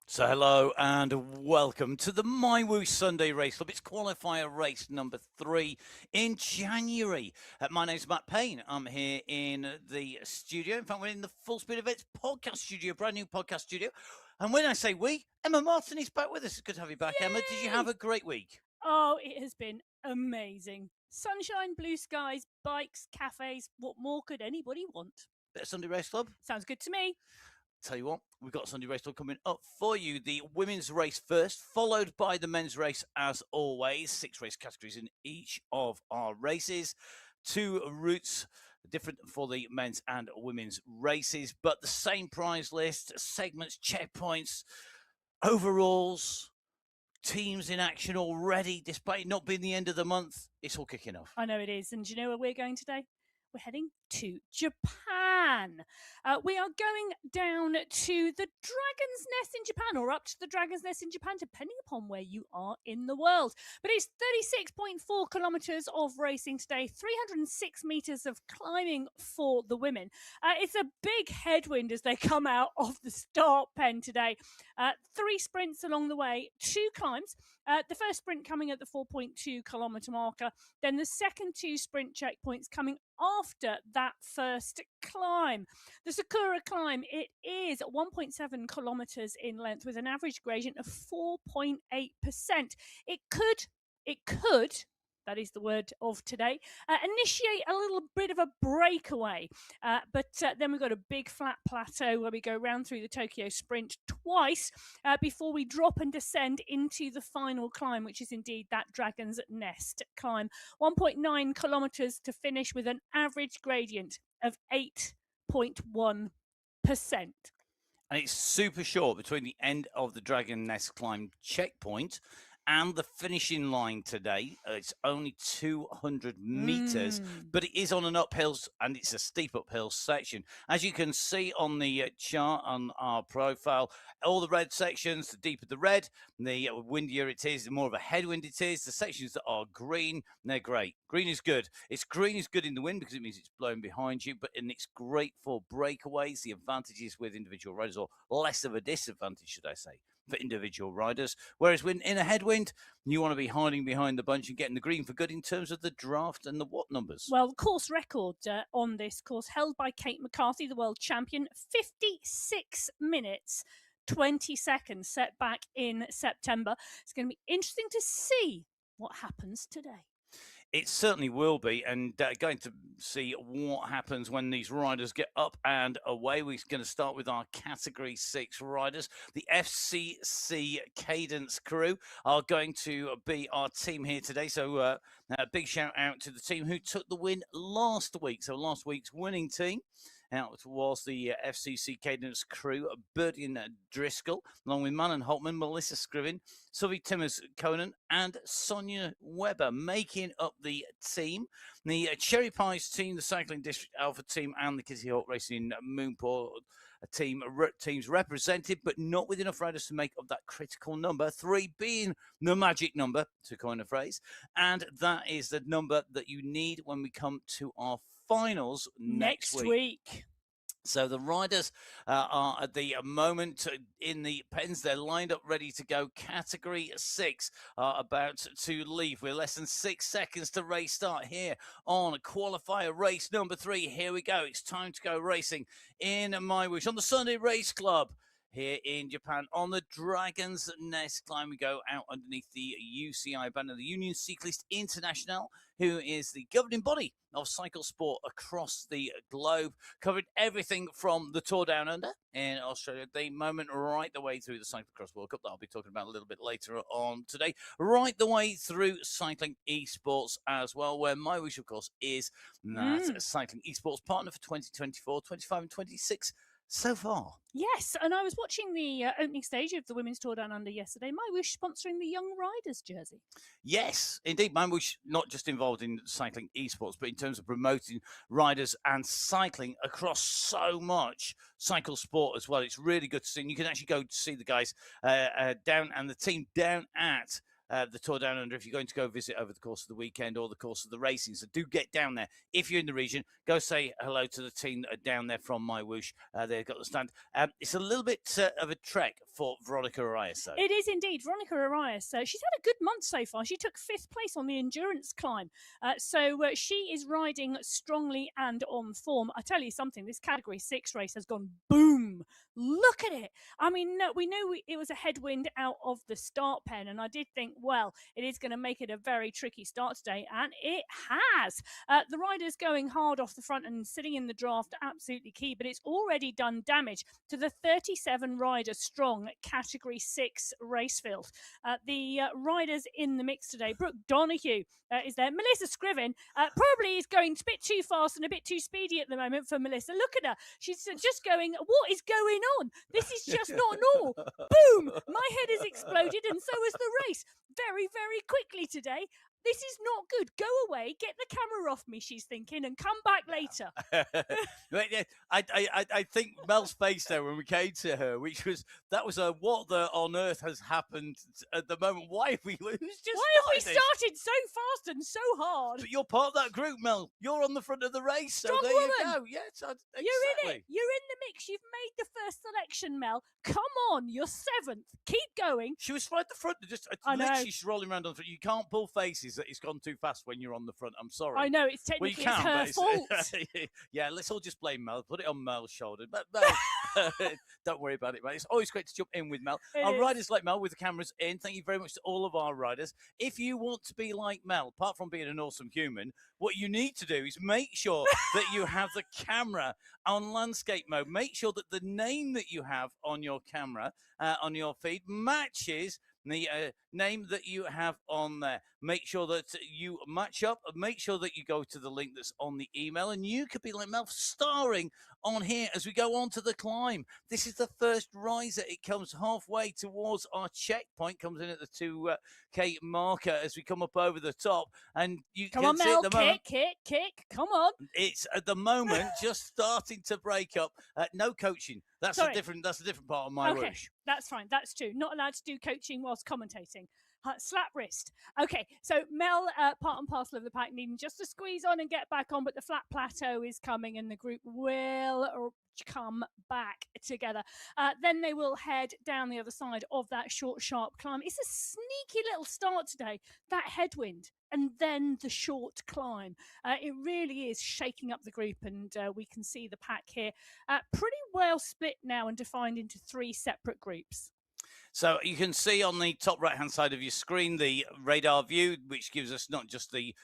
So hello and welcome to the MyWhoosh Sunday Race Club. It's qualifier race number 3 in January. My name's Matt Payne. I'm here in the studio. In fact, we're in the Full Speed Events podcast studio, brand new podcast studio. And when I say we, Emma Martin is back with us. It's good to have you back, Emma. Did you have a great week? Oh, it has been amazing. Sunshine, blue skies, bikes, cafes. What more could anybody want? Bit of Sunday Race Club? Sounds good to me. Tell you what, we've got Sunday Race Club coming up for you. The women's race first, followed by the men's race as always. 6 race categories in each of our races. 2 routes different for the men's and women's races, but the same prize list, segments, checkpoints, overalls, teams in action already, despite it not being the end of the month. It's all kicking off. I know it is. And do you know where we're going today? We're heading to Japan. We are going down to the Dragon's Nest in Japan, or up to the Dragon's Nest in Japan, depending upon where you are in the world. But it's 36.4 kilometers of racing today, 306 meters of climbing for the women. It's a big headwind as they come out of the start pen today. 3 sprints along the way, 2 climbs. The first sprint coming at the 4.2 kilometer marker, then the second 2 sprint checkpoints coming after that first climb. The Sakura climb, it is 1.7 kilometers in length with an average gradient of 4.8%. It could, that is the word of today, initiate a little bit of a breakaway. But then we've got a big flat plateau where we go round through the Tokyo Sprint twice before we drop and descend into the final climb, which is indeed that Dragon's Nest climb. 1.9 kilometers to finish with an average gradient of 8.1%. And it's super short between the end of the Dragon Nest climb checkpoint and the finishing line today. It's only 200 meters, but it is on an uphill, and it's a steep uphill section. As you can see on the chart on our profile, all the red sections, the deeper the red, the windier it is, the more of a headwind it is. The sections that are green, they're great. Green is good. Green is good in the wind because it means it's blowing behind you, and it's great for breakaways. The advantages with individual riders, or less of a disadvantage, should I say, for individual riders. Whereas when in a headwind, you want to be hiding behind the bunch and getting the green for good in terms of the draft and the what numbers. Well, course record on this course held by Kate McCarthy, the world champion, 56 minutes 20 seconds, set back in September. It's going to be interesting to see what happens today. It certainly will be, and going to see what happens when these riders get up and away. We're going to start with our Category 6 riders. The FCC Cadence crew are going to be our team here today, so a big shout out to the team who took the win last week. So last week's winning team out was the FCC Cadence crew, Berdian Driscoll, along with Manon Holtman, Melissa Scriven, Sylvie Timmers Conan, and Sonia Weber, making up the team. The Cherry Pies team, the Cycling District Alpha team, and the Kitty Hawk Racing Moonport teams represented, but not with enough riders to make up that critical number, 3 being the magic number, to coin a phrase. And that is the number that you need when we come to our finals next week. So the riders are at the moment in the pens. They're lined up, ready to go. Category 6 are about to leave. We're less than 6 seconds to race start here on qualifier race number 3. Here we go. It's time to go racing in MyWhoosh on the Sunday Race Club here in Japan. On the Dragon's Nest climb, we go out underneath the UCI banner, the Union Cycliste Internationale, who is the governing body of cycle sport across the globe, covering everything from the Tour Down Under in Australia, the moment right the way through the Cyclocross World Cup that I'll be talking about a little bit later on today, right the way through cycling esports as well, where MyWhoosh, of course, is that cycling esports partner for 2024, 25 and 26 so far. Yes, and I was watching the opening stage of the Women's Tour Down Under yesterday. MyWhoosh sponsoring the Young Riders jersey. Yes, indeed. MyWhoosh not just involved in cycling esports, but in terms of promoting riders and cycling across so much cycle sport as well. It's really good to see. And you can actually go to see the guys down and the team down at the Tour Down Under if you're going to go visit over the course of the weekend or the course of the racing. So do get down there. If you're in the region, go say hello to the team that are down there from MyWhoosh. They've got the stand. It's a little bit of a trek for Veronica Arias, though. It is indeed. Veronica Arias, she's had a good month so far. She took 5th place on the endurance climb. So she is riding strongly and on form. I tell you something, this Category 6 race has gone boom. Look at it. I mean, we knew it was a headwind out of the start pen, and I did think, well, it is going to make it a very tricky start today, and it has. The riders going hard off the front and sitting in the draft, absolutely key, but it's already done damage to the 37 rider strong Category 6 race field. The riders in the mix today, Brooke Donoghue is there. Melissa Scriven probably is going a bit too fast and a bit too speedy at the moment for Melissa. Look at her. She's just going, what is going on? This is just not normal. Boom! My head has exploded and so has the race. Very, very quickly today. This is not good. Go away, get the camera off me, she's thinking, and come back later. I think Mel's face there when we came to her, that was a what on earth has happened at the moment? Why have we started so fast and so hard? But you're part of that group, Mel. You're on the front of the race, Strong so there woman. you go. Yes, exactly. You're in it. You're in the mix. You've made the first selection, Mel. Come on, you're 7th. Keep going. She was right at the front. Literally, she's rolling around on the front. You can't pull faces that it's gone too fast when you're on the front. I'm sorry. I know, it's technically her fault. Yeah, let's all just blame Mel. Put it on Mel's shoulder. But Mel, don't worry about it, mate. It's always great to jump in with Mel. Our riders like Mel with the cameras in. Thank you very much to all of our riders. If you want to be like Mel, apart from being an awesome human, what you need to do is make sure that you have the camera on landscape mode. Make sure that the name that you have on your camera, on your feed, matches the name that you have on there. Make sure that you match up. Make sure that you go to the link that's on the email, and you could be like Mel, starring on here as we go on to the climb. This is the first riser. It comes halfway towards our checkpoint, comes in at the 2K marker as we come up over the top, and you come can on, see Mel, at the moment, kick. Come on. It's at the moment just starting to break up. No coaching. That's a different part of MyWhoosh. Okay, that's fine. That's true. Not allowed to do coaching whilst commentating. Slap wrist. Okay, so Mel, part and parcel of the pack, needing just to squeeze on and get back on, but the flat plateau is coming and the group will come back together. Then they will head down the other side of that short, sharp climb. It's a sneaky little start today, that headwind, and then the short climb. It really is shaking up the group, and we can see the pack here pretty well split now and defined into 3 separate groups. So you can see on the top right-hand side of your screen the radar view, which gives us not just the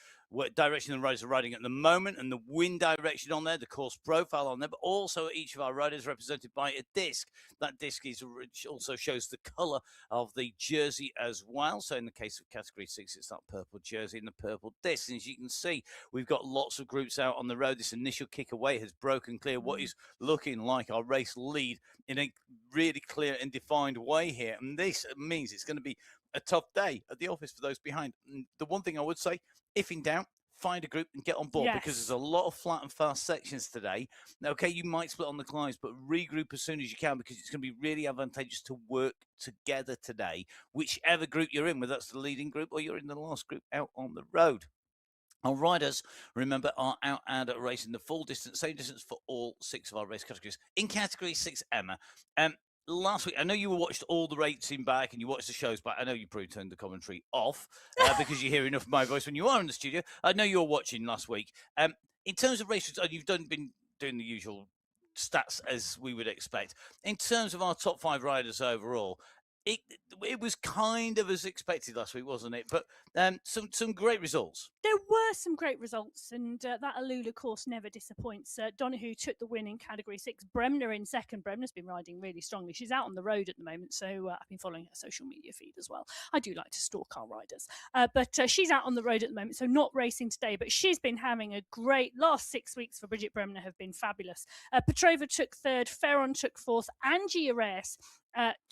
direction the riders are riding at the moment and the wind direction on there, the course profile on there, but also each of our riders represented by a disc. That disc also shows the colour of the jersey as well. So in the case of Category 6, it's that purple jersey and the purple disc. And as you can see, we've got lots of groups out on the road. This initial kick away has broken clear what is looking like our race lead in a really clear and defined way here. And this means it's going to be a tough day at the office for those behind. And the one thing I would say, if in doubt, find a group and get on board, because there's a lot of flat and fast sections today. Okay, you might split on the climbs, but regroup as soon as you can, because it's going to be really advantageous to work together today, whichever group you're in, whether that's the leading group or you're in the last group out on the road. Our riders, remember, are out and racing the full distance, same distance for all 6 of our race categories. In Category 6, Emma, last week, I know you watched all the racing back and you watched the shows back. I know you probably turned the commentary off because you hear enough of my voice when you are in the studio. I know you were watching last week. In terms of races, you've been doing the usual stats as we would expect. In terms of our top 5 riders overall, it was kind of as expected last week, wasn't it? But some great results. There were some great results, and that Alula course never disappoints. Donoghue took the win in Category 6. Bremner in second. Bremner's been riding really strongly. She's out on the road at the moment, so I've been following her social media feed as well. I do like to stalk our riders. But she's out on the road at the moment, so not racing today, but she's been having a great last 6 weeks for Bridget Bremner have been fabulous. Petrova took 3rd, Ferron took 4th, Angie Ares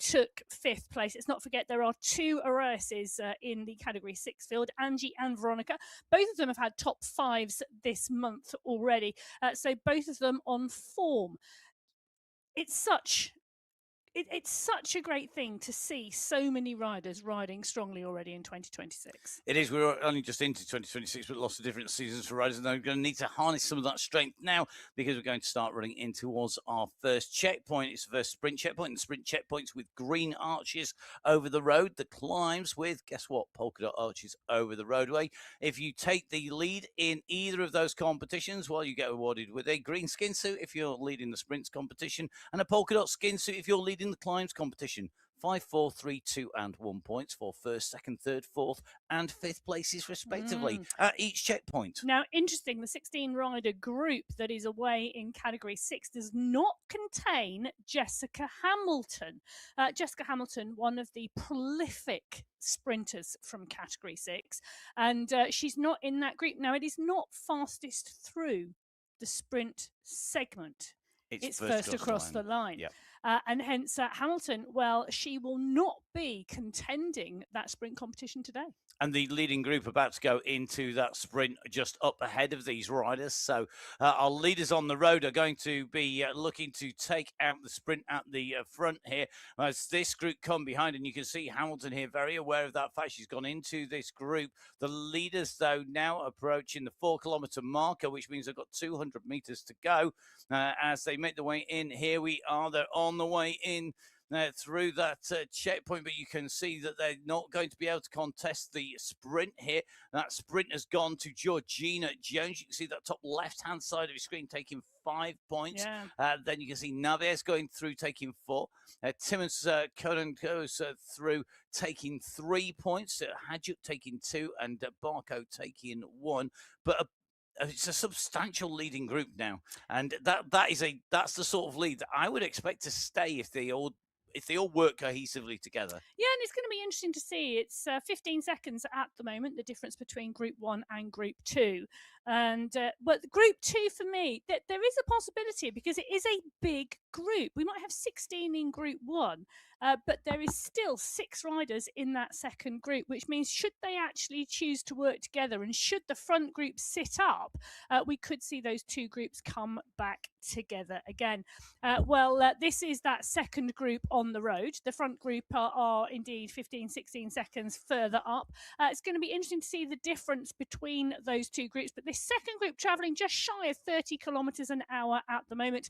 took 5th place. Let's not forget there are 2 Ariases in the Category 6 field, Angie and Veronica. Both of them have had top 5s this month already, so both of them on form. It's such It's such a great thing to see so many riders riding strongly already in 2026. It is. We're only just into 2026, but lots of different seasons for riders, and they're going to need to harness some of that strength now because we're going to start running in towards our first checkpoint. It's the first sprint checkpoint, and sprint checkpoints with green arches over the road. The climbs with, guess what, polka dot arches over the roadway. If you take the lead in either of those competitions, well, you get awarded with a green skin suit if you're leading the sprints competition, and a polka dot skin suit if you're leading the climbs competition. 5, 4, 3, 2, and 1 points for first, second, third, fourth, and fifth places, respectively, at each checkpoint. Now, interesting, the 16-rider group that is away in Category 6 does not contain Jessica Hamilton. Jessica Hamilton, one of the prolific sprinters from Category 6, and she's not in that group. Now, it is not fastest through the sprint segment. It's first across the line. Yep. And hence Hamilton, well, she will not be contending that sprint competition today. And the leading group about to go into that sprint just up ahead of these riders. So our leaders on the road are going to be looking to take out the sprint at the front here as this group come behind. And you can see Hamilton here very aware of that fact. She's gone into this group. The leaders, though, now approaching the 4-kilometer marker, which means they've got 200 meters to go as they make their way in. Here we are. They're on the way in through that checkpoint, but you can see that they're not going to be able to contest the sprint here. That sprint has gone to Georgina Jones. You can see that top left-hand side of your screen taking 5 points. Yeah. Then you can see Naves going through taking 4. Timmons Conan goes through taking 3 points. Hadjuk taking 2 and Barco taking 1. But it's a substantial leading group now, and that's the sort of lead that I would expect to stay if they all work cohesively together. Yeah, and it's going to be interesting to see. It's 15 seconds at the moment, the difference between Group 1 and Group 2. And but Group 2 for me, there is a possibility because it is a big group. We might have 16 in Group 1, but there is still 6 riders in that second group, which means should they actually choose to work together and should the front group sit up, we could see those 2 groups come back together again. This is that second group on the road. The front group are indeed 15, 16 seconds further up. It's going to be interesting to see the difference between those 2 groups, but this second group travelling just shy of 30 kilometres an hour at the moment.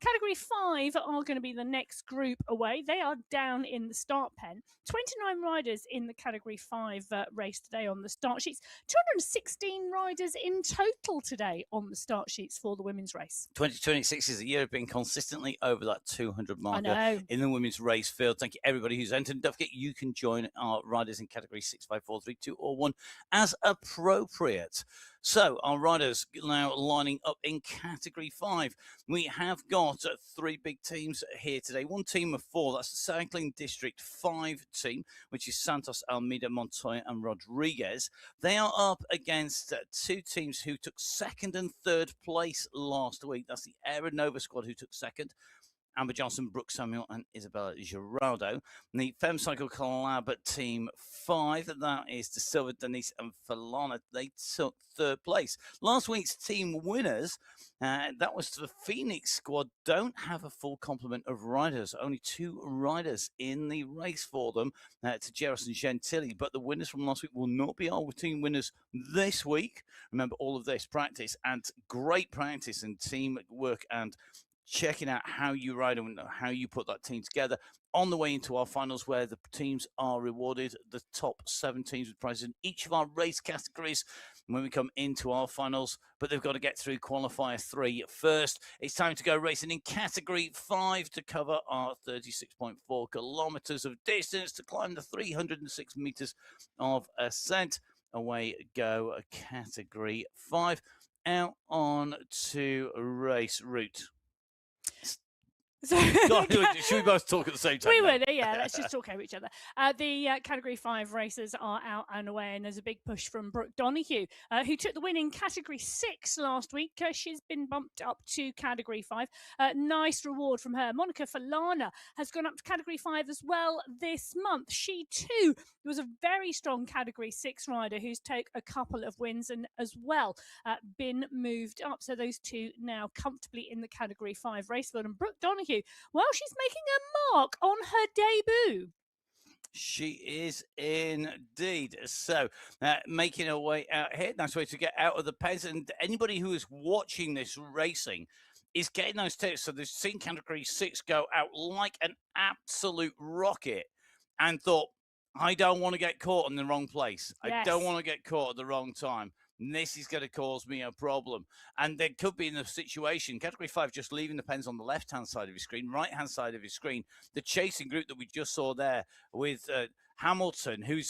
Category 5 are going to be the next group away. They are down in the start pen. 29 riders in the Category 5 race today on the start sheets. 216 riders in total today on the start sheets for the women's race. 2026 is a year of being consistently over that 200 marker I know. in the women's race field. Thank you, everybody who's entered. Don't forget, you can join our riders in Category 6, 5, 4, 3, 2, or 1 as appropriate. So our riders now lining up in Category 5. We have got 3 big teams here today. One team of 4, that's the Cycling District 5 team, which is Santos, Almeida, Montoya and Rodriguez. They are up against 2 teams who took 2nd and 3rd place last week. That's the Aeronova squad who took 2nd. Amber Johnson, Brooke Samuel, and Isabella Giraldo. And the Femcycle Collab Team 5, that is De Silva, Denise, and Falana. They took 3rd place. Last week's team winners, that was the Phoenix squad, don't have a full complement of riders. Only 2 riders in the race for them, Tijeras and Gentili. But the winners from last week will not be our team winners this week. Remember, all of this practice and great practice and team work and checking out how you ride and how you put that team together on the way into our finals, where the teams are rewarded the top 7 teams with prizes in each of our race categories when we come into our finals. But they've got to get through qualifier 3 first. It's time to go racing in Category 5 to cover our 36.4 kilometers of distance to climb the 306 meters of ascent. Away go, Category 5, out on to race route. God, should we both talk at the same time? We would, yeah. Let's just talk over each other. The Category 5 racers are out and away, and there's a big push from Brooke Donoghue, who took the win in Category 6 last week. She's been bumped up to Category 5. Nice reward from her. Monica Falana has gone up to Category 5 as well this month. She, too, was a very strong Category 6 rider who's taken a couple of wins and as well been moved up. So those 2 now comfortably in the Category 5 race field. And Brooke Donoghue you. Well, she's making a mark on her debut. She is indeed. So, making her way out here. Nice way to get out of the pens. And anybody who is watching this racing is getting those tips. So, they've seen category 6 go out like an absolute rocket and thought, I don't want to get caught in the wrong place. I don't Yes. want to get caught at the wrong time. This is going to cause me a problem. And they could be in the situation, category 5, just leaving the pens on the left hand side of your screen, right hand side of your screen. The chasing group that we just saw there with Hamilton, who's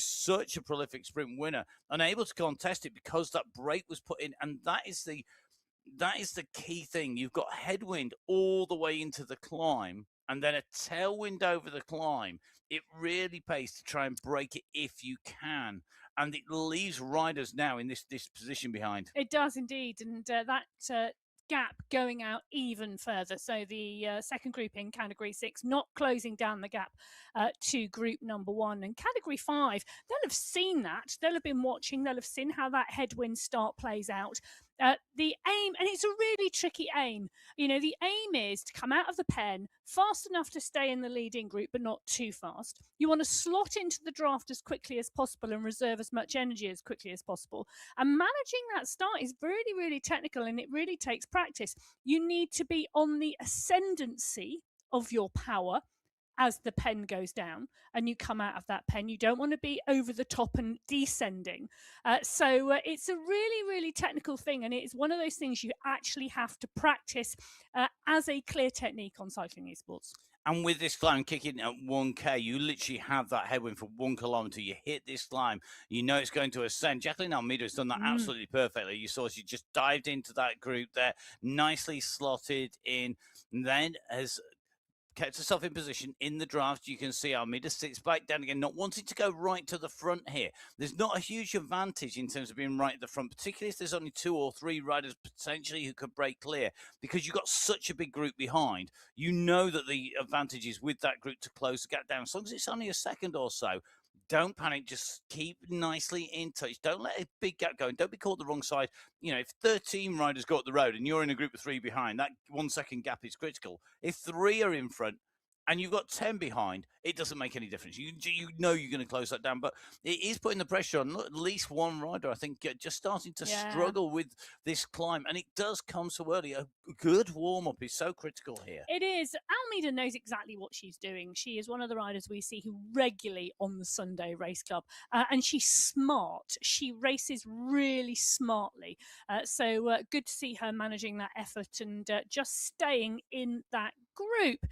such a prolific sprint winner, unable to contest it because that break was put in. And that is the key thing. You've got headwind all the way into the climb and then a tailwind over the climb. It really pays to try and break it if you can. And it leaves riders now in this position behind. It does indeed. And that gap going out even further. So the second group in category 6 not closing down the gap to group number 1. And category 5, they'll have seen that. They'll have been watching. They'll have seen how that headwind start plays out. The aim, and it's a really tricky aim. You know, the aim is to come out of the pen fast enough to stay in the leading group, but not too fast. You want to slot into the draft as quickly as possible and reserve as much energy as quickly as possible. And managing that start is really, really technical, and it really takes practice. You need to be on the ascendancy of your power as the pen goes down and you come out of that pen. You don't want to be over the top and descending. So it's a really, really technical thing. And it's one of those things you actually have to practice as a clear technique on cycling esports. And with this climb kicking at 1K, you literally have that headwind for 1 kilometer. You hit this climb, you know it's going to ascend. Jacqueline Almeida has done that absolutely perfectly. You saw she just dived into that group there, nicely slotted in, and then has kept herself in position in the draft. You can see Almeida sits back down again, not wanting to go right to the front here. There's not a huge advantage in terms of being right at the front, particularly if there's only 2 or 3 riders potentially who could break clear, because you've got such a big group behind. You know that the advantage is with that group to close the gap down. As long as it's only a second or so, don't panic. Just keep nicely in touch. Don't let a big gap go. And don't be caught the wrong side. You know, if 13 riders go up the road and you're in a group of 3 behind, that 1 second gap is critical. If 3 are in front and you've got 10 behind, it doesn't make any difference. You know you're going to close that down, but it is putting the pressure on at least one rider, I think, just starting to struggle with this climb. And it does come so early. A good warm-up is so critical here. It is. Almeida knows exactly what she's doing. She is one of the riders we see who regularly on the Sunday Race Club. And she's smart. She races really smartly. So good to see her managing that effort and just staying in that group.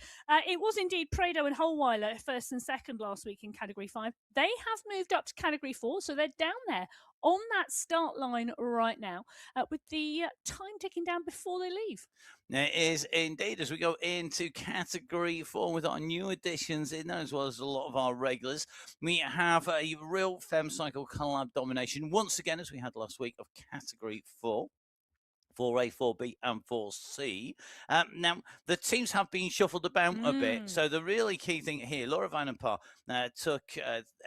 It was indeed Prado and Holweiler first and second last week in category 5. They have moved up to category 4, so they're down there on that start line right now with the time ticking down before they leave. It is indeed, as we go into category 4 with our new additions in there, as well as a lot of our regulars. We have a real FemCycle collab domination once again, as we had last week, of category 4. 4A, 4B, and 4C. Now, the teams have been shuffled about a bit. So the really key thing here, Laura Vanenpar took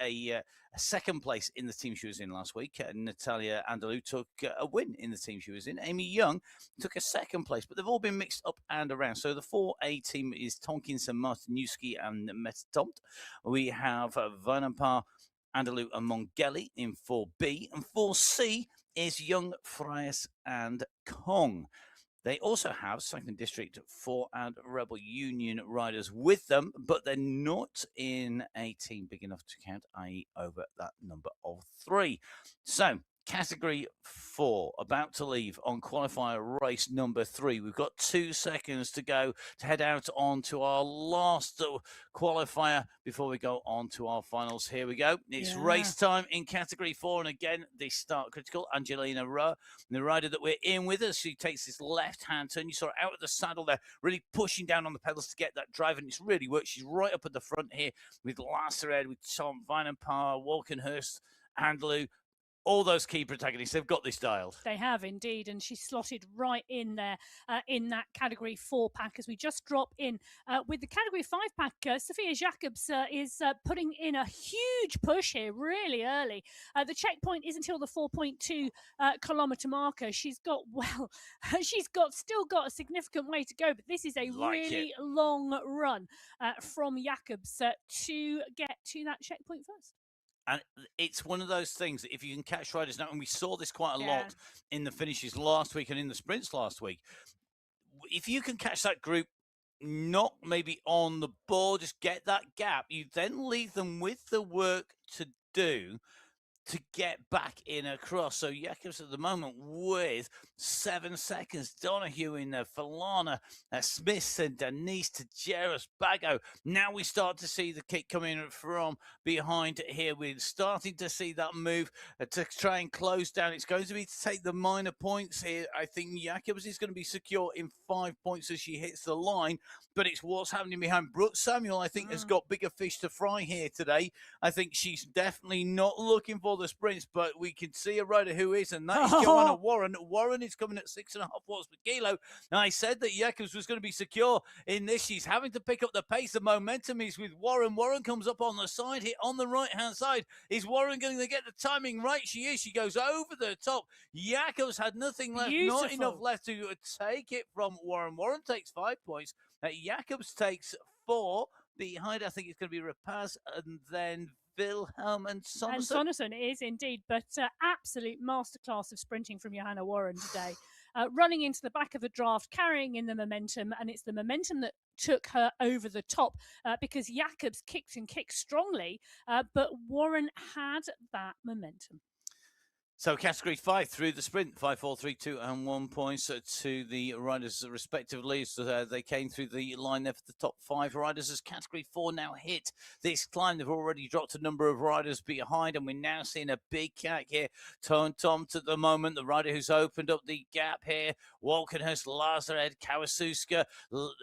a second place in the team she was in last week. Natalia Andalou took a win in the team she was in. Amy Young took a second place, but they've all been mixed up and around. So the 4A team is Tonkinson, Martinuski, and Mettomt. We have Vanenpar, Andalou, and Mongeli in 4B. And 4C is Young, Fries, and Kong. They also have Cycling District 4 and Rebel Union riders with them, but they're not in a team big enough to count, i.e. over that number of 3. So, category 4, about to leave on qualifier race number 3. We've got 2 seconds to go to head out onto our last qualifier before we go on to our finals. Here we go. It's race time in category 4. And again, they start critical. Angelina Rowe, the rider that we're in with us, she takes this left-hand turn. You saw her out of the saddle there, really pushing down on the pedals to get that drive. And it's really worked. She's right up at the front here with Lassered, with Tom Vanenpar, Walkenhurst, Andalou, all those key protagonists, they've got this dialed. They have indeed, and she's slotted right in there in that category 4 pack as we just drop in with the category 5 pack. Sophia Jacobs is putting in a huge push here really early. The checkpoint is until the 4.2 kilometer marker. She's got still got a significant way to go, but this is a really long run from Jacobs to get to that checkpoint first. And it's one of those things that if you can catch riders now, and we saw this quite a lot in the finishes last week and in the sprints last week, if you can catch that group not maybe on the ball, just get that gap, you then leave them with the work to do to get back in across. So Jacobs at the moment with 7 seconds. Donahue in there, Falana, Smith and Denise to Jeros Bago. Now we start to see the kick coming from behind here. We're starting to see that move to try and close down. It's going to be to take the minor points here. I think Jacobs is going to be secure in 5 points as she hits the line, but it's what's happening behind. Brooke Samuel, I think, has got bigger fish to fry here today. I think she's definitely not looking for the sprints, but we can see a rider who is, and that is Joanna Warren. Warren is coming at 6.5 watts per kilo. Now, I said that Jacobs was going to be secure in this. She's having to pick up the pace. The momentum is with Warren. Warren comes up on the side here on the right-hand side. Is Warren going to get the timing right? She is. She goes over the top. Jacobs had nothing left, not enough left to take it from Warren. Warren takes 5 points. Jacobs takes 4. Behind, I think it's going to be Rapaz and then Wilhelm and Sonnerson. And Sonnerson, it is indeed, but absolute masterclass of sprinting from Johanna Warren today. Running into the back of the draft, carrying in the momentum, and it's the momentum that took her over the top because Jacobs kicked and kicked strongly, but Warren had that momentum. So category 5 through the sprint, 5, 4, 3, 2, and 1 points to the riders respectively. So they came through the line there for the top 5 riders as category 4 now hit this climb. They've already dropped a number of riders behind, and we're now seeing a big cat here. Tom at the moment, the rider who's opened up the gap here. Walkenhurst, Lazared, Kawasuska,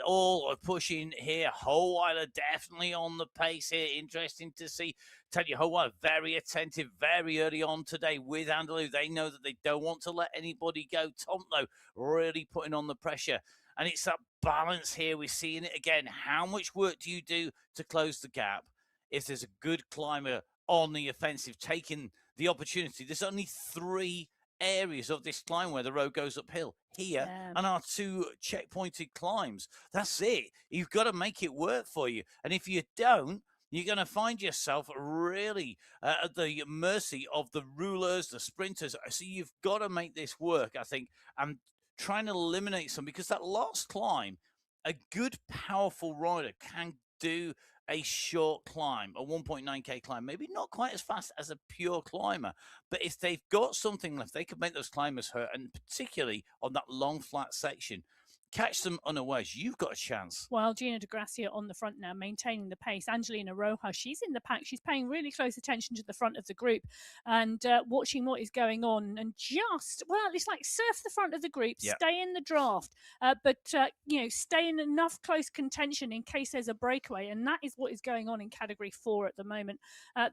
all pushing here. Howeiler definitely on the pace here. Interesting to see. Tanya Howeiler very attentive very early on today with Andalou. They know that they don't want to let anybody go. Tom, though, really putting on the pressure. And it's that balance here. We're seeing it again. How much work do you do to close the gap? If there's a good climber on the offensive, taking the opportunity. There's only 3 areas of this climb where the road goes uphill. Here and our 2 checkpointed climbs. That's it. You've got to make it work for you. And if you don't, you're going to find yourself really at the mercy of the rulers, the sprinters. So you've got to make this work, I think, and trying to eliminate some, because that last climb, a good, powerful rider can do a short climb, a 1.9K climb, maybe not quite as fast as a pure climber, but if they've got something left, they could make those climbers hurt, and particularly on that long, flat section. Catch them unawares, you've got a chance. Well, Gina De Gracia on the front now, maintaining the pace. Angelina Rojas, she's in the pack. She's paying really close attention to the front of the group and watching what is going on. And it's like surf the front of the group, stay in the draft, but stay in enough close contention in case there's a breakaway. And that is what is going on in Category 4 at the moment.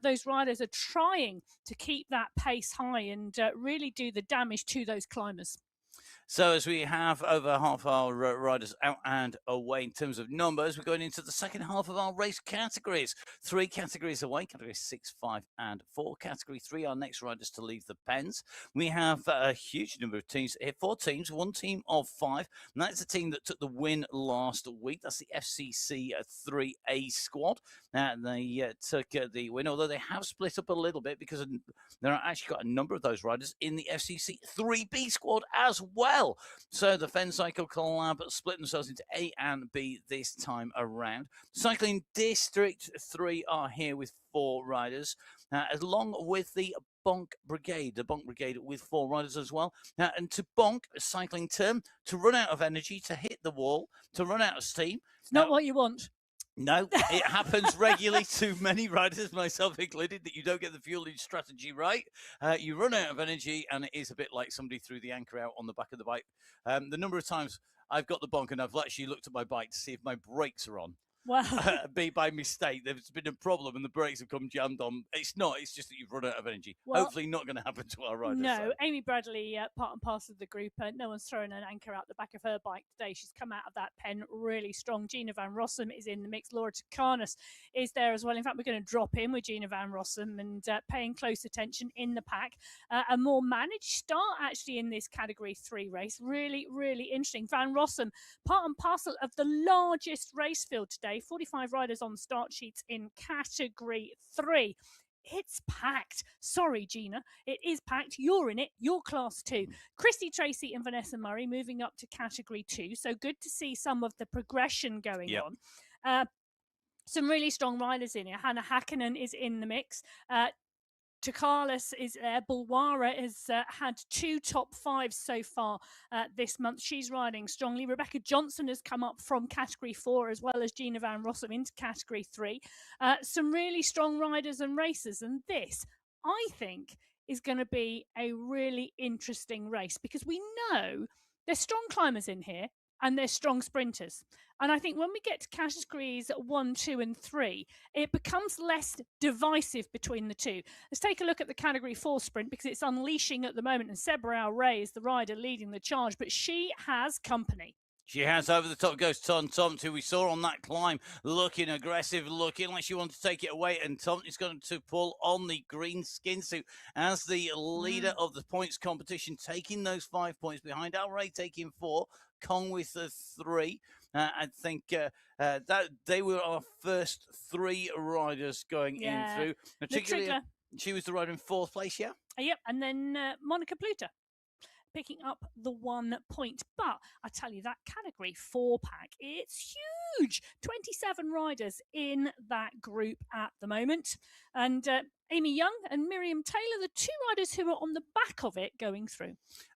Those riders are trying to keep that pace high and really do the damage to those climbers. So as we have over half our riders out and away in terms of numbers, we're going into the second half of our race categories. 3 categories away, categories 6, 5, and 4. Category 3, our next riders to leave the pens. We have a huge number of teams here, 4 teams, 1 team of 5. And that's the team that took the win last week. That's the FCC 3A squad. They took the win, although they have split up a little bit because there are actually got a number of those riders in the FCC 3B squad as well. So the Fen Cycle Collab split themselves into A and B this time around. Cycling District 3 are here with 4 riders, along with the Bonk Brigade. The Bonk Brigade with 4 riders as well. And to bonk, a cycling term, to run out of energy, to hit the wall, to run out of steam. It's not what you want. No, it happens regularly to many riders, myself included, that you don't get the fueling strategy right. You run out of energy, and it is a bit like somebody threw the anchor out on the back of the bike. The number of times I've got the bonk and I've actually looked at my bike to see if my brakes are on. Well, be by mistake. There's been a problem and the brakes have come jammed on. It's not. It's just that you've run out of energy. well, Hopefully, not going to happen to our riders. no, So. Amy Bradley, part and parcel of the group. No one's thrown an anchor out the back of her bike today. She's come out of that pen really strong. Gina Van Rossum is in the mix. Laura Takanis is there as well. In fact, we're going to drop in with Gina Van Rossum and paying close attention in the pack. A more managed start actually in this Category 3 race. Really, really interesting. Van Rossum, part and parcel of the largest race field today. 45 riders on start sheets in Category 3. It's packed. Sorry, Gina. It is packed. You're in it. You're class 2. Christy Tracy and Vanessa Murray moving up to Category 2. So good to see some of the progression going on. Some really strong riders in here. Hannah Hakkinen is in the mix. Takalis is there. Bulwara has had 2 top 5s so far this month. She's riding strongly. Rebecca Johnson has come up from Category 4 as well as Gina Van Rossum into Category 3. Some really strong riders and racers. And this, I think, is going to be a really interesting race because we know there's strong climbers in here and there's strong sprinters. And I think when we get to categories 1, 2, and 3, it becomes less divisive between the two. Let's take a look at the Category 4 sprint because it's unleashing at the moment, and Sebra Ray is the rider leading the charge, but she has company. She has. Over the top goes Tom Tomt, who we saw on that climb, looking aggressive, looking like she wanted to take it away. And Tomt is going to pull on the green skin suit as the leader of the points competition, taking those 5 points behind. Al Ray taking 4, Kong with 3. I think that they were our first 3 riders going in through. Particularly, she was the rider in 4th place, yeah? Yep, and then Monica Pluta picking up the 1 point. But I tell you, that Category 4 pack, it's huge. 27 riders in that group at the moment. And Amy Young and Miriam Taylor, the 2 riders who are on the back of it going through.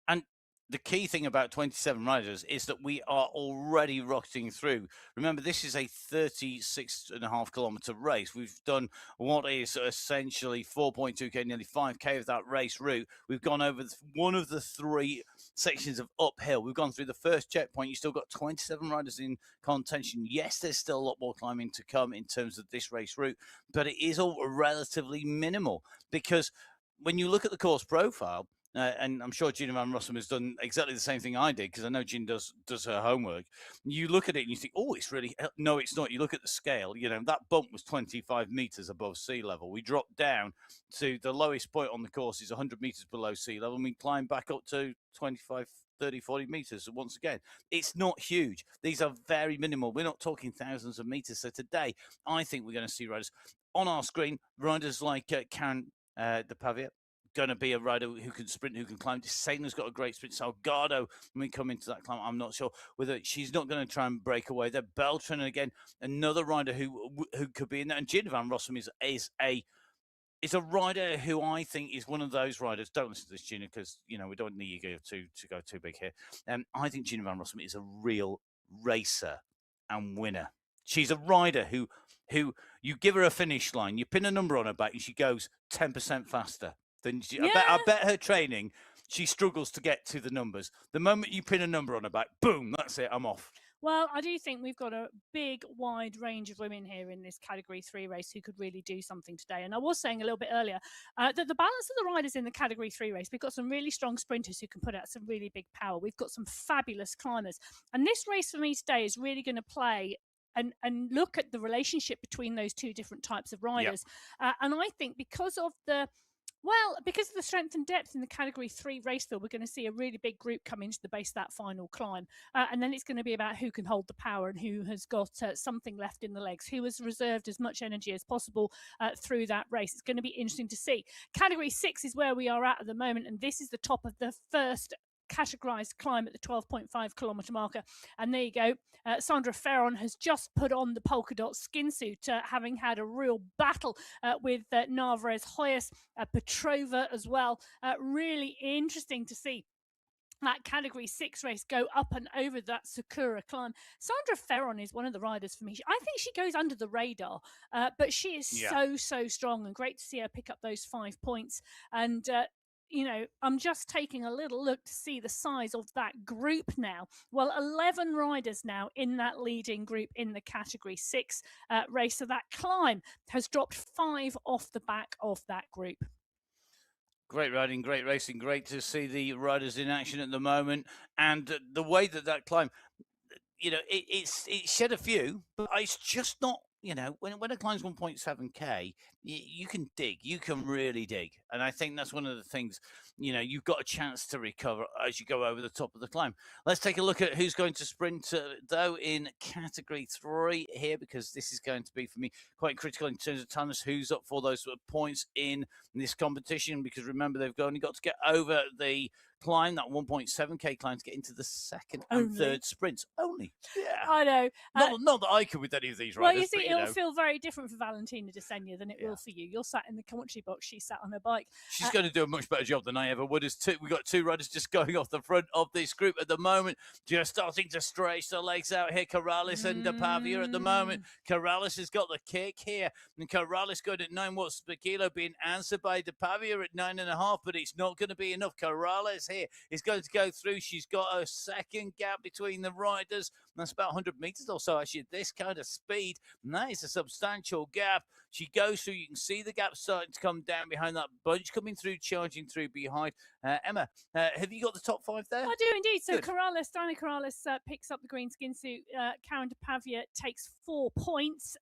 And the key thing about 27 riders is that we are already rocketing through. Remember, this is a 36.5 kilometer race. We've done what is essentially 4.2k, nearly 5k of that race route. We've gone over one of the 3 sections of uphill. We've gone through the first checkpoint. You've still got 27 riders in contention. Yes, there's still a lot more climbing to come in terms of this race route, but it is all relatively minimal because when you look at the course profile, and I'm sure Gina Van Rossum has done exactly the same thing I did because I know Gina does her homework. You look at it and you think, oh, it's really... No, it's not. You look at the scale. You know, that bump was 25 meters above sea level. We dropped down to the lowest point on the course is 100 meters below sea level, and we climbed back up to 25, 30, 40 meters. Once again, it's not huge. These are very minimal. We're not talking thousands of meters. So today, I think we're going to see riders on our screen, riders like Karen de Pavia, going to be a rider who can sprint, who can climb. Saina's got a great sprint. Salgado, when we come into that climb, I'm not sure whether she's not going to try and break away there. Beltran, again, another rider who could be in there. And Gina Van Rossum is a rider who I think is one of those riders. Don't listen to this, Gina, because we don't need you to go too big here. I think Gina Van Rossum is a real racer and winner. She's a rider who you give her a finish line, you pin a number on her back, and she goes 10% faster. I bet her training, she struggles to get to the numbers. The moment you pin a number on her back, boom, that's it, I'm off. Well, I do think we've got a big, wide range of women here in this Category 3 race who could really do something today. And I was saying a little bit earlier that the balance of the riders in the Category 3 race, we've got some really strong sprinters who can put out some really big power. We've got some fabulous climbers. And this race for me today is really going to play and look at the relationship between those 2 different types of riders. Yep. And I think because of the strength and depth in the Category 3 race field, we're going to see a really big group come into the base of that final climb. And then it's going to be about who can hold the power and who has got something left in the legs, who has reserved as much energy as possible through that race. It's going to be interesting to see. Category 6 is where we are at the moment, and this is the top of the first categorized climb at the 12.5 kilometer marker. And there you go. Sandra Ferron has just put on the polka dot skin suit, having had a real battle with Narvaez Hoyas, Petrova as well. Really interesting to see that Category 6 race go up and over that Sakura climb. Sandra Ferron is one of the riders for me. I think she goes under the radar, but she is so strong, and great to see her pick up those 5 points. And I'm just taking a little look to see the size of that group now. Well, 11 riders now in that leading group in the Category 6 race. So that climb has dropped 5 off the back of that group. Great riding, great racing, great to see the riders in action at the moment. And the way that climb, it shed a few, but it's just not. When it climbs 1.7k, you can dig, you can really dig, and I think that's one of the things. You've got a chance to recover as you go over the top of the climb. Let's take a look at who's going to sprint though in Category 3 here, because this is going to be for me quite critical in terms of timeless. Who's up for those points in this competition? Because remember, they've only got to get over the climb, that 1.7k climb, to get into the second and third sprints only. Yeah, I know. Not that I could with any of these riders. Well, you see, it'll feel very different for Valentina De Senya than it will for you. You're sat in the commentary box. She's sat on her bike. She's going to do a much better job than I ever would. We've got 2 riders just going off the front of this group at the moment, just starting to stretch the legs out here. Corrales and De Pavia at the moment. Corrales has got the kick here, and Corrales going at 9 watts per kilo, being answered by De Pavia at 9.5, but it's not going to be enough. Corrales here is going to go through. She's got a second gap between the riders. That's about 100 meters or so, actually, at this kind of speed. And that is a substantial gap. She goes through. You can see the gap starting to come down behind that bunch, coming through, charging through behind. Emma, have you got the top 5 there? I do indeed. So Diana Corrales picks up the green skin suit. Karen De Pavia takes 4 points.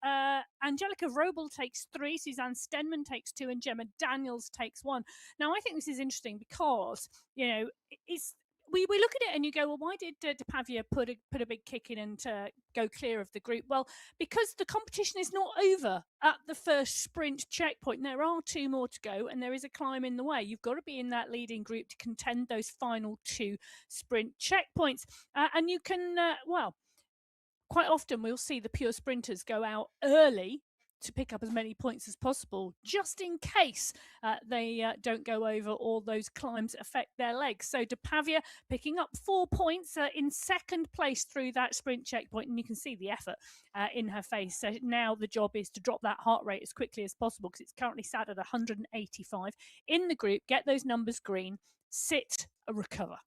Angelica Robel takes 3. Suzanne Stenman takes 2. And Gemma Daniels takes 1. Now, I think this is interesting because, it's... We look at it and you go, well, why did De Pavia put a big kick in and go clear of the group? Well, because the competition is not over at the first sprint checkpoint. There are 2 more to go, and there is a climb in the way. You've got to be in that leading group to contend those final 2 sprint checkpoints. And you can, quite often we'll see the pure sprinters go out early to pick up as many points as possible, just in case they don't go over or those climbs affect their legs. So De Pavia picking up 4 points in second place through that sprint checkpoint, and you can see the effort in her face. So now the job is to drop that heart rate as quickly as possible, because it's currently sat at 185 in the group. Get those numbers green, sit, recover.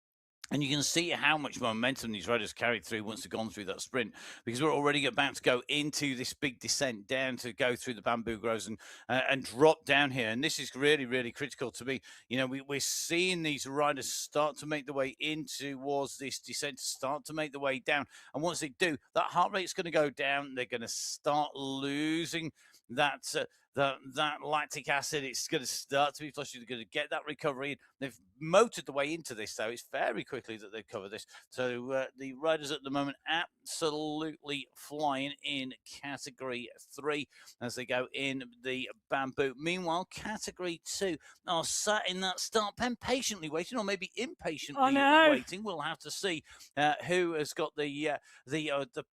And you can see how much momentum these riders carried through once they've gone through that sprint, because we're already about to go into this big descent down to go through the bamboo groves and drop down here. And this is really, really critical to me. We're seeing these riders start to make the way in towards this descent, start to make the way down. And once they do, that heart rate's going to go down. They're going to start losing that lactic acid. It's going to start to be flushed. They're going to get that recovery. They've motored the way into this, though. It's very quickly that they've covered this. So the riders at the moment absolutely flying in Category 3 as they go in the bamboo. Meanwhile, Category 2 are sat in that start pen, patiently waiting, or maybe impatiently waiting. We'll have to see who has got the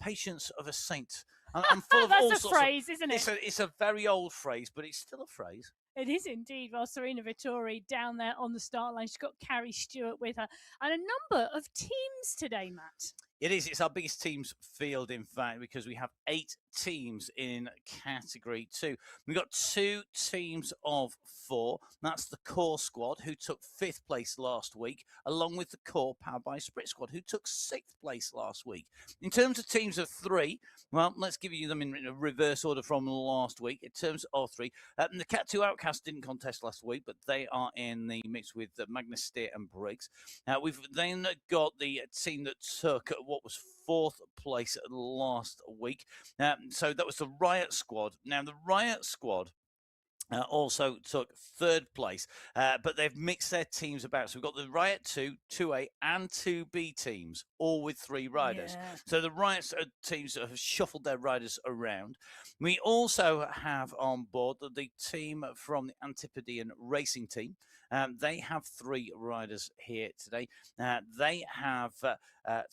patience of a saint. I'm full of all sorts. That's a phrase, isn't it? It's a very old phrase, but it's still a phrase. It is indeed. Well, Serena Vittori down there on the start line. She's got Carrie Stewart with her. And a number of teams today, Matt. It is. It's our biggest teams field, in fact, because we have 8 teams in Category 2. We've got 2 teams of 4. That's the core squad, who took 5th place last week, along with the core Powered by Sprit squad, who took 6th place last week. In terms of teams of 3, well, let's give you them in reverse order from last week. In terms of 3, the Cat 2 Outcast didn't contest last week, but they are in the mix with Magnus Steer and Briggs. We've then got the team that took what was 4th place last week. So that was the Riot Squad. Now, the Riot Squad also took 3rd place, but they've mixed their teams about. So we've got the Riot 2, 2A and 2B teams, all with 3 riders. Yeah. So the Riot teams have shuffled their riders around. We also have on board the team from the Antipodean Racing Team. They have 3 riders here today. They have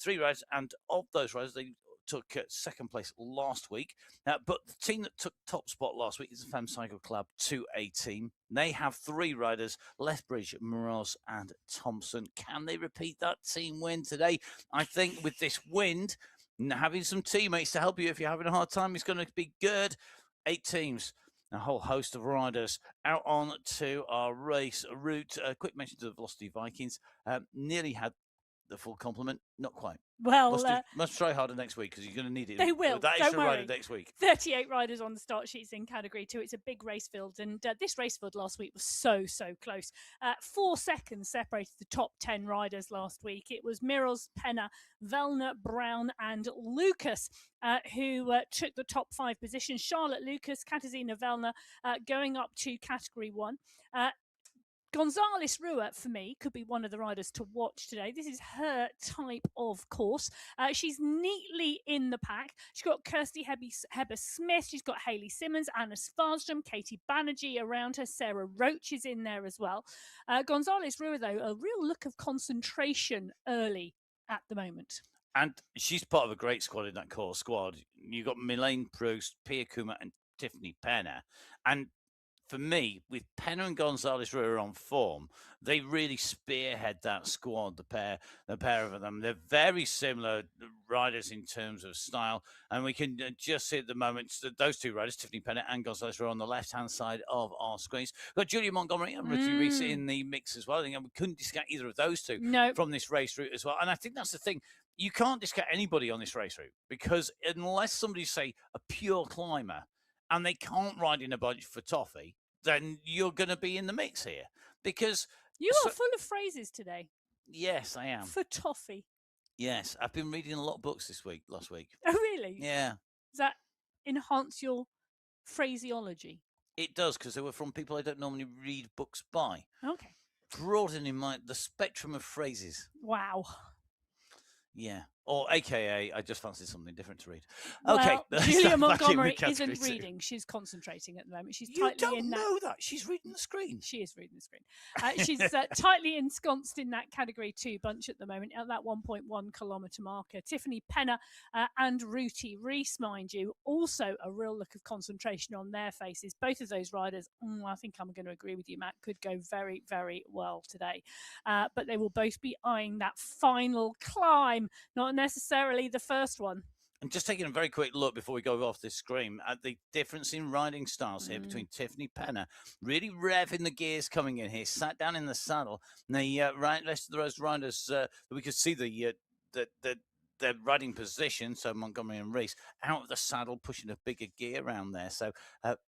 3 riders, and of those riders, they took 2nd place last week. But the team that took top spot last week is the Femme Cycle Club 2A team. They have 3 riders, Lethbridge, Moroz and Thompson. Can they repeat that team win today? I think with this wind, having some teammates to help you if you're having a hard time is going to be good. 8 teams. a whole host of riders out on to our race route. A quick mention to the Velocity Vikings. Nearly had the full complement, not quite. Well, Must try harder next week because you're going to need it. They will. That Don't extra worry. rider next week. 38 riders on the start sheets in Category 2. It's a big race field, and this race field last week was so close. 4 seconds separated the top 10 riders last week. It was Miros, Penna, Vellner, Brown, and Lucas who took the top 5 positions. Charlotte Lucas, Katarzyna Vellner going up to Category 1. Gonzalez Rua, for me, could be one of the riders to watch today. This is her type of course. She's neatly in the pack. She's got Kirsty Heber-Smith. She's got Hayley Simmons, Anna Svarsdom, Katie Banerjee around her. Sarah Roach is in there as well. Gonzalez Rua, though, a real look of concentration early at the moment. And she's part of a great squad in that core squad. You've got Milane Proust, Pia Kuma, and Tiffany Penna. And for me, with Penna and Gonzalez Rua on form, they really spearhead that squad, the pair of them. They're very similar riders in terms of style, and we can just see at the moment that those two riders, Tiffany Penna and Gonzalez Rua, on the left-hand side of our screens. We've got Julia Montgomery and Ruthie Reese in the mix as well. I think we couldn't discount either of those two from this race route as well. And I think that's the thing. You can't discount anybody on this race route because unless somebody's, say, a pure climber and they can't ride in a bunch for toffee, then you're going to be in the mix here. Because you are full of phrases today. Yes, I am. For toffee. Yes, I've been reading a lot of books last week. Oh, really? Yeah. Does that enhance your phraseology? It does, because they were from people I don't normally read books by. Okay. Broadening the spectrum of phrases. Wow. Yeah. Or AKA, I just fancied something different to read. Well, okay. Julia Montgomery isn't reading. She's concentrating at the moment. She's tightly in that. You don't know that. She's reading the screen. She is reading the screen. She's tightly ensconced in that Category 2 bunch at the moment, at that 1.1 kilometre marker. Tiffany Penna and Ruthie Reese, mind you, also a real look of concentration on their faces. Both of those riders, I think I'm going to agree with you, Matt, could go very, very well today. But they will both be eyeing that final climb, not necessarily the first one. And just taking a very quick look before we go off this screen at the difference in riding styles here between Tiffany Penna, really revving the gears coming in here, sat down in the saddle. And the rest of those riders, we could see their riding position, so Montgomery and Reese, out of the saddle, pushing a bigger gear around there. So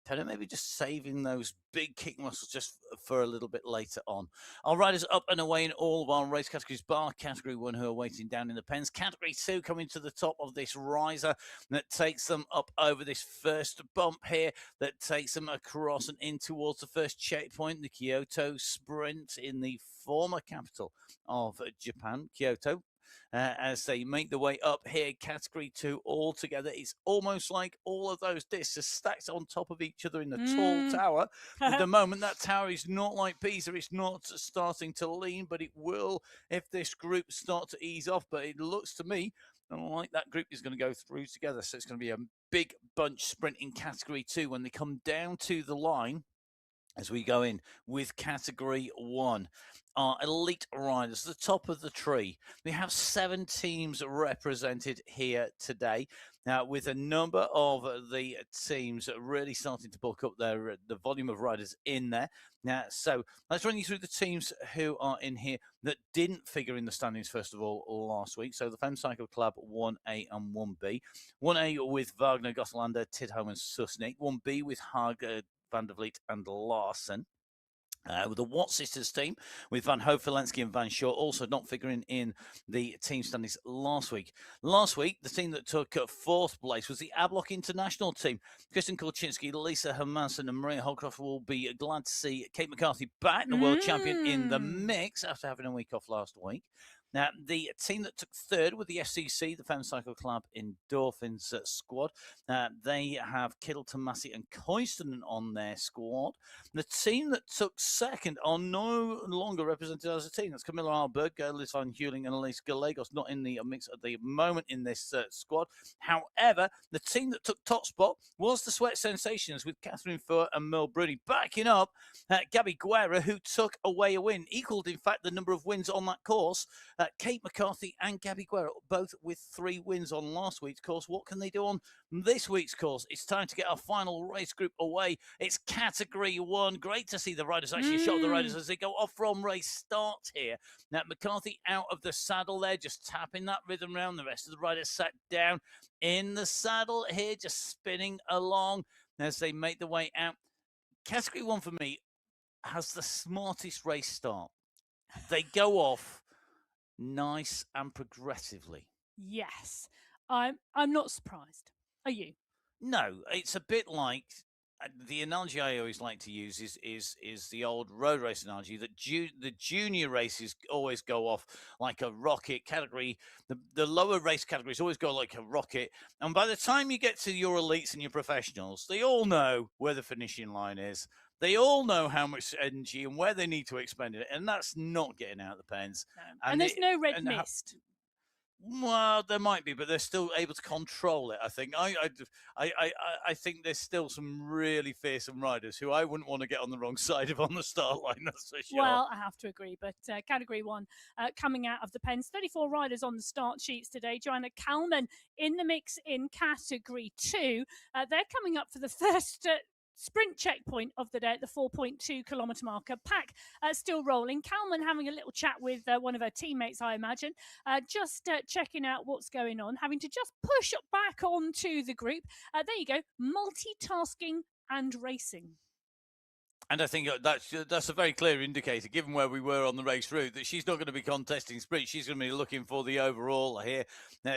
Penna maybe just saving those big kick muscles just for a little bit later on. Our riders up and away in all of our race categories, bar Category 1, who are waiting down in the pens. Category 2 coming to the top of this riser that takes them up over this first bump here, that takes them across and in towards the first checkpoint, the Kyoto Sprint in the former capital of Japan, Kyoto. As they make their way up here, Category 2 all together. It's almost like all of those discs are stacked on top of each other in the tall tower. At the moment, that tower is not like Pisa. It's not starting to lean, but it will if this group start to ease off. But it looks to me like that group is going to go through together. So it's going to be a big bunch sprint in Category 2 when they come down to the line. As we go in with Category 1, our elite riders, the top of the tree. We have 7 teams represented here today. Now, with a number of the teams really starting to bulk up the volume of riders in there. Now, so let's run you through the teams who are in here that didn't figure in the standings, first of all, last week. So the Femcycle Club 1A and 1B. 1A with Wagner, Gottelander, Tidholm and Susnik. 1B with Hager, Van der Vliet and Larsen. With the Watt Sisters team, with Van Hove, Valensky and Van Shaw, also not figuring in the team standings last week. Last week, the team that took 4th place was the Ablock International team. Kristen Kolczynski, Lisa Hermansen and Maria Holcroft will be glad to see Kate McCarthy back, the world champion, in the mix after having a week off last week. Now, the team that took 3rd with the FCC, the Femcycle Club Endorphins squad, they have Kittle, Tomasi and Koistonen on their squad. The team that took 2nd are no longer represented as a team. That's Camilla Arberg, Liz Van Heuling and Elise Gallegos, not in the mix at the moment in this squad. However, the team that took top spot was the Sweat Sensations with Catherine Fur and Mel Bruni backing up Gabby Guerra, who took away a win, equalled, in fact, the number of wins on that course Kate McCarthy and Gabby Guerra, both with 3 wins on last week's course. What can they do on this week's course? It's time to get our final race group away. It's Category 1. Great to see the riders actually show the riders as they go off from race start here. Now, McCarthy out of the saddle there, just tapping that rhythm round. The rest of the riders sat down in the saddle here, just spinning along as they make their way out. Category 1 for me has the smartest race start. They go off nice and progressively. Yes, I'm not surprised. Are you? No, it's a bit like the analogy I always like to use is the old road race analogy that the junior races always go off like a rocket. The lower race categories always go like a rocket, and by the time you get to your elites and your professionals, they all know where the finishing line is. They all know how much energy and where they need to expend it, and that's not getting out of the pens. No. And there's no red mist. Well, there might be, but they're still able to control it. I think. I think there's still some really fearsome riders who I wouldn't want to get on the wrong side of on the start line. That's for sure. Well, I have to agree. But Category 1 coming out of the pens, 34 riders on the start sheets today. Joanna Kalman in the mix in Category 2. They're coming up for the first sprint checkpoint of the day at the 4.2 kilometre marker. Pack still rolling. Kalman having a little chat with one of her teammates, I imagine, just checking out what's going on, having to just push back onto the group. There you go, multitasking and racing. And I think that's a very clear indicator, given where we were on the race route, that she's not going to be contesting sprint. She's going to be looking for the overall here.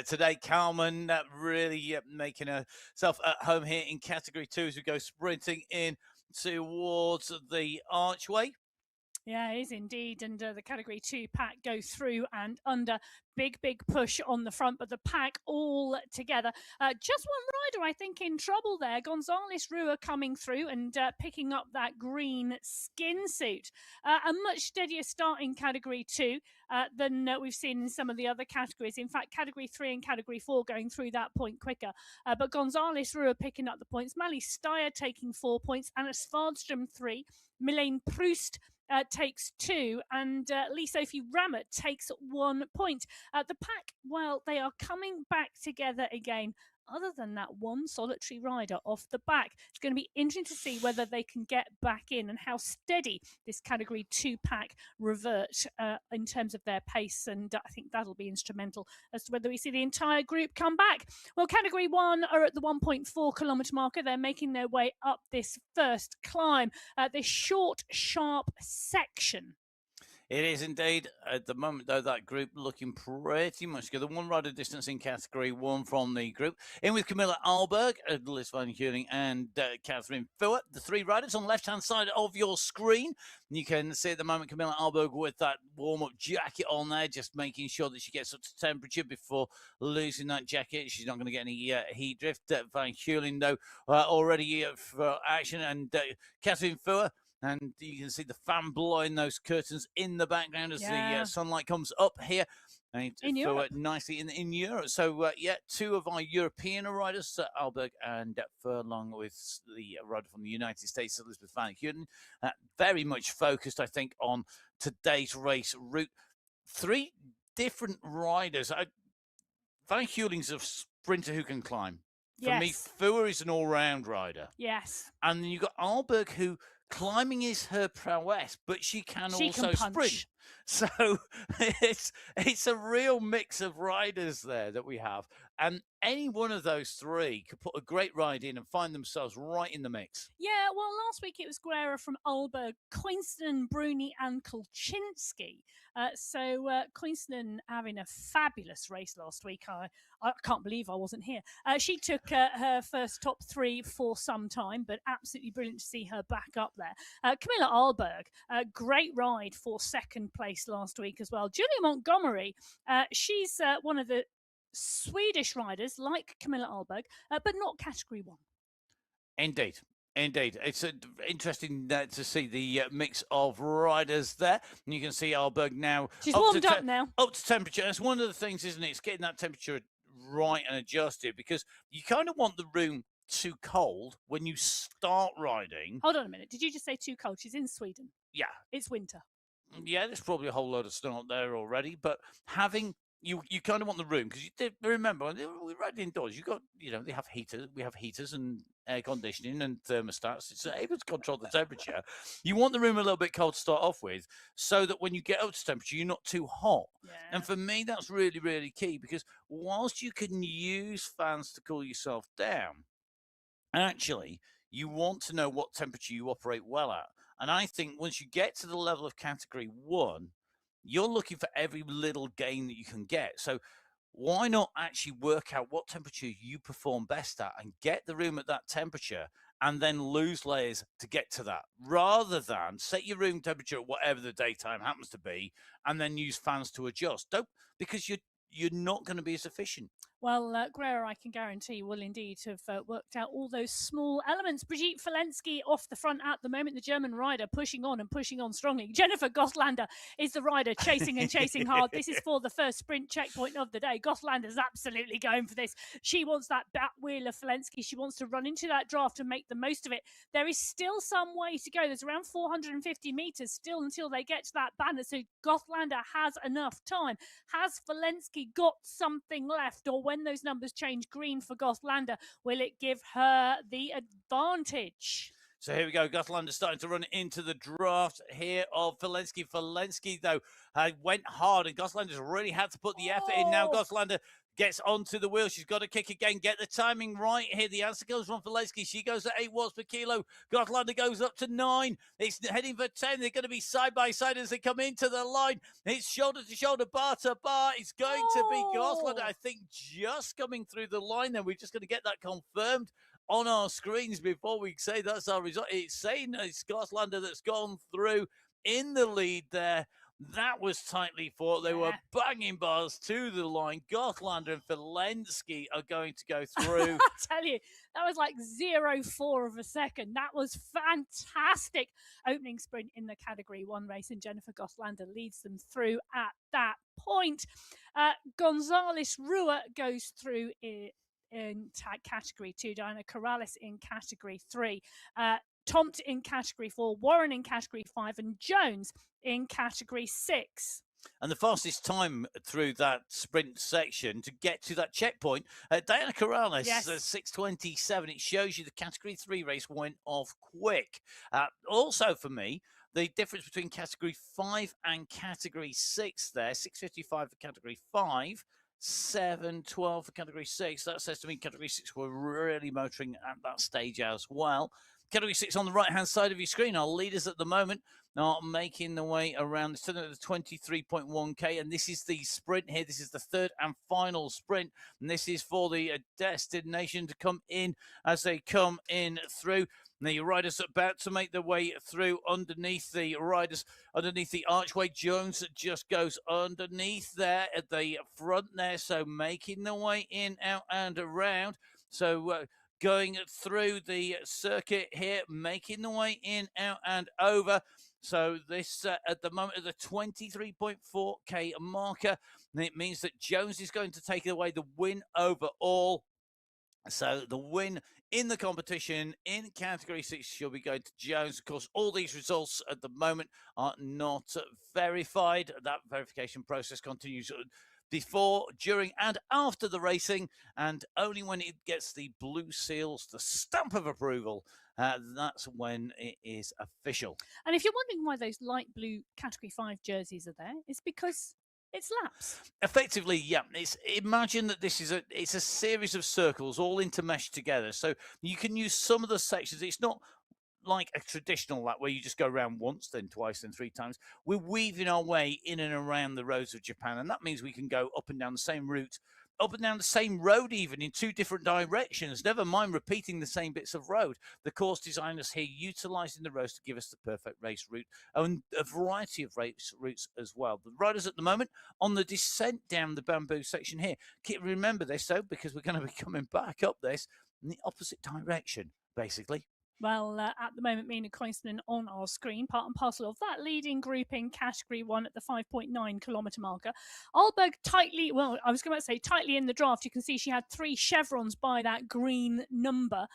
Today, Kalman really making herself at home here in Category 2 as we go sprinting in towards the archway. Yeah, it is indeed. And the Category 2 pack go through and under. Big push on the front, but the pack all together. Just one rider, I think, in trouble there. Gonzalez Rua coming through and picking up that green skin suit. A much steadier start in Category 2 than we've seen in some of the other categories. In fact, Category 3 and Category 4 going through that point quicker. But Gonzalez Rua picking up the points. Mali Steyer taking 4 points. Anna Svardström 3. Milene Proust takes 2, and Lee Sophie Rammert takes 1 point. The pack, well, they are coming back together again. Other than that one solitary rider off the back, it's going to be interesting to see whether they can get back in and how steady this Category 2 pack revert in terms of their pace. And I think that'll be instrumental as to whether we see the entire group come back. Well, Category 1 are at the 1.4 kilometre marker. They're making their way up this first climb, this short, sharp section. It is indeed. At the moment, though, that group looking pretty much good. The one rider distance in Category 1 from the group. In with Camilla Ahlberg, Liz Van Heuning, and Catherine Fuhr. The 3 riders on the left-hand side of your screen. You can see at the moment Camilla Ahlberg with that warm-up jacket on there, just making sure that she gets up to temperature before losing that jacket. She's not going to get any heat drift. Van Heuning, though, already for action. And Catherine Fuhr. And you can see the fan blowing those curtains in the background as the sunlight comes up here. And in Europe. Nicely in Europe. So, 2 of our European riders, Ahlberg and Fuhr, along with the rider from the United States, Elizabeth Van Heunen, very much focused, I think, on today's race route. 3 different riders. Van Heulen's a sprinter who can climb. For me, Fuhr is an all-round rider. Yes. And then you've got Ahlberg, who climbing is her prowess, but she can also sprint. So it's a real mix of riders there that we have. And any one of those 3 could put a great ride in and find themselves right in the mix. Yeah, well, last week it was Guerra from Ahlberg, Koinstinen, Bruni and Kulczynski. Koinstinen having a fabulous race last week. I can't believe I wasn't here. She took her first top 3 for some time, but absolutely brilliant to see her back up there. Camilla Ahlberg, great ride for second place last week as well. Julia Montgomery, she's one of the Swedish riders like Camilla Ahlberg, but not Category 1. Indeed. It's interesting to see the mix of riders there. And you can see Ahlberg now. She's warmed up now. Up to temperature. That's one of the things, isn't it? It's getting that temperature right and adjusted, because you kind of want the room too cold when you start riding. Hold on a minute. Did you just say too cold? She's in Sweden. Yeah. It's winter. Yeah, there's probably a whole load of snow up there already, but having you kind of want the room because you did remember when we ride indoors. You got they have heaters. We have heaters and air conditioning and thermostats. It's able to control the temperature. You want the room a little bit cold to start off with, so that when you get up to temperature, you're not too hot. And Yeah. for me, that's really really key because whilst you can use fans to cool yourself down, actually, you want to know what temperature you operate well at. And I think once you get to the level of category one, you're looking for every little gain that you can get. So why not actually work out what temperature you perform best at and get the room at that temperature and then lose layers to get to that rather than set your room temperature at whatever the daytime happens to be and then use fans to adjust. Don't because you're not going to be as efficient. Well, Greer, I can guarantee, will indeed have worked out all those small elements. Brigitte Falensky off the front at the moment, the German rider pushing on strongly. Jennifer Gothlander is the rider chasing and chasing hard. This is for the first sprint checkpoint of the day. Gothlander's absolutely going for this. She wants that back wheel of Falensky. She wants to run into that draft and make the most of it. There is still some way to go. There's around 450 meters still until they get to that banner. So Gothlander has enough time. Has Falensky got something left, or when those numbers change green for Gothlander, will it give her the advantage? So here we go. Gothlander starting to run into the draft here of Falensky. Falensky, though, went hard, and Gothlander's really had to put the effort in. Now Gothlander gets onto the wheel. She's got to kick again, get the timing right here. The answer goes from Falensky. She goes at 8 watts per kilo. Gothlander goes up to 9. It's heading for 10. They're going to be side by side as they come into the line. It's shoulder to shoulder, bar to bar. It's going to be Gothlander, I think, just coming through the line. Then we're just going to get that confirmed on our screens before we say that's our result. It's saying it's Gothlander that's gone through in the lead there. That was tightly fought. They were banging bars to the line. Gothlander and Falensky are going to go through. I tell you, that was like 0.4 of a second. That was fantastic. Opening sprint in the category 1 race, and Jennifer Gothlander leads them through at that point. Gonzalez Rua goes through in category 2, Diana Corrales in category 3, Tomt in category 4, Warren in category 5, and Jones in category 6. And the fastest time through that sprint section to get to that checkpoint, Diana Corrales, 6:27. It shows you the category 3 race went off quick. Also for me, the difference between category 5 and category 6 there, 6:55 for category 5, 7:12 for category 6. That says to me category 6 were really motoring at that stage as well. Category 6 on the right-hand side of your screen. Our leaders at the moment are making the way around. It's still at the 23.1K, and this is the sprint here. This is the third and final sprint, and this is for the destination to come in as they come in through. Now, your riders are about to make their way through underneath the riders, underneath the archway. Jones just goes underneath there at the front there, so making their way in, out, and around. So, going through the circuit here, making the way in, out, and over. So this at the moment of the 23.4K marker, and it means that Jones is going to take away the win overall. So the win in the competition in category 6 shall be going to Jones. Of course, all these results at the moment are not verified. That verification process continues before, during, and after the racing, and only when it gets the blue seals, the stamp of approval, that's when it is official. And if you're wondering why those light blue category 5 jerseys are there, it's because it's laps. Effectively, yeah. Imagine that it's a series of circles all intermeshed together. So you can use some of the sections. It's not like a traditional lap where you just go around once, then twice, then 3 times. We're weaving our way in and around the roads of Japan, and that means we can go up and down the same route, up and down the same road, even in 2 different directions. Never mind repeating the same bits of road. The course designers here utilizing the roads to give us the perfect race route and a variety of race routes as well. The riders at the moment on the descent down the bamboo section here. Remember this though, because we're going to be coming back up this in the opposite direction, basically. Well, at the moment, Mina Koivunen on our screen, part and parcel of that leading group in category 1 at the 5.9 kilometre marker. Alberg tightly, well, I was going to say tightly in the draft. You can see she had 3 chevrons by that green number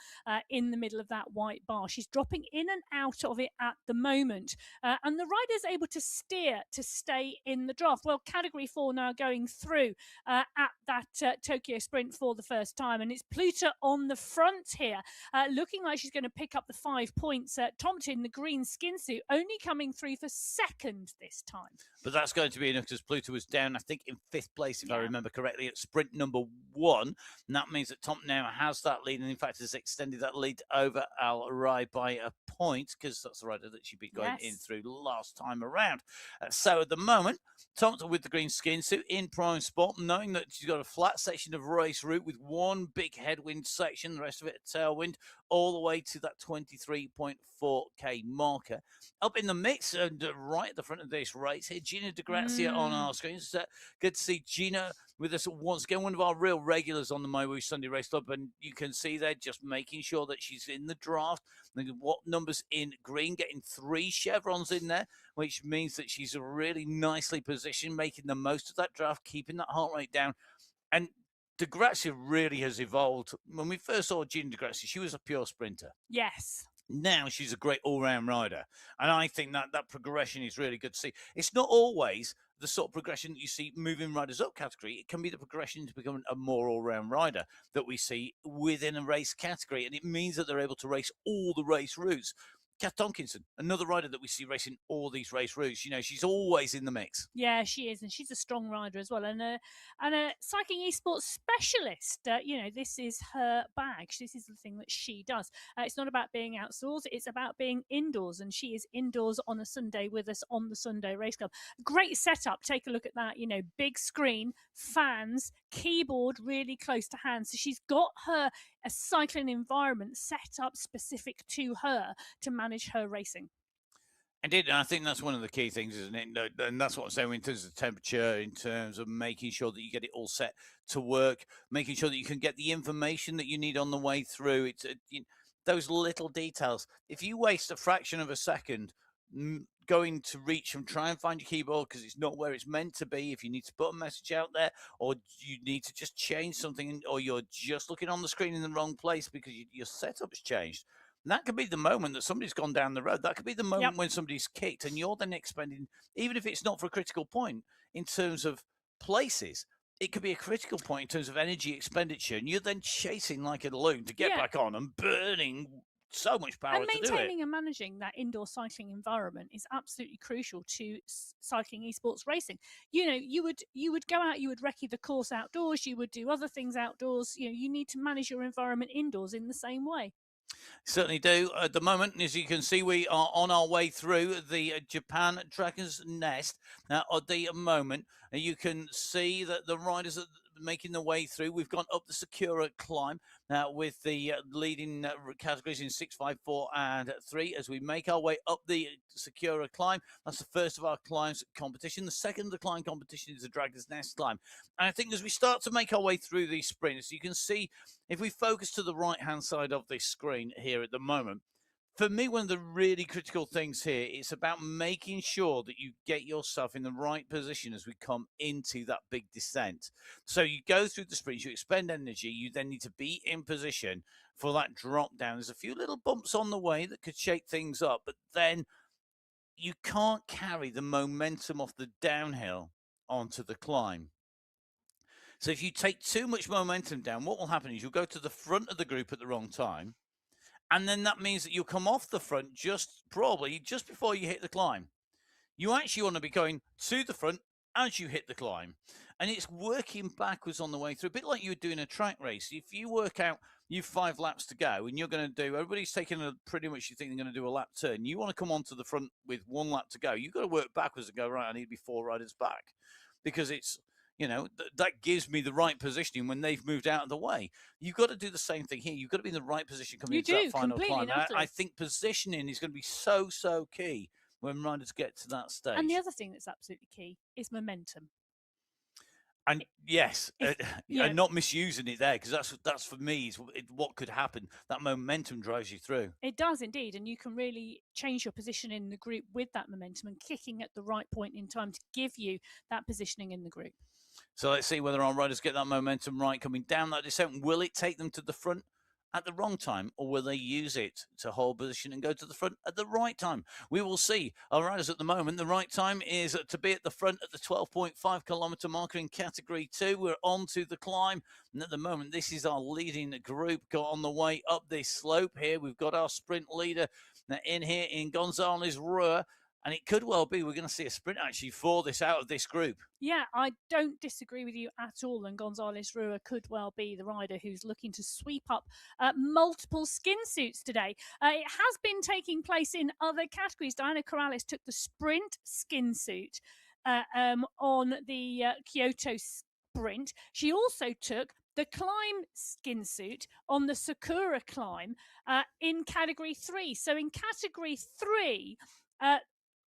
in the middle of that white bar. She's dropping in and out of it at the moment. And the rider's able to steer to stay in the draft. Well, category 4 now going through at that Tokyo sprint for the first time. And it's Pluta on the front here, looking like she's going to pick up the 5 points. Tomtin, the green skin suit, only coming through for second this time. But that's going to be enough because Pluto was down, I think, in 5th place, if I remember correctly, at sprint number 1. And that means that Tom now has that lead, and in fact has extended that lead over Al Rai by a point, because that's the rider that she'd be going in through last time around. So at the moment, Thompson with the green skin suit in prime spot, knowing that she's got a flat section of race route with one big headwind section, the rest of it a tailwind, all the way to that 23.4k marker. Up in the mix and right at the front of this race here, Gina Di Grazia on our screens. Good to see Gina with us once again, one of our real regulars on the MyWhoosh Sunday Race Club, and you can see there just making sure that she's in the draft. What numbers in green, getting 3 chevrons in there, which means that she's really nicely positioned, making the most of that draft, keeping that heart rate down. And Di Grazia really has evolved. When we first saw Gina Di Grazia, she was a pure sprinter. Yes. Now she's a great all-round rider. And I think that progression is really good to see. It's not always the sort of progression that you see moving riders up category. It can be the progression to become a more all-round rider that we see within a race category. And it means that they're able to race all the race routes. Kath Tonkinson, another rider that we see racing all these race routes. You know, she's always in the mix. Yeah, she is, and she's a strong rider as well, and a cycling esports specialist. This is her bag. This is the thing that she does. It's not about being outdoors; it's about being indoors, and she is indoors on a Sunday with us on the Sunday Race Club. Great setup. Take a look at that. Big screen, fans, keyboard really close to hand. So she's got a cycling environment set up specific to her to manage her racing. Indeed, and I think that's one of the key things, isn't it? And that's what I'm saying in terms of temperature, in terms of making sure that you get it all set to work, making sure that you can get the information that you need on the way through. It's those little details. If you waste a fraction of a second going to reach and try and find your keyboard because it's not where it's meant to be, if you need to put a message out there, or you need to just change something, or you're just looking on the screen in the wrong place because your setup's changed, that could be the moment that somebody's gone down the road. That could be the moment when somebody's kicked, and you're then expending, even if it's not for a critical point in terms of places, it could be a critical point in terms of energy expenditure, and you're then chasing like a loon to get back on and burning so much power and to do it. maintaining and managing that indoor cycling environment is absolutely crucial to cycling esports racing. You would go out, you would recce the course outdoors, you would do other things outdoors. You need to manage your environment indoors in the same way. Certainly do. At the moment, as you can see, we are on our way through the Japan Dragon's Nest. Now, at the moment, you can see that the riders are making their way through. We've gone up the Sakura climb with the leading categories in 6, 5, 4, and 3 as we make our way up the Sakura climb. That's the first of our climbs competition. The second of the climb competition is the Dragon's Nest climb. And I think as we start to make our way through these sprints, you can see if we focus to the right-hand side of this screen here at the moment, for me, one of the really critical things here is about making sure that you get yourself in the right position as we come into that big descent. So you go through the sprints, you expend energy, you then need to be in position for that drop down. There's a few little bumps on the way that could shake things up, but then you can't carry the momentum off the downhill onto the climb. So if you take too much momentum down, what will happen is you'll go to the front of the group at the wrong time. And then that means that you'll come off the front probably just before you hit the climb. You actually want to be going to the front as you hit the climb. And it's working backwards on the way through, a bit like you would do in a track race. If you work out you've 5 laps to go and you're going to do, everybody's taking pretty much, you think they're going to do a lap turn. You want to come onto the front with 1 lap to go. You've got to work backwards and go, right, I need to be 4 riders back, because it's, that gives me the right positioning when they've moved out of the way. You've got to do the same thing here. You've got to be in the right position coming into that final climb. I think positioning is going to be so key when riders get to that stage. And the other thing that's absolutely key is momentum. And yes, you know, and not misusing it there, because that's for me is what could happen. That momentum drives you through. it does indeed, and you can really change your position in the group with that momentum and kicking at the right point in time to give you that positioning in the group. So let's see whether our riders get that momentum right coming down that descent. Will it take them to the front at the wrong time, or will they use it to hold position and go to the front at the right time? We will see. Our riders at the moment, the right time is to be at the front at the 12.5 kilometre marker in category 2. We're on to the climb, and at the moment, this is our leading group got on the way up this slope here. We've got our sprint leader in here in Gonzalez Rua. And it could well be we're going to see a sprint actually for this out of this group. Yeah, I don't disagree with you at all. And Gonzalez Rua could well be the rider who's looking to sweep up multiple skin suits today. It has been taking place in other categories. Diana Corrales took the sprint skin suit on the Kyoto sprint. She also took the climb skin suit on the Sakura climb in category 3. So in category 3,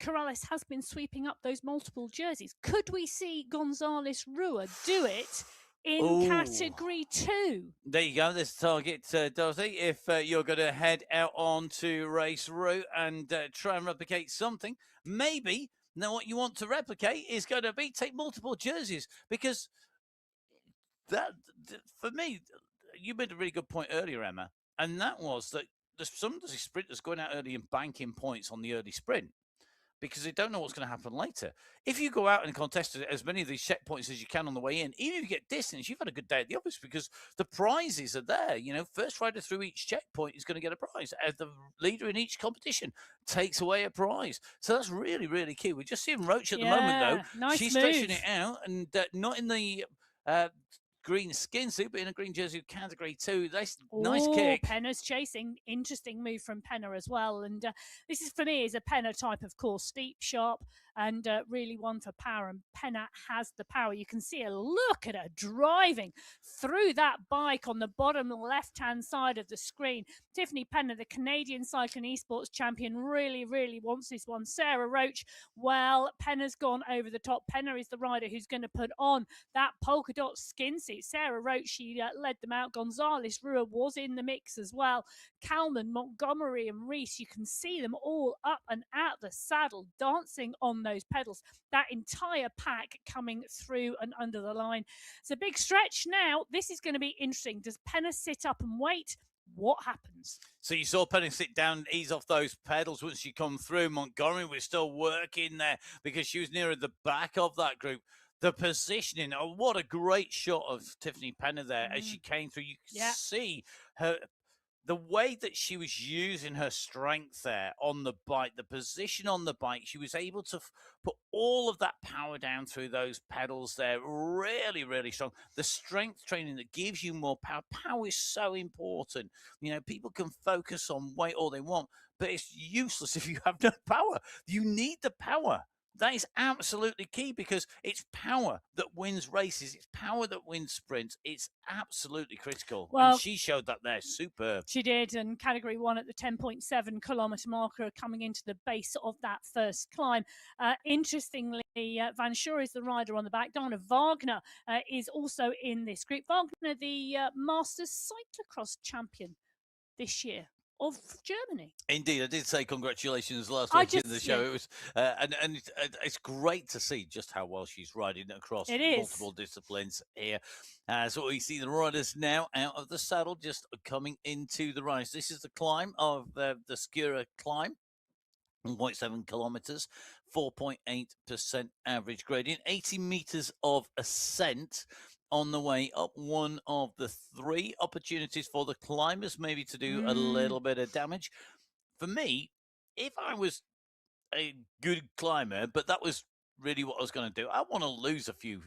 Corrales has been sweeping up those multiple jerseys. Could we see Gonzalez Rua do it in category 2? There you go. There's the target, Dorothy. If you're going to head out onto race route and try and replicate something, maybe now what you want to replicate is going to be take multiple jerseys, because that, for me, you made a really good point earlier, Emma, and that was that there's some of the sprinters going out early and banking points on the early sprint, because they don't know what's going to happen later. If you go out and contest as many of these checkpoints as you can on the way in, even if you get distance, you've had a good day at the office, because the prizes are there. You know, first rider through each checkpoint is going to get a prize. As the leader in each competition takes away a prize. So that's really, really key. We're just seeing Roach at the moment, though. Nice She's move. stretching it out, and not in the green skin suit, but in a green jersey category 2. That's nice kick. Penna's chasing. Interesting move from Penna as well. And this is, for me, is a Penna type of course. Steep, sharp, and really one for power. And Penna has the power. You can see her. Look at her driving through that bike on the bottom left-hand side of the screen. Tiffany Penna, the Canadian cycling esports champion, really, really wants this one. Sarah Roach, well, Penna's gone over the top. Penna is the rider who's going to put on that polka dot skin suit. Sarah Roach, she led them out. Gonzalez Rua was in the mix as well. Kalman, Montgomery, and Reese, you can see them all up and out the saddle, dancing on those pedals. That entire pack coming through and under the line. It's a big stretch now. This is going to be interesting. Does Penna sit up and wait? What happens? So you saw Penny sit down and ease off those pedals once she come through. Montgomery was still working there because she was nearer the back of that group. The positioning, what a great shot of Tiffany Penna there as she came through. You could see her, the way that she was using her strength there on the bike, the position on the bike. She was able to put all of that power down through those pedals there. Really, really strong. The strength training that gives you more power. Power is so important. You know, people can focus on weight all they want, but it's useless if you have no power. You need the power. That is absolutely key, because it's power that wins races. It's power that wins sprints. It's absolutely critical. Well, and she showed that there. Superb. She did. And category 1 at the 10.7 kilometre marker coming into the base of that first climb. Interestingly, Van Schuur is the rider on the back. Dana Wagner is also in this group. Wagner, the Masters cyclocross champion this year of Germany. Indeed, I did say congratulations last week in the show. It was, and it's great to see just how well she's riding across multiple disciplines here. So we see the riders now out of the saddle, just coming into the rise. This is the climb of the Skura climb. 1.7 kilometers, 4.8% average gradient, 80 meters of ascent on the way up. One of the 3 opportunities for the climbers maybe to do a little bit of damage. For me, if I was a good climber, but that was really what I was going to do, I want to lose a few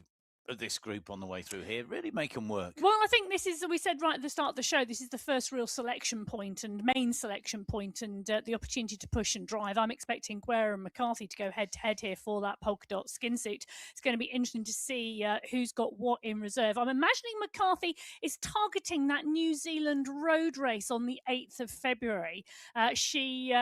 of this group on the way through here, really make them work. Well, I think this is, we said right at the start of the show, this is the first real selection point and main selection point, and the opportunity to push and drive. I'm expecting Guerra and McCarthy to go head to head here for that polka dot skin suit. It's going to be interesting to see who's got what in reserve. I'm imagining McCarthy is targeting that New Zealand road race on the 8th of February. She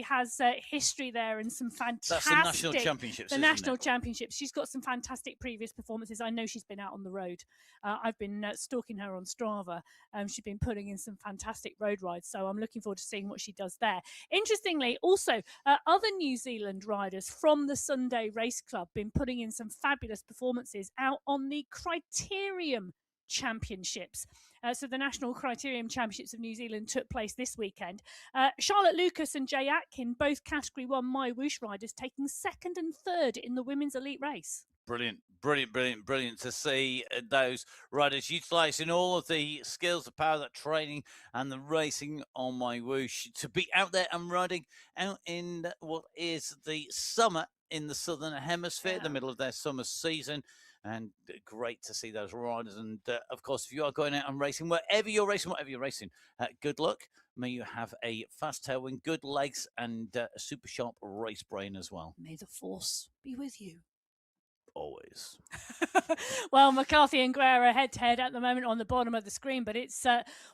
has history there and some fantastic... That's the national championships, The national championships. She's got some fantastic previous performances performances. I know she's been out on the road. I've been stalking her on Strava. She's been putting in some fantastic road rides, so I'm looking forward to seeing what she does there. Interestingly, also, other New Zealand riders from the Sunday Race Club been putting in some fabulous performances out on the Criterium Championships. So the National Criterium Championships of New Zealand took place this weekend. Charlotte Lucas and Jay Atkin, both Category 1 MyWhoosh riders, taking second and third in the women's elite race. Brilliant, brilliant, brilliant, brilliant to see those riders utilising all of the skills, the power, that training and the racing on MyWhoosh to be out there and riding out in what is the summer in the Southern Hemisphere, the middle of their summer season. And great to see those riders. And of course, if you are going out and racing, whatever you're racing, good luck. May you have a fast tailwind, good legs, and a super sharp race brain as well. May the force be with you. Always. Well, McCarthy and Guerra head to head at the moment on the bottom of the screen, but it's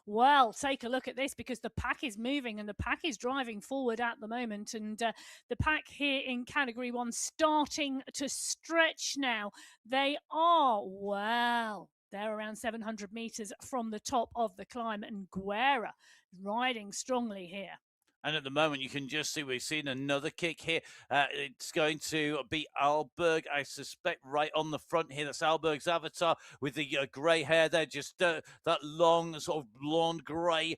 well, take a look at this, because the pack is moving and the pack is driving forward at the moment, and the pack here in Category 1 starting to stretch now. They are, well, they're around 700 meters from the top of the climb, and Guerra riding strongly here. And at the moment, you can just see we've seen another kick here. It's going to be Alberg, I suspect, right on the front here. That's Alberg's avatar with the grey hair there, just that long sort of blonde grey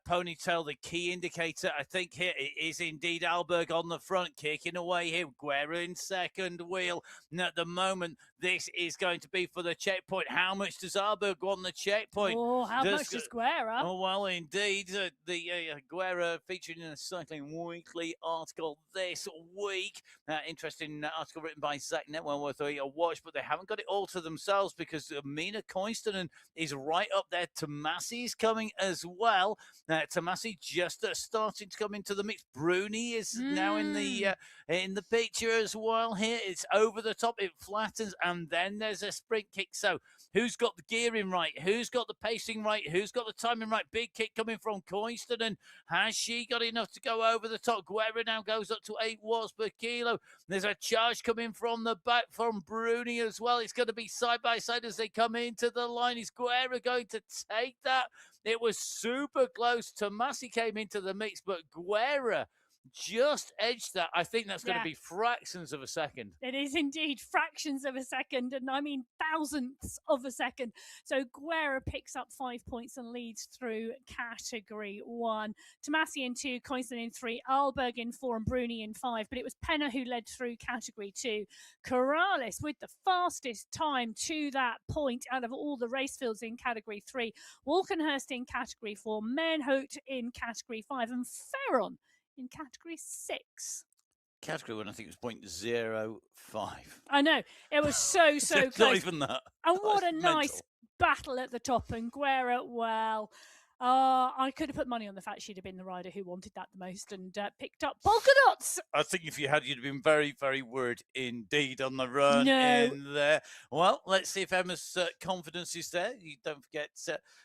ponytail, the key indicator. I think here it is indeed Alberg on the front, kicking away here. Guerra in second wheel. And at the moment, this is going to be for the checkpoint. How much does Alberg want the checkpoint? Oh, how much does Guerra? Oh, well, indeed. The Guerra featuring in a Cycling Weekly article this week. Interesting article written by Zach Netwell worth a watch, but they haven't got it all to themselves, because Mina Koistonen is right up there. Tomasi is coming as well. Tomasi just starting to come into the mix. Bruni is now in the picture as well here. It's over the top. It flattens, and then there's a sprint kick. So who's got the gearing right? Who's got the pacing right? Who's got the timing right? Big kick coming from Koistonen. Has she got enough to go over the top? Guerra now goes up to 8 watts per kilo. There's a charge coming from the back from Bruni as well. It's going to be side by side as they come into the line. Is Guerra going to take that? It was super close. Tomasi came into the mix, but Guerra just edged that. I think that's going to be fractions of a second. It is indeed fractions of a second, and I mean thousandths of a second. So Guerra picks up 5 points and leads through Category 1. Tomasi in 2, Koistonen in 3, Alberg in 4, and Bruni in 5. But it was Penna who led through Category 2. Corrales with the fastest time to that point out of all the race fields in Category 3. Walkenhurst in Category 4, Menhout in Category 5, and Ferron in Category 6. Category 1, I think it was 0.05. I know. It was so close. Not even that. And what a nice battle at the top. And Guerra, well, I could have put money on the fact she'd have been the rider who wanted that the most and picked up polka dots. I think if you had, you'd have been very, very worried indeed on the run in there. Well, let's see if Emma's confidence is there. You don't forget,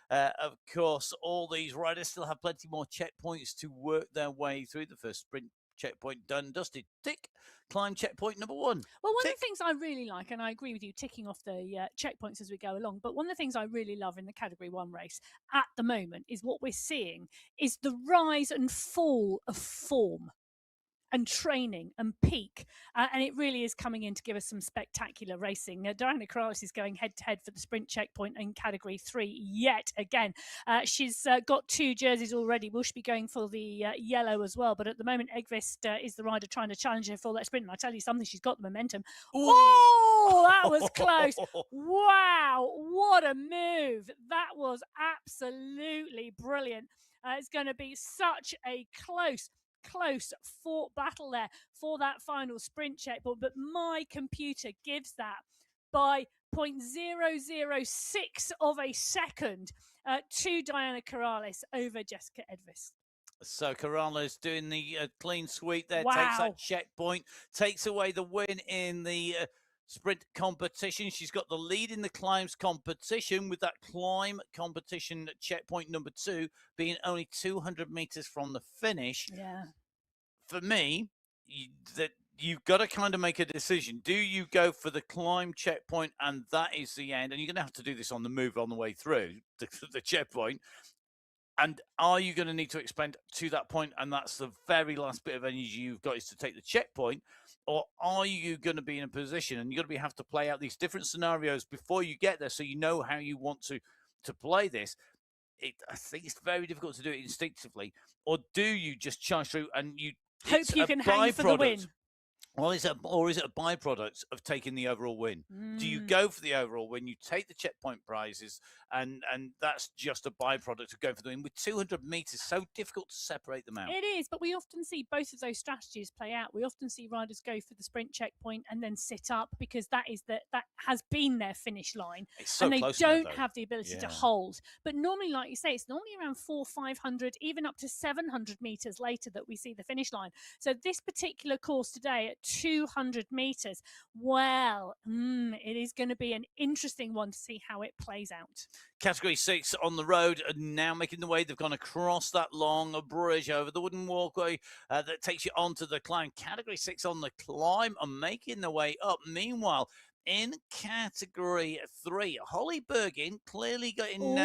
of course, all these riders still have plenty more checkpoints to work their way through. The first sprint checkpoint done, dusted, tick. Climb checkpoint number 1. Well, one of the things I really like, and I agree with you, ticking off the checkpoints as we go along, but one of the things I really love in the Category 1 race at the moment is what we're seeing is the rise and fall of form and training and peak. And it really is coming in to give us some spectacular racing. Diana Corrales is going head-to-head for the sprint checkpoint in Category 3 yet again. She's got 2 jerseys already. Will she be going for the yellow as well? But at the moment, Eggvist is the rider trying to challenge her for that sprint. And I tell you something, she's got the momentum. Ooh. Oh, that was close. Wow, what a move. That was absolutely brilliant. It's going to be such a close fought battle there for that final sprint checkpoint, but my computer gives that by 0.006 of a second to Diana Corrales over Jessica Edvis. So Corrales doing the clean sweep there, takes that checkpoint, takes away the win in the sprint competition. She's got the lead in the climbs competition, with that climb competition checkpoint number 2 being only 200 meters from the finish. Yeah. For me, you've got to kind of make a decision. Do you go for the climb checkpoint and that is the end? And you're going to have to do this on the move on the way through the checkpoint. And are you going to need to expend to that point? And that's the very last bit of energy you've got is to take the checkpoint. Or are you going to be in a position and you're going to have to play out these different scenarios before you get there so you know how you want to play this? I think it's very difficult to do it instinctively. Or do you just charge through and hope you can hang for the win? Well, is it a byproduct of taking the overall win? Do you go for the overall win? You take the checkpoint prizes, and that's just a byproduct of going for the win. With 200 meters, so difficult to separate them out. It is, but we often see both of those strategies play out. We often see riders go for the sprint checkpoint and then sit up because that has been their finish line, so and they close don't have the ability to hold. But normally, like you say, it's normally around 400-500, even up to 700 meters later that we see the finish line. So this particular course today at 200 meters, well, it is going to be an interesting one to see how it plays out. Category 6 on the road are now making the way. They've gone across that long bridge over the wooden walkway that takes you onto the climb. Category 6 on the climb are making their way up. Meanwhile, in Category 3, Holly Bergin clearly getting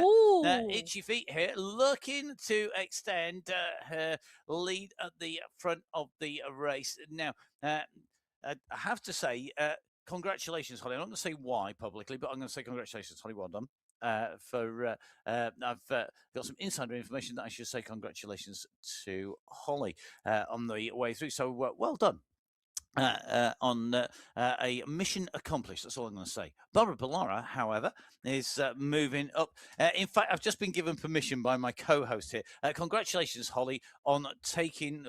itchy feet here, looking to extend her lead at the front of the race. Now, I have to say, congratulations, Holly. I'm not going to say why publicly, but I'm going to say congratulations, Holly. Well done. I've got some insider information that I should say congratulations to Holly on the way through. So well done. On a mission accomplished. That's all I'm going to say. Barbara Ballara, however, is moving up. In fact, I've just been given permission by my co-host here. Congratulations, Holly, on taking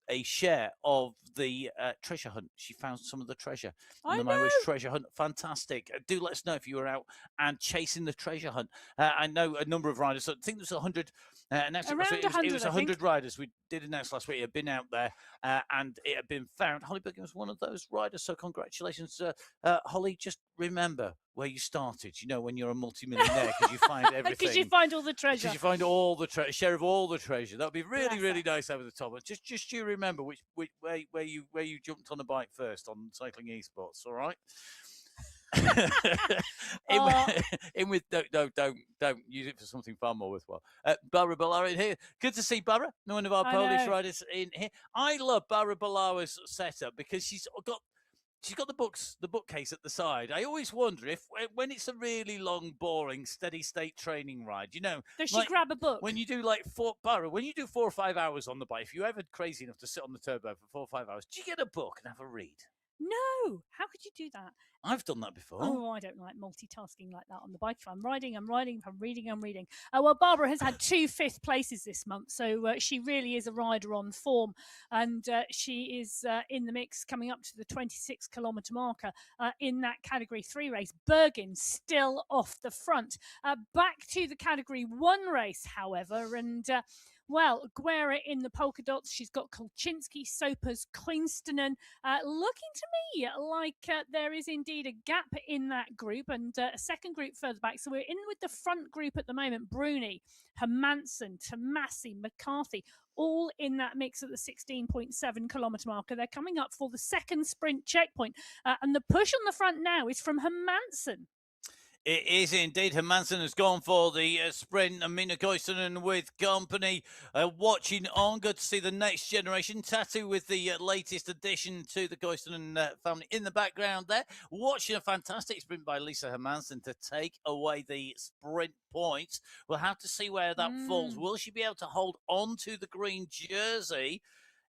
a share of the treasure hunt. She found some of the treasure in the MyWhoosh treasure hunt. Fantastic. Do let us know if you were out and chasing the treasure hunt. I know a number of riders. I think there was 100. Around 100, it was 100 riders. We did announce last week. It had been out there and it had been found. Holly Bergen was one of those riders. So congratulations, Holly. Just remember where you started. You know, when you're a multimillionaire, because you find everything. Because you find all the treasure. Because you find all the share of all the treasure. That would be really nice over the top. But just you remember which where you jumped on a bike first on Cycling Esports. All right. Don't use it for something far more worthwhile. Barbara Ballara in here. Good to see Barbara, one of our Polish riders in here. I love Barbara Ballara's setup because she's got the bookcase at the side. I always wonder if when it's a really long, boring, steady state training ride, does she grab a book? When you do when you do 4 or 5 hours on the bike, if you're ever crazy enough to sit on the turbo for 4 or 5 hours, do you get a book and have a read? No. How could you do that? I've done that before. Oh, I don't like multitasking like that on the bike. If I'm riding, I'm riding. If I'm reading, I'm reading. Well, Barbara has had 2 5th places this month, so she really is a rider on form, and she is in the mix coming up to the 26-kilometre marker in that Category 3 race. Bergin still off the front. Back to the Category 1 race, however, and well, Guerra in the polka dots. She's got Kolczynski, Sopers, Koinstinen. Looking to me like there is indeed a gap in that group, and a second group further back. So we're in with the front group at the moment. Bruni, Hermansen, Tomasi, McCarthy, all in that mix at the 16.7 kilometre marker. They're coming up for the second sprint checkpoint. And the push on the front now is from Hermansen. It is indeed. Hermansen has gone for the sprint. Amina Koistonen with company watching on. Good to see the next generation. Tatu with the latest addition to the Koistonen family in the background there. Watching a fantastic sprint by Lisa Hermansen to take away the sprint points. We'll have to see where that falls. Will she be able to hold on to the green jersey?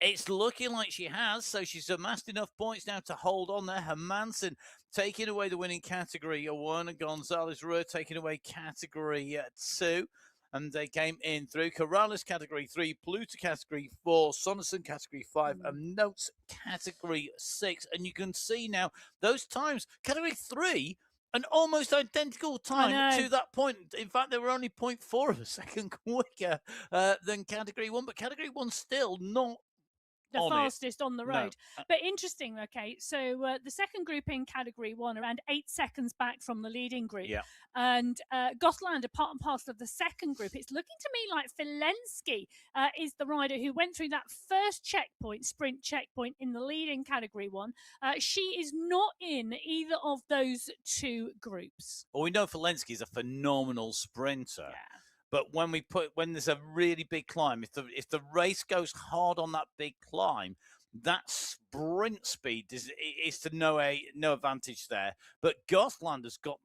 It's looking like she has, so she's amassed enough points now to hold on there. Hermansen taking away the winning Category 1, Gonzalez-Ruhr taking away Category 2, and they came in through. Corrales Category 3, Pluto Category 4, Sonnerson Category 5, and Notes Category 6. And you can see now those times, Category 3, an almost identical time to that point. In fact, they were only 0.4 of a second quicker than Category 1, but Category 1 still not the on fastest on the No. road. But interesting, okay, so the second group in category 1, around 8 seconds back from the leading group. Yeah. And Gothland are part and parcel of the second group. It's looking to me like Filensky is the rider who went through that first checkpoint, sprint checkpoint in the leading category 1. She is not in either of those two groups. Well, we know Filensky is a phenomenal sprinter. Yeah. But when there's a really big climb, if the race goes hard on that big climb, that sprint speed is to no advantage there. But Gothland has got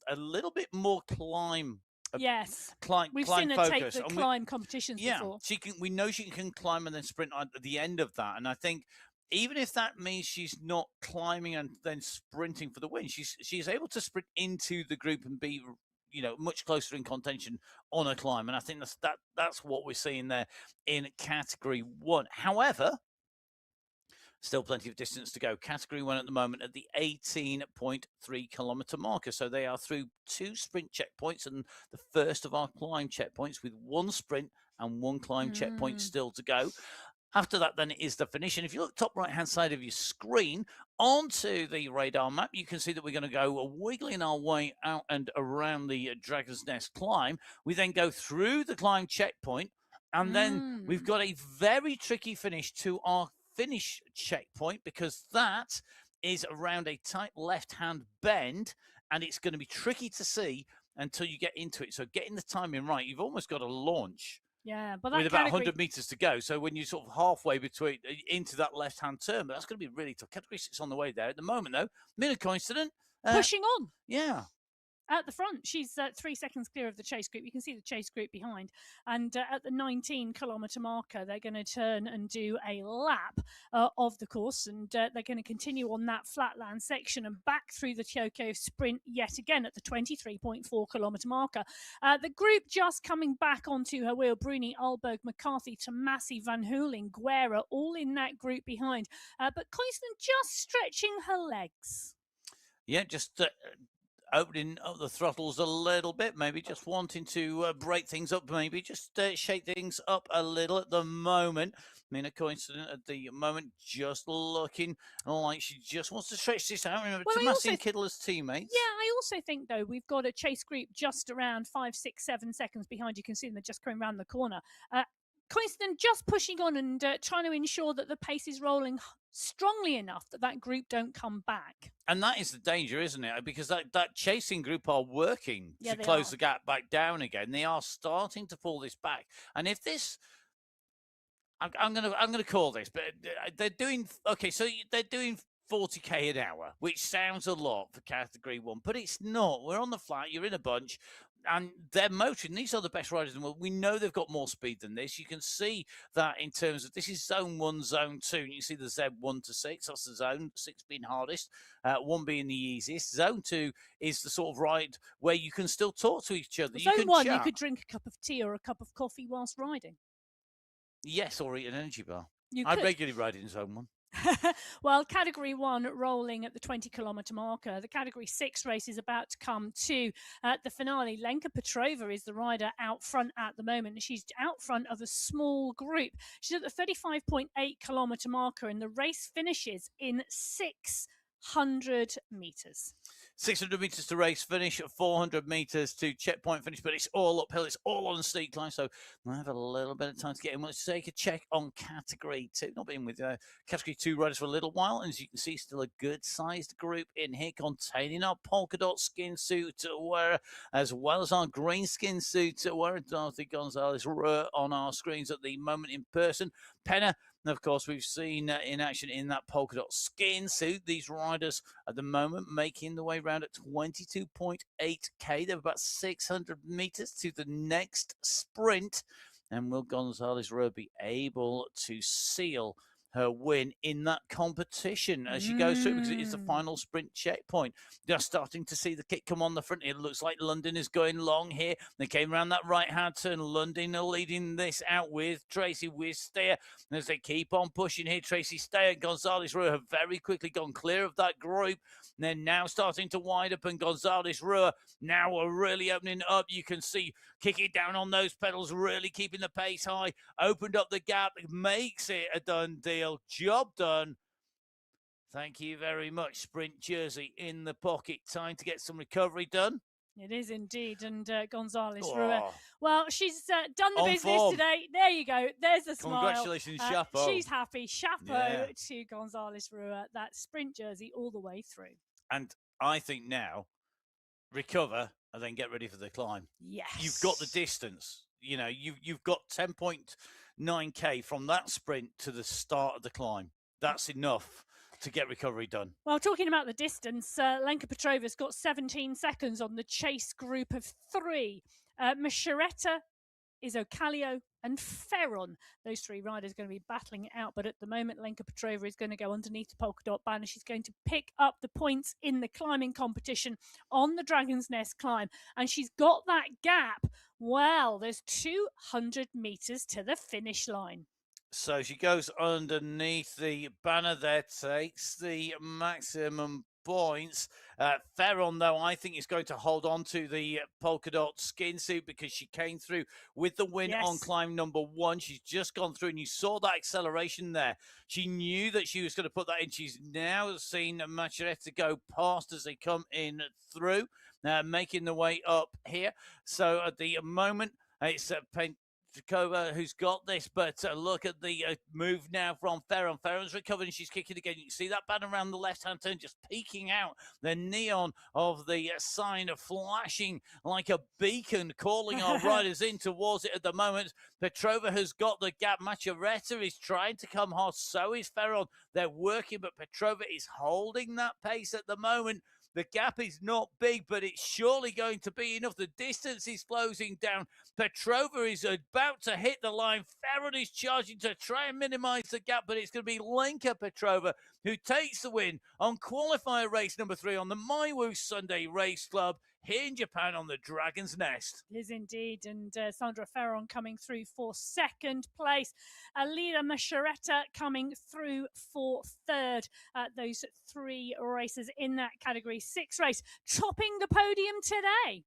a little bit more climb. Yes, climb we've climb seen her focus. take the climb competitions before. We know she can climb and then sprint at the end of that. And I think even if that means she's not climbing and then sprinting for the win, she's able to sprint into the group and be much closer in contention on a climb. And I think that's what we're seeing there in category 1. However, still plenty of distance to go. Category 1 at the moment at the 18.3 kilometer marker. So they are through 2 sprint checkpoints and the first of our climb checkpoints, with 1 sprint and 1 climb checkpoint still to go. After that, then, it is the finish. And if you look top right-hand side of your screen onto the radar map, you can see that we're going to go wiggling our way out and around the Dragon's Nest climb. We then go through the climb checkpoint, and then we've got a very tricky finish to our finish checkpoint, because that is around a tight left-hand bend, and it's going to be tricky to see until you get into it. So getting the timing right, you've almost got to launch. Yeah, but with about 100 meters to go. So when you're sort of halfway into that left-hand turn, but that's going to be really tough. Category 6 on the way there. At the moment, though, Mina Coincident. Pushing on. Yeah. At the front, she's 3 seconds clear of the chase group. You can see the chase group behind. And at the 19-kilometer marker, they're going to turn and do a lap of the course. And they're going to continue on that flatland section and back through the Tokyo sprint yet again at the 23.4-kilometer marker. The group just coming back onto her wheel. Bruni, Alberg, McCarthy, Tomasi, Van Hooling, Guerra, all in that group behind. But Coiston just stretching her legs. Yeah, just opening up the throttles a little bit, maybe just wanting to break things up, maybe just shake things up a little at the moment. Mina Coincident at the moment just looking like she just wants to stretch this out. Remember, Tomasi and Kittler's teammates. Yeah, I also think, though, we've got a chase group just around 5, 6, 7 seconds behind. You can see them just coming around the corner. Coincident just pushing on and trying to ensure that the pace is rolling strongly enough that group don't come back. And that is the danger, isn't it? Because that chasing group are working to close the gap back down again. They are starting to pull this back. And if this, I'm gonna call this, but they're doing okay. So they're doing 40k an hour, which sounds a lot for category 1, but it's not. We're on the flat. You're in a bunch. And they're motoring. These are the best riders in the world. We know they've got more speed than this. You can see that in terms of, this is zone 1, zone 2. And you see the Z1 to 6. That's the zone, 6 being hardest, 1 being the easiest. Zone 2 is the sort of ride where you can still talk to each other. Zone 1, you could drink a cup of tea or a cup of coffee whilst riding. Yes, or eat an energy bar. I regularly ride in zone 1. Well, category 1 rolling at the 20-kilometer marker. The category 6 race is about to come to the finale. Lenka Petrova is the rider out front at the moment. She's out front of a small group. She's at the 35.8-kilometer marker, and the race finishes in 600 meters. 600 meters to race finish, 400 meters to checkpoint finish, but it's all uphill. It's all on a steep climb, so I have a little bit of time to get in. Let's take a check on category 2. Not been with category 2 riders for a little while, and as you can see, still a good-sized group in here containing our polka dot skin suit wearer, as well as our green skin suit wearer, Dorothy Gonzalez on our screens at the moment in person. Penna, and of course, we've seen in action in that polka dot skin suit. These riders at the moment making the way around at 22.8k. They're about 600 meters to the next sprint. And will Gonzalez be able to seal her win in that competition as she goes through, because it is the final sprint checkpoint? Just starting to see the kick come on the front. It looks like London is going long here. They came around that right-hand turn. London are leading this out with Tracy Steyer. As they keep on pushing here, Tracy Steyer and Gonzalez have very quickly gone clear of that group. And they're now starting to wide up, and Gonzalez now are really opening up. You can see kicking down on those pedals, really keeping the pace high. Opened up the gap, makes it a done deal. hill. Job done. Thank you very much, Sprint Jersey in the pocket. Time to get some recovery done. It is indeed. And Gonzalez Rua, Oh, well, she's done the on business form. today. There you go. There's a smile. Congratulations, chapeau. She's happy. Chapeau Yeah. to Gonzalez Rua. That Sprint Jersey all the way through. And I think now, recover and then get ready for the climb. Yes. You've got the distance. You know, you've got 10.9K from that sprint to the start of the climb. That's enough to get recovery done. Well, talking about the distance, Lenka Petrova's got 17 seconds on the chase group of 3. Mascheretta, Izocalio, and Ferron. Those 3 riders are going to be battling it out. But at the moment, Lenka Petrova is going to go underneath the polka dot banner. She's going to pick up the points in the climbing competition on the Dragon's Nest climb. And she's got that gap. Well, there's 200 meters to the finish line. So she goes underneath the banner there, takes the maximum points. Ferron, though, I think is going to hold on to the polka dot skin suit because she came through with the win on climb number 1. She's just gone through, and you saw that acceleration there. She knew that she was going to put that in. She's now seen Mascheretta go past as they come in through, making the way up here. So at the moment, it's Jakova who's got this, but look at the move now from Ferron. Ferron's recovered and she's kicking again. You can see that banner around the left-hand turn just peeking out. The neon of the sign flashing like a beacon, calling our riders in towards it at the moment. Petrova has got the gap. Mascheretta is trying to come hard. So is Ferron. They're working, but Petrova is holding that pace at the moment. The gap is not big, but it's surely going to be enough. The distance is closing down. Petrova is about to hit the line. Ferron is charging to try and minimize the gap, but it's going to be Lenka Petrova who takes the win on qualifier race number 3 on the MyWhoosh Sunday Race Club here in Japan on the Dragon's Nest. It is indeed. And Sandra Ferron coming through for 2nd place. Alida Mascheretta coming through for 3rd. Those 3 races in that category 6 race, topping the podium today.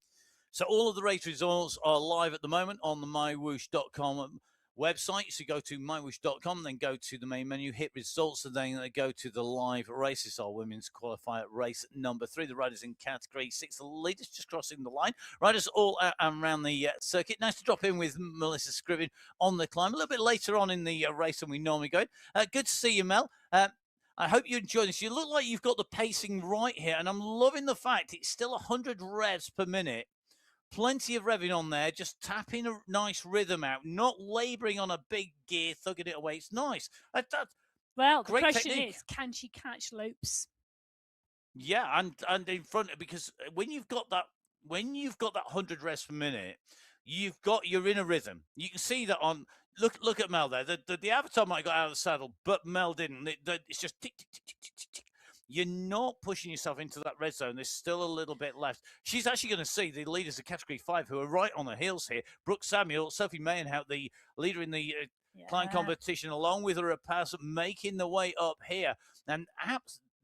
So all of the race results are live at the moment on the MyWhoosh.com website. So go to MyWhoosh.com, then go to the main menu, hit results, and then go to the live races. Our women's qualifier race number 3. The riders in category 6, the leaders just crossing the line. Riders all out and around the circuit. Nice to drop in with Melissa Scriven on the climb a little bit later on in the race than we normally go. Good to see you, Mel. I hope you enjoy this. You look like you've got the pacing right here, and I'm loving the fact it's still 100 revs per minute. Plenty of revving on there, just tapping a nice rhythm out, not labouring on a big gear, thugging it away. It's nice. Well, the question technique. is, can she catch lopes? Yeah, and in front, because when you've got that 100 revs per minute, you're in a rhythm. You can see that on. Look at Mel there. The avatar might have got out of the saddle, but Mel didn't. It's just tick, tick, tick, tick, tick, tick. You're not pushing yourself into that red zone. There's still a little bit left. She's actually going to see the leaders of Category 5 who are right on the heels here. Brooke Samuel, Sophie Mayenhout, the leader in the climb competition, along with her pass, making the way up here. And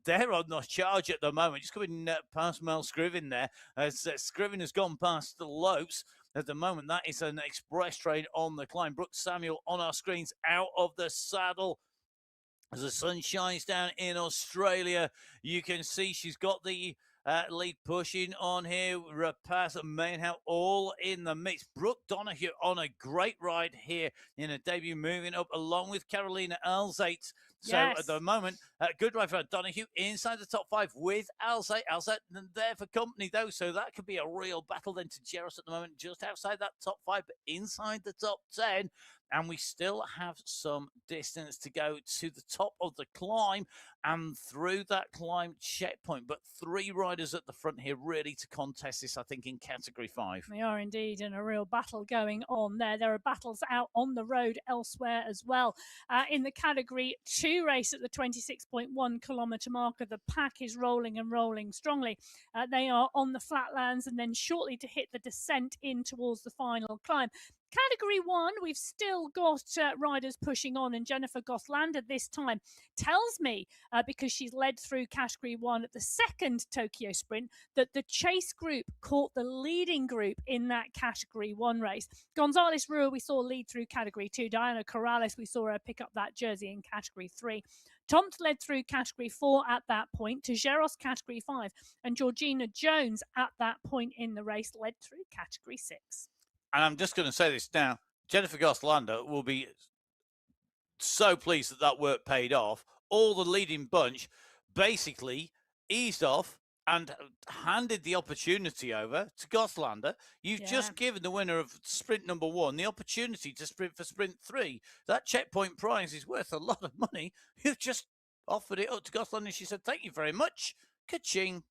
they're on the charge at the moment. Just coming past Mel Scriven there. As Scriven has gone past the Lopes. At the moment, that is an express train on the climb. Brooke Samuel on our screens, out of the saddle. As the sun shines down in Australia, you can see she's got the lead pushing on here. Rapaz and Mayenhout all in the mix. Brooke Donahue on a great ride here in a debut, moving up along with Carolina Alzate. So at the moment, good ride for Donahue inside the top 5 with Alzate. Alzate there for company though, so that could be a real battle then to Jeros at the moment, just outside that top 5, but inside the top 10. And we still have some distance to go to the top of the climb and through that climb checkpoint. But 3 riders at the front here ready to contest this, I think, in Category 5. They are indeed, and a real battle going on there. There are battles out on the road elsewhere as well. In the Category 2 race at the 26.1 kilometre marker, the pack is rolling and rolling strongly. They are on the flatlands and then shortly to hit the descent in towards the final climb. Category 1, we've still got riders pushing on, and Jennifer Gothlander this time tells me, because she's led through Category 1 at the second Tokyo Sprint, that the Chase group caught the leading group in that Category 1 race. Gonzalez Rua we saw lead through Category 2. Diana Corrales, we saw her pick up that jersey in Category 3. Tomt led through Category 4 at that point, Tijeros Category 5, and Georgina Jones at that point in the race led through Category 6. And I'm just going to say this now, Jennifer Gothlander will be so pleased that that work paid off. All the leading bunch basically eased off and handed the opportunity over to Gothlander. You've just given the winner of sprint number 1 the opportunity to sprint for sprint 3. That checkpoint prize is worth a lot of money. You've just offered it up to Gothlander. She said, thank you very much. Ka-ching.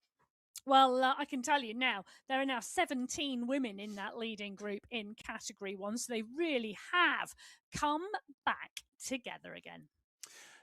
Well, I can tell you now, there are now 17 women in that leading group in Category 1, so they really have come back together again.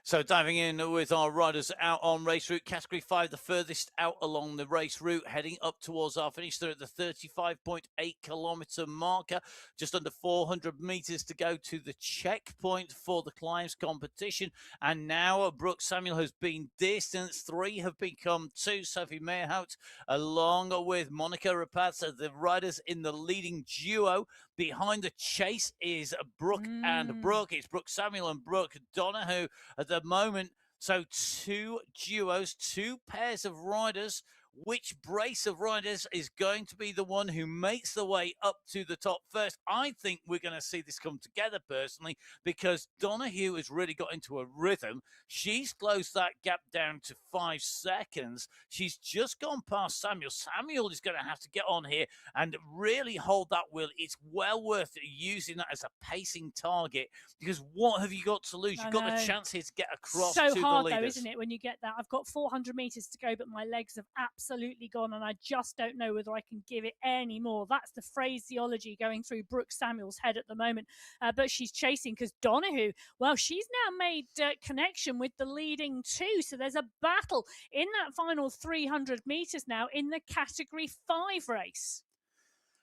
So diving in with our riders out on race route, Category 5, the furthest out along the race route, heading up towards our finish. They're at the 35.8 kilometre marker, just under 400 metres to go to the checkpoint for the climbs competition. And now Brooke Samuel has been distanced. 3 have become 2. Sophie Meyerhout, along with Monica Rapaz, the riders in the leading duo. Behind the chase is Brooke and Brooke. It's Brooke Samuel and Brooke Donahue at the moment. So 2 duos, 2 pairs of riders. Which brace of riders is going to be the one who makes the way up to the top first? I think we're going to see this come together personally, because Donahue has really got into a rhythm. She's closed that gap down to 5 seconds. She's just gone past Samuel. Samuel is going to have to get on here and really hold that wheel. It's well worth using that as a pacing target, because what have you got to lose? You've got the chance here to get across to the leaders. So hard though, isn't it, when you get that? I've got 400 metres to go, but my legs have absolutely gone, and I just don't know whether I can give it any more. That's the phraseology going through Brooke Samuel's head at the moment. But she's chasing, because Donahue, well, she's now made connection with the leading 2. So there's a battle in that final 300 metres now in the Category 5 race.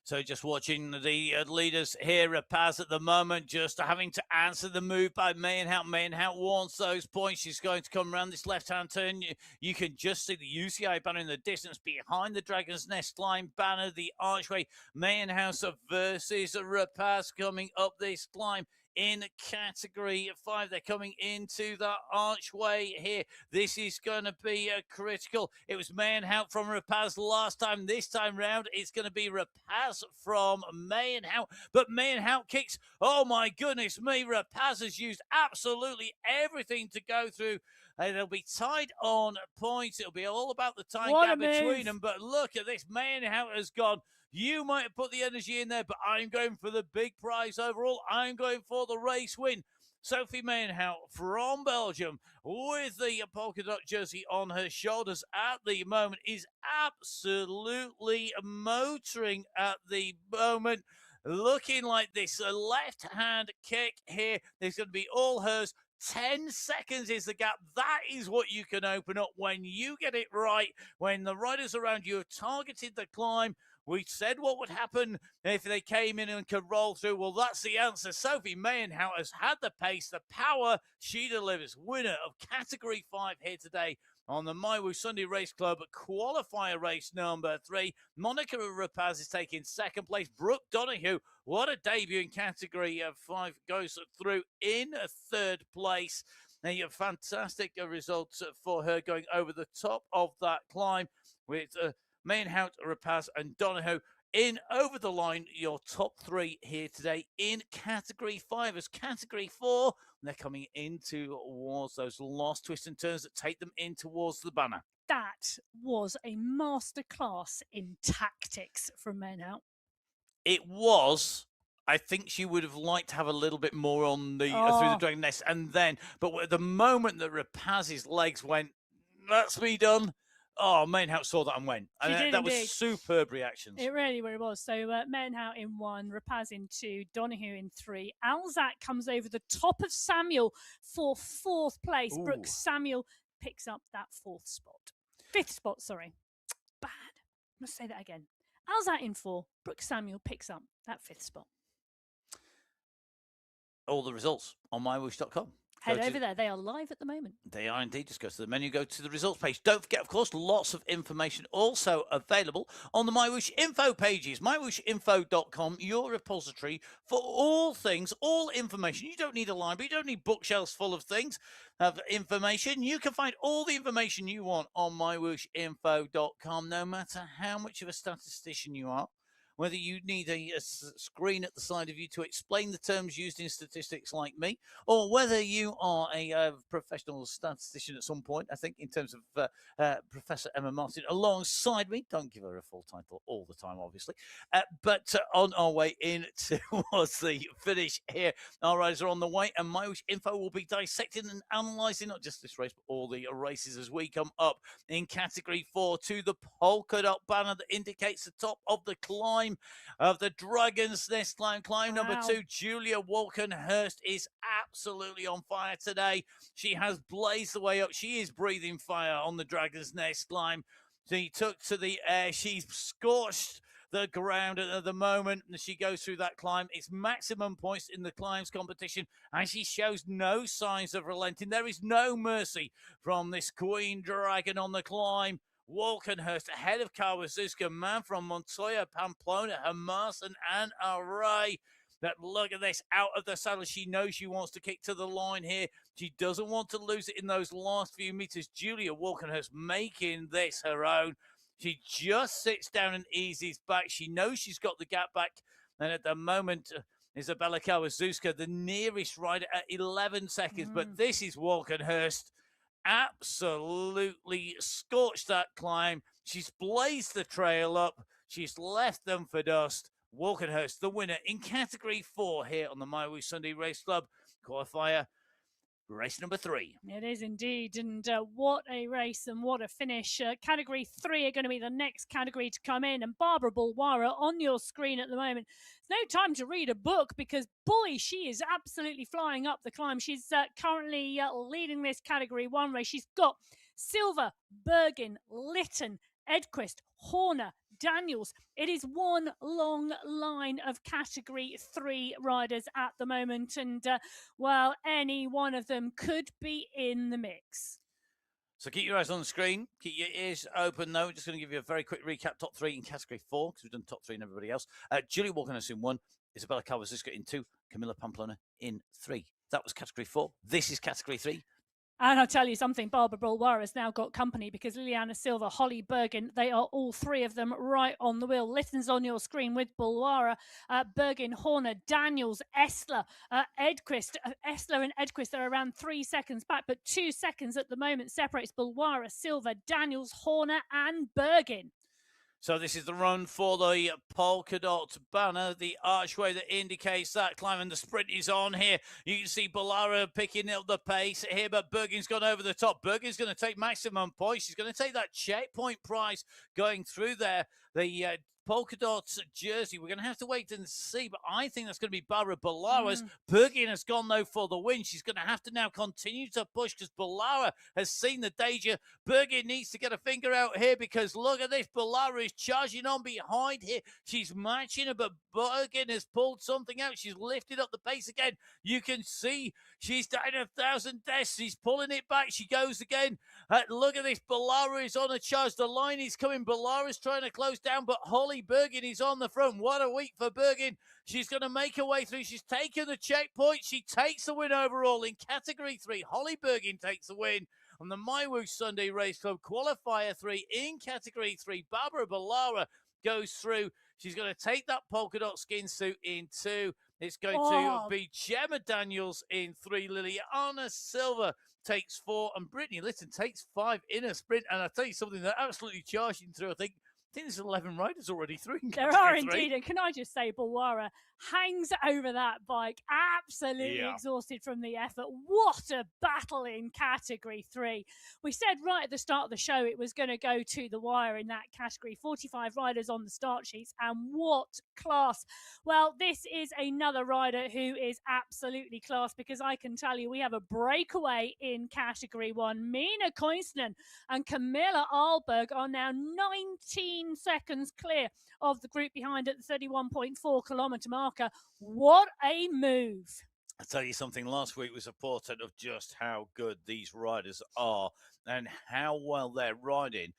So just watching the leaders here, Rapaz at the moment, just having to answer the move by Meyerhout. Meyerhout wants those points. She's going to come around this left-hand turn. You can just see the UCI banner in the distance behind the Dragon's Nest line banner, the archway. Meyerhout versus Rapaz coming up this climb. In Category 5, they're coming into the archway here. This is going to be critical. It was Meyerhout from Rapaz last time. This time round, it's going to be Rapaz from Meyerhout. But Meyerhout kicks. Oh, my goodness me. Rapaz has used absolutely everything to go through. They'll be tied on points. It'll be all about the time gap between them. But look at this. Meyerhout has gone. You might have put the energy in there, but I'm going for the big prize overall. I'm going for the race win. Sophie Meyerhout from Belgium with the polka dot jersey on her shoulders at the moment is absolutely motoring at the moment. Looking like this left-hand kick here is going to be all hers. 10 seconds is the gap. That is what you can open up when you get it right, when the riders around you have targeted the climb. We said what would happen if they came in and could roll through. Well, that's the answer. Sophie Meyerhout has had the pace, the power. She delivers. Winner of Category 5 here today on the MyWhoosh Sunday Race Club qualifier race number 3. Monica Rapaz is taking second place. Brooke Donahue, what a debut in Category 5, goes through in third place. A fantastic results for her, going over the top of that climb with Meyerhout, Rapaz and Donahue in over the line. Your top 3 here today in Category 5. As Category 4, they're coming in towards those last twists and turns that take them in towards the banner. That was a masterclass in tactics from Meyerhout. It was. I think she would have liked to have a little bit more on the through the Dragon Nest, and then, but at the moment that Rapaz's legs went, that's me done. Oh, Meyerhout saw that and went. And that was superb reactions. It really was. So Meyerhout in 1, Rapaz in 2, Donahue in 3. Alzat comes over the top of Samuel for 4th place. Ooh. Brooke Samuel picks up that 4th spot. 5th spot, sorry. Bad. Must say that again. Alzat in 4, Brooke Samuel picks up that 5th spot. all the results on mywhoosh.com. Head over there. They are live at the moment. They are indeed. Just go to the menu, go to the results page. Don't forget, of course, lots of information also available on the MyWhoosh info pages. MyWhooshinfo.com, your repository for all things, all information. You don't need a library. You don't need bookshelves full of things, of information. You can find all the information you want on MyWhooshinfo.com, no matter how much of a statistician you are. Whether you need a screen at the side of you to explain the terms used in statistics like me, or whether you are a professional statistician at some point, I think, in terms of Professor Emma Martin alongside me. Don't give her a full title all the time, obviously. But on our way in towards the finish here, our riders are on the way, and MyWhoosh Info will be dissecting and analysing not just this race, but all the races as we come up in Category 4 to the polka dot banner that indicates the top of the climb of the Dragon's Nest climb. Climb number 2, Julia Walkenhurst is absolutely on fire today. She has blazed the way up. She is breathing fire on the Dragon's Nest climb. She took to the air. She's scorched the ground at the moment as she goes through that climb. It's maximum points in the climbs competition, and she shows no signs of relenting. There is no mercy from this Queen Dragon on the climb. Walkenhurst ahead of Kawasuska, man from Montoya, Pamplona, Hermasen, and Array. But look at this, out of the saddle. She knows she wants to kick to the line here. She doesn't want to lose it in those last few meters. Julia Walkenhurst making this her own. She just sits down and eases back. She knows she's got the gap back. And at the moment, Isabella Kawasuska, the nearest rider at 11 seconds. But this is Walkenhurst. Absolutely scorched that climb. She's blazed the trail up. She's left them for dust. Walkenhurst, the winner in Category 4 here on the MyWhoosh Sunday Race Club Qualifier. Race number 3. It is indeed, and what a race and what a finish. Category 3 are going to be the next category to come in, and Barbara Bulwara on your screen at the moment. It's no time to read a book because, boy, she is absolutely flying up the climb. She's currently leading this Category 1 race. She's got Silver, Bergin, Lytton, Edquist, Horner, Daniels. It is one long line of Category 3 riders at the moment, and well, any one of them could be in the mix. So keep your eyes on the screen, keep your ears open though. Just going to give you a very quick recap. Top 3 in Category 4, because we've done top 3 and everybody else. Julie Walkenhurst in 1, Isabella Kawasuska in 2, Camilla Pamplona in 3. That was Category 4. This is Category 3. And I'll tell you something, Barbara Bulwara has now got company because Liliana Silva, Holly Bergin, they are all 3 of them right on the wheel. Lytton's on your screen with Bulwara, Bergin, Horner, Daniels, Essler, Edquist. Essler and Edquist are around 3 seconds back, but 2 seconds at the moment separates Bulwara, Silva, Daniels, Horner and Bergin. So this is the run for the polka dot banner, the archway that indicates that climb, and the sprint is on here. You can see Bulwara picking up the pace here, but Bergin's gone over the top. Bergin's going to take maximum points. She's going to take that checkpoint prize going through there. The polka dots jersey. We're going to have to wait and see, but I think that's going to be Barbara Bulwara's. Bergin has gone, though, for the win. She's going to have to now continue to push because Bulwara has seen the danger. Bergin needs to get a finger out here because look at this. Bulwara is charging on behind here. She's matching her, but Bergin has pulled something out. She's lifted up the pace again. You can see she's down 1,000 deaths. She's pulling it back. She goes again. Look at this. Bulwara is on a charge. The line is coming. Bulwara's trying to close down, but Holly Bergin is on the front. What a week for Bergin. She's going to make her way through. She's taken the checkpoint. She takes the win overall in Category 3. Holly Bergin takes the win on the MyWhoosh Sunday Race Club Qualifier 3 in Category 3. Barbara Bulwara goes through. She's going to take that polka dot skin suit in 2. It's going to be Gemma Daniels in 3. Liliana Silva takes 4. And Brittany Lytton takes 5 in a sprint. And I'll tell you something, they're absolutely charging through. I think there's 11 riders already through. There are indeed. And can I just say, Bulwara hangs over that bike, absolutely exhausted from the effort. What a battle in Category 3. We said right at the start of the show it was going to go to the wire in that category. 45 riders on the start sheets, and what class. Well, this is another rider who is absolutely class, because I can tell you we have a breakaway in Category 1. Mina Koinsinen and Camilla Ahlberg are now 19 seconds clear of the group behind at the 31.4 kilometre marker. What a move. I tell you something, last week was a portent of just how good these riders are and how well they're riding.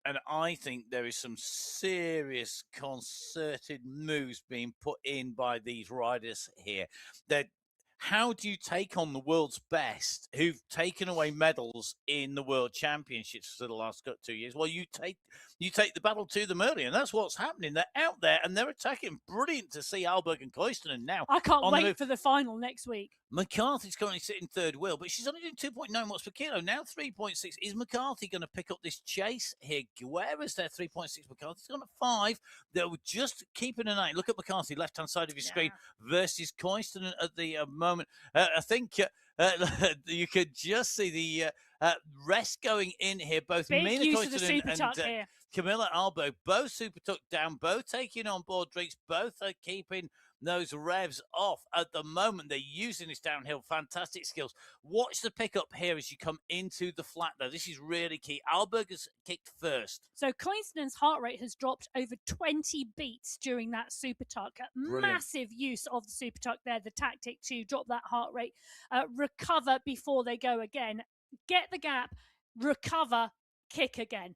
And I think there is some serious concerted moves being put in by these riders here. That how do you take on the world's best who've taken away medals in the world championships for the last 2 years? Well, you take the battle to them early, and that's what's happening. They're out there and they're attacking. Brilliant to see Alberg and Koistinen now. I can't on the wait move. for the final next week. McCarthy's currently sitting third wheel, but she's only doing 2.9 watts per kilo. Now 3.6. Is McCarthy going to pick up this chase here? Where is there 3.6? McCarthy's gone at 5. They're just keeping an eye. Look at McCarthy, left-hand side of your screen, versus Koistinen at the moment. I think you could just see the rest going in here. Both Big Mina use of the Koistinen super and tuck here. Camilla Albo, both super tucked down, both taking on board drinks, both are keeping those revs off at the moment. They're using this downhill, fantastic skills. Watch the pickup here as you come into the flat, though. This is really key. Alberg has kicked first. So Koistinen's heart rate has dropped over 20 beats during that super tuck. Brilliant. Massive use of the super tuck there, the tactic to drop that heart rate, recover before they go again, get the gap, recover, kick again.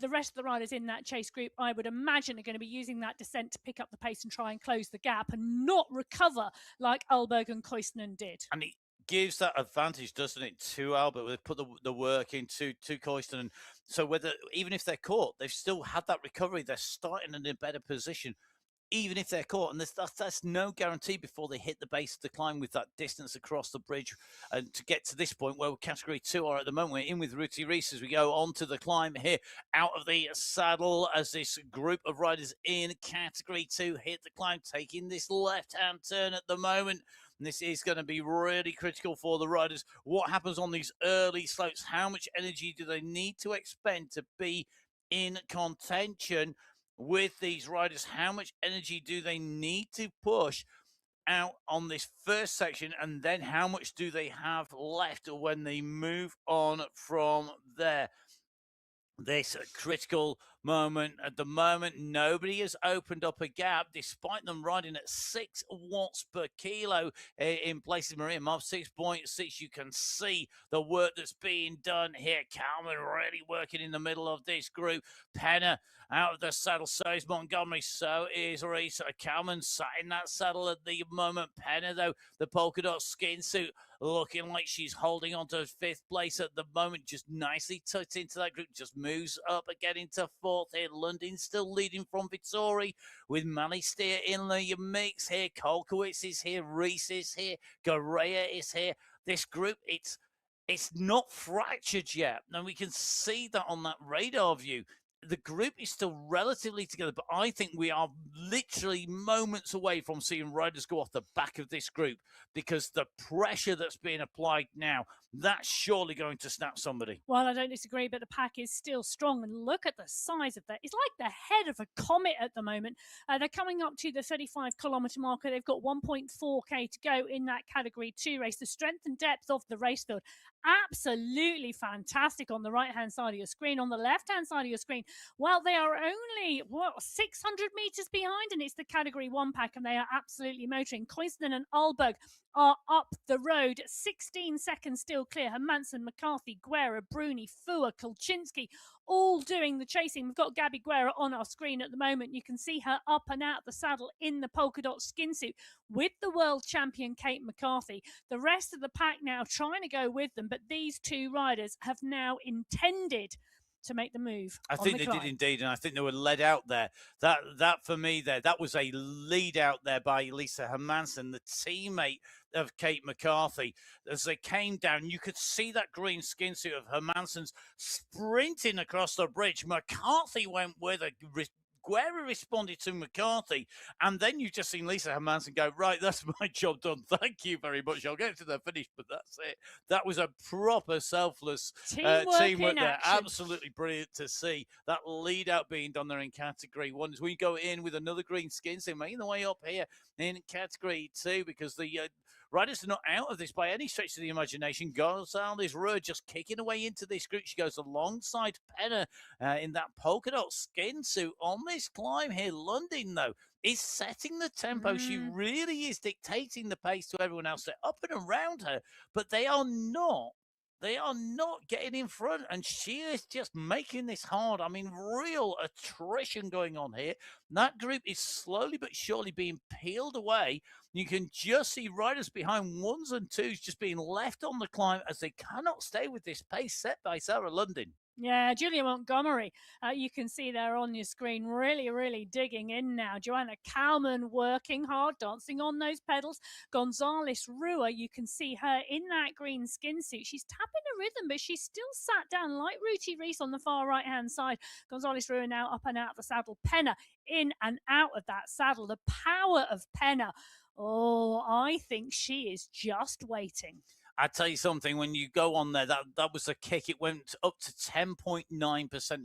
The rest of the riders in that chase group, I would imagine, are going to be using that descent to pick up the pace and try and close the gap and not recover like Alberg and Koistinen did. And it gives that advantage, doesn't it, to Albert? They put the work into Koistinen. So even if they're caught, they've still had that recovery. They're starting in a better position. Even if they're caught, and that's no guarantee before they hit the base of the climb with that distance across the bridge, and to get to this point where category 2 are at the moment. We're in with Ruti Reese as we go on to the climb here, out of the saddle as this group of riders in category 2 hit the climb, taking this left-hand turn at the moment. And this is going to be really critical for the riders. What happens on these early slopes? How much energy do they need to expend to be in contention with these riders? How much energy do they need to push out on this first section, and then how much do they have left when they move on from there? This critical moment at the moment, nobody has opened up a gap despite them riding at 6 watts per kilo in places. Maria Mob 6.6. You can see the work that's being done here. Calman really working in the middle of this group. Penner out of the saddle, so is Montgomery, so is Reese. Calman sat in that saddle at the moment. Penner, though, the polka dot skin suit, looking like she's holding on to 5th place at the moment, just nicely tucked into that group, just moves up again into 4th here. London still leading from Vittori with Mally Steer in the mix here. Kolkowitz is here, Reese is here, Garea is here. This group, it's not fractured yet, and we can see that on that radar view. The group is still relatively together, but I think we are literally moments away from seeing riders go off the back of this group, because the pressure that's being applied now, that's surely going to snap somebody. Well, I don't disagree, but the pack is still strong. And look at the size of that. It's like the head of a comet at the moment. They're coming up to the 35-kilometre marker. They've got 1.4k to go in that Category 2 race. The strength and depth of the race field, absolutely fantastic on the right-hand side of your screen. On the left-hand side of your screen, well, they are only, 600 metres behind, and it's the Category 1 pack, and they are absolutely motoring. Koistinen and Alberg are up the road. 16 seconds still clear. Hermansen, McCarthy, Guerra, Bruni, Fua, Kolczynski, all doing the chasing. We've got Gabby Guerra on our screen at the moment. You can see her up and out the saddle in the polka dot skin suit with the world champion Kate McCarthy. The rest of the pack now trying to go with them, but these two riders have now intended to make the move. I think they did indeed, and I think they were led out there. That for me there, that was a lead out there by Lisa Hermansen, the teammate of Kate McCarthy. As they came down, you could see that green skin suit of Hermansen's sprinting across the bridge. McCarthy went with a Guerra responded to McCarthy, and then you've just seen Lisa Hermansen go, right, that's my job done. Thank you very much. I'll get to the finish, but that's it. That was a proper selfless teamwork there. Absolutely brilliant to see that lead out being done there in Category 1. As we go in with another green skin, so making the way up here in Category 2, because the riders are not out of this by any stretch of the imagination. Gonzalez Ruhr just kicking away into this group. She goes alongside Penner in that polka dot skin suit on this climb here. London, though, is setting the tempo. She really is dictating the pace to everyone else. They're up and around her, but they are not. They are not getting in front, and she is just making this hard. I mean, real attrition going on here. That group is slowly but surely being peeled away. You can just see riders behind ones and twos just being left on the climb as they cannot stay with this pace set by Sarah London. Yeah, Julia Montgomery, you can see there on your screen, really, really digging in now. Joanna Kalman working hard, dancing on those pedals. Gonzalez Rua, you can see her in that green skin suit. She's tapping a rhythm, but she's still sat down like Ruti Reese on the far right-hand side. Gonzalez Rua now up and out of the saddle. Penna in and out of that saddle. The power of Penna. Oh, I think she is just waiting. I tell you something, when you go on there, that was a kick. It went up to 10.9%.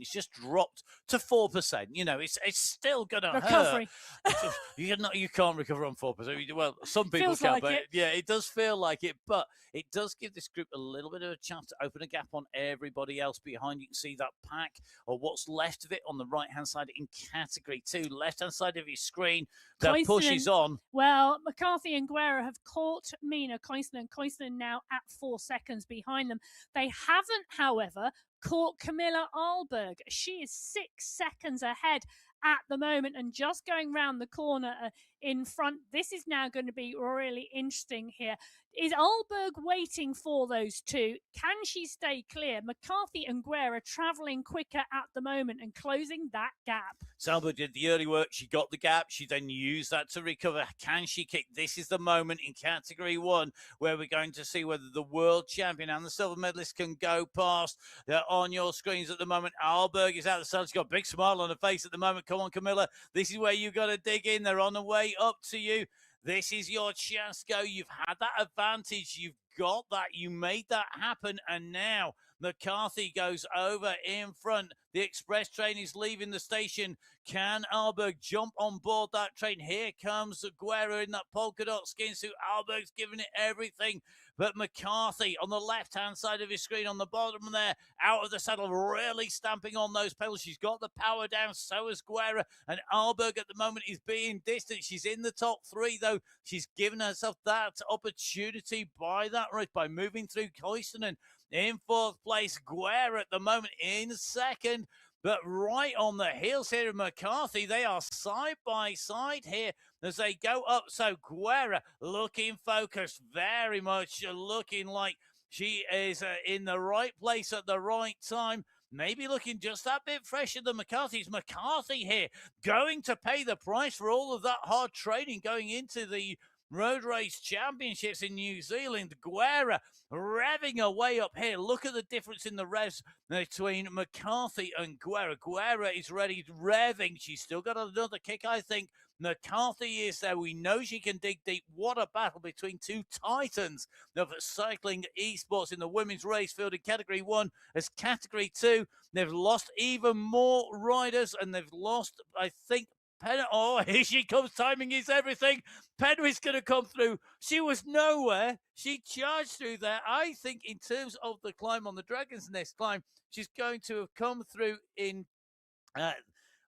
It's just dropped to 4%. You know, it's still gonna Recovery. hurt. You can't recover on 4%. Well, some people Feels can, like but it. yeah, it does feel like it. But it does give this group a little bit of a chance to open a gap on everybody else behind. You can see that pack or what's left of it on the right-hand side in category 2. Left-hand side of your screen, that pushes on. Well, McCarthy and Guerra have caught Mina Koistinen. Koistinen now at 4 seconds behind them. They haven't, however, caught Camilla Ahlberg. She is 6 seconds ahead at the moment and just going round the corner in front. This is now going to be really interesting here. Is Ahlberg waiting for those two? Can she stay clear? McCarthy and Guerra travelling quicker at the moment and closing that gap. Salva did the early work. She got the gap. She then used that to recover. Can she kick? This is the moment in category 1 where we're going to see whether the world champion and the silver medalist can go past. They're on your screens at the moment. Ahlberg is out the sun. She's got a big smile on her face at the moment. Come on, Camilla. This is where you've got to dig in. They're on the way up to you. This is your chance to go. You've had that advantage. You've got that. You made that happen. And now McCarthy goes over in front. The express train is leaving the station. Can Ahlberg jump on board that train? Here comes Guerra in that polka dot skin suit. Ahlberg's giving it everything. But McCarthy on the left-hand side of his screen, on the bottom there, out of the saddle, really stamping on those pedals. She's got the power down, so has Guerra. And Ahlberg at the moment is being distant. She's in the top 3, though. She's given herself that opportunity by that race, by moving through Koistinen in 4th place. Guerra at the moment in 2nd. But right on the heels here of McCarthy, they are side by side here as they go up. So Guerra looking focused, very much looking like she is in the right place at the right time. Maybe looking just that bit fresher than McCarthy's. McCarthy here going to pay the price for all of that hard training going into the Road Race Championships in New Zealand. Guerra revving away up here. Look at the difference in the revs between McCarthy and Guerra. Guerra is ready, revving. She's still got another kick, I think. McCarthy is there. We know she can dig deep. What a battle between two titans of cycling esports in the women's race field in category 1. As category 2, they've lost even more riders, and they've lost, I think, Penna. Oh, here she comes. Timing is everything. Penna is going to come through. She was nowhere. She charged through there. I think in terms of the climb on the Dragon's Nest climb, she's going to have come through in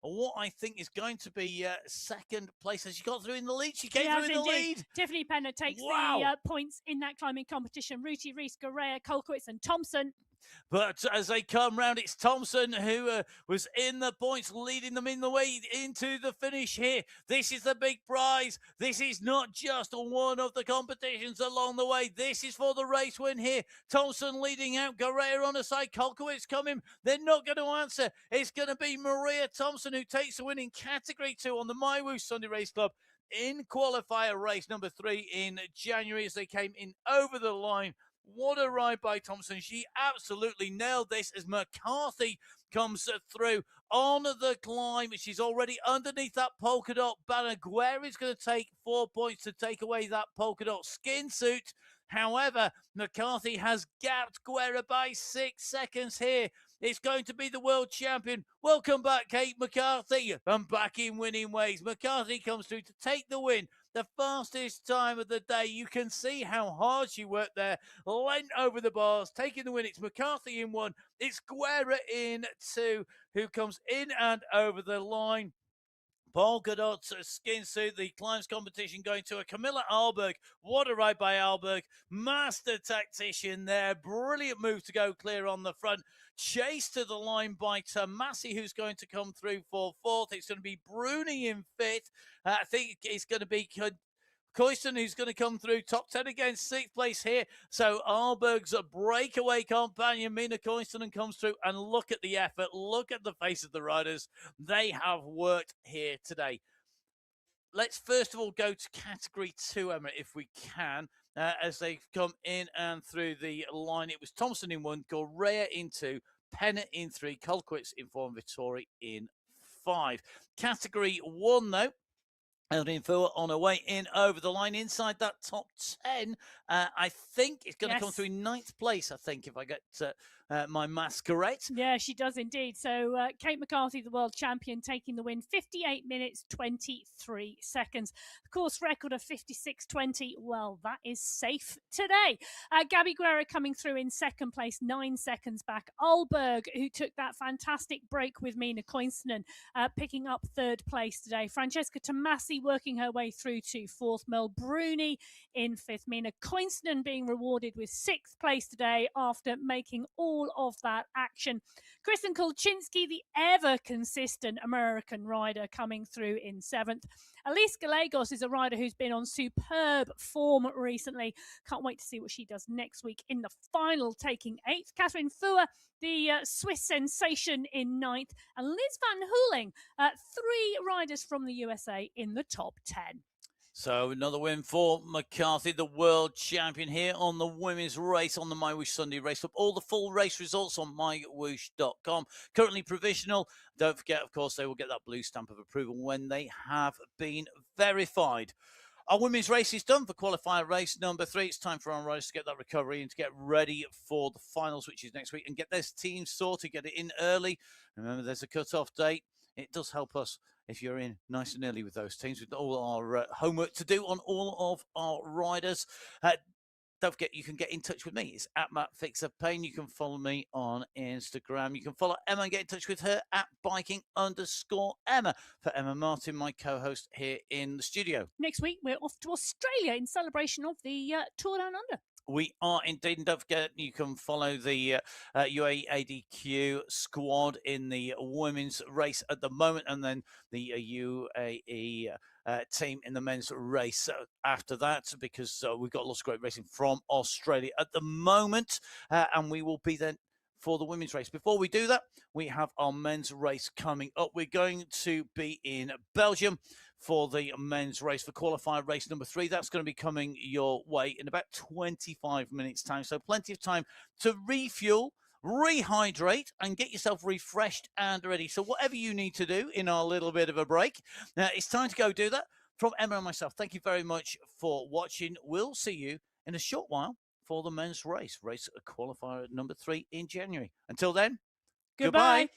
what I think is going to be 2nd place. As she got through in the lead, she came through in the lead. Tiffany Penna takes the points in that climbing competition. Ruti Reese, Garea, Kolkowitz and Thompson. But as they come round, it's Thompson who was in the points, leading them in the way into the finish here. This is the big prize. This is not just one of the competitions along the way. This is for the race win here. Thompson leading out, Guerrero on the side, Kolkowitz coming. They're not going to answer. It's going to be Maria Thompson who takes the win in category 2 on the MyWhoosh Sunday Race Club in qualifier race number 3 in January as they came in over the line. What a ride by Thompson. She absolutely nailed this as McCarthy comes through on the climb. She's already underneath that polka dot banner. Guerra is going to take 4 points to take away that polka dot skin suit. However, McCarthy has gapped Guerra by 6 seconds here. It's going to be the world champion. Welcome back, Kate McCarthy. And back in winning ways. McCarthy comes through to take the win. The fastest time of the day. You can see how hard she worked there. Went over the bars, taking the win. It's McCarthy in 1. It's Guerra in 2, who comes in and over the line. polka dot skin suit. The climbs competition going to a Camilla Alberg. What a ride by Alberg. Master tactician there. Brilliant move to go clear on the front. Chased to the line by Tomasi, who's going to come through for fourth. It's going to be Bruni in fifth. I think it's going to be Koisten, who's going to come through top 10 again, sixth place here. So Alberg's a breakaway companion, Mina Koisten, comes through. And look at the effort. Look at the face of the riders. They have worked here today. Let's first of all go to category 2, Emma, if we can. As they come in and through the line, it was Thompson in 1, Correa in 2, Penna in 3, Colquitz in 4, and Vittori in 5. Category 1, though. Eldin Fua on her way in over the line inside that top 10. I think it's going to come through 9th place, I think, if I get my maths correct. Yeah, she does indeed. So Kate McCarthy, the world champion, taking the win, 58 minutes, 23 seconds. The course record of 56.20. Well, that is safe today. Gabby Guerra coming through in 2nd place, 9 seconds back. Alberg, who took that fantastic break with Mina Koinsinen, picking up 3rd place today. Francesca Tomasi working her way through to 4th. Mel Bruni in 5th. Mina Koinsinen being rewarded with 6th place today after making all of that action. Kristen Kolczynski, the ever consistent American rider, coming through in 7th. Elise Gallegos is a rider who's been on superb form recently. Can't wait to see what she does next week in the final, taking 8th. Catherine Fua, the Swiss sensation, in 9th. And Liz Van Hooling, 3 riders from the USA in the top 10. So another win for McCarthy, the world champion, here on the women's race on the MyWhoosh Sunday Race Club. All the full race results on mywhoosh.com. Currently provisional. Don't forget, of course, they will get that blue stamp of approval when they have been verified. Our women's race is done for qualifier race number 3. It's time for our riders to get that recovery and to get ready for the finals, which is next week, and get their teams sorted, get it in early. Remember, there's a cut-off date. It does help us if you're in nice and early with those teams, with all our homework to do on all of our riders. Don't forget, you can get in touch with me. It's at Matt Fixer Payne. You can follow me on Instagram. You can follow Emma and get in touch with her at biking_Emma. For Emma Martin, my co-host here in the studio. Next week, we're off to Australia in celebration of the Tour Down Under. We are indeed, and don't forget, you can follow the UAE squad in the women's race at the moment, and then the UAE team in the men's race after that, because we've got lots of great racing from Australia at the moment, and we will be then for the women's race. Before we do that, we have our men's race coming up. We're going to be in Belgium for the men's race, for qualifier race number 3. That's going to be coming your way in about 25 minutes time. So plenty of time to refuel, rehydrate, and get yourself refreshed and ready. So whatever you need to do in our little bit of a break, it's time to go do that. From Emma and myself, thank you very much for watching. We'll see you in a short while for the men's race qualifier number 3 in January. Until then, goodbye.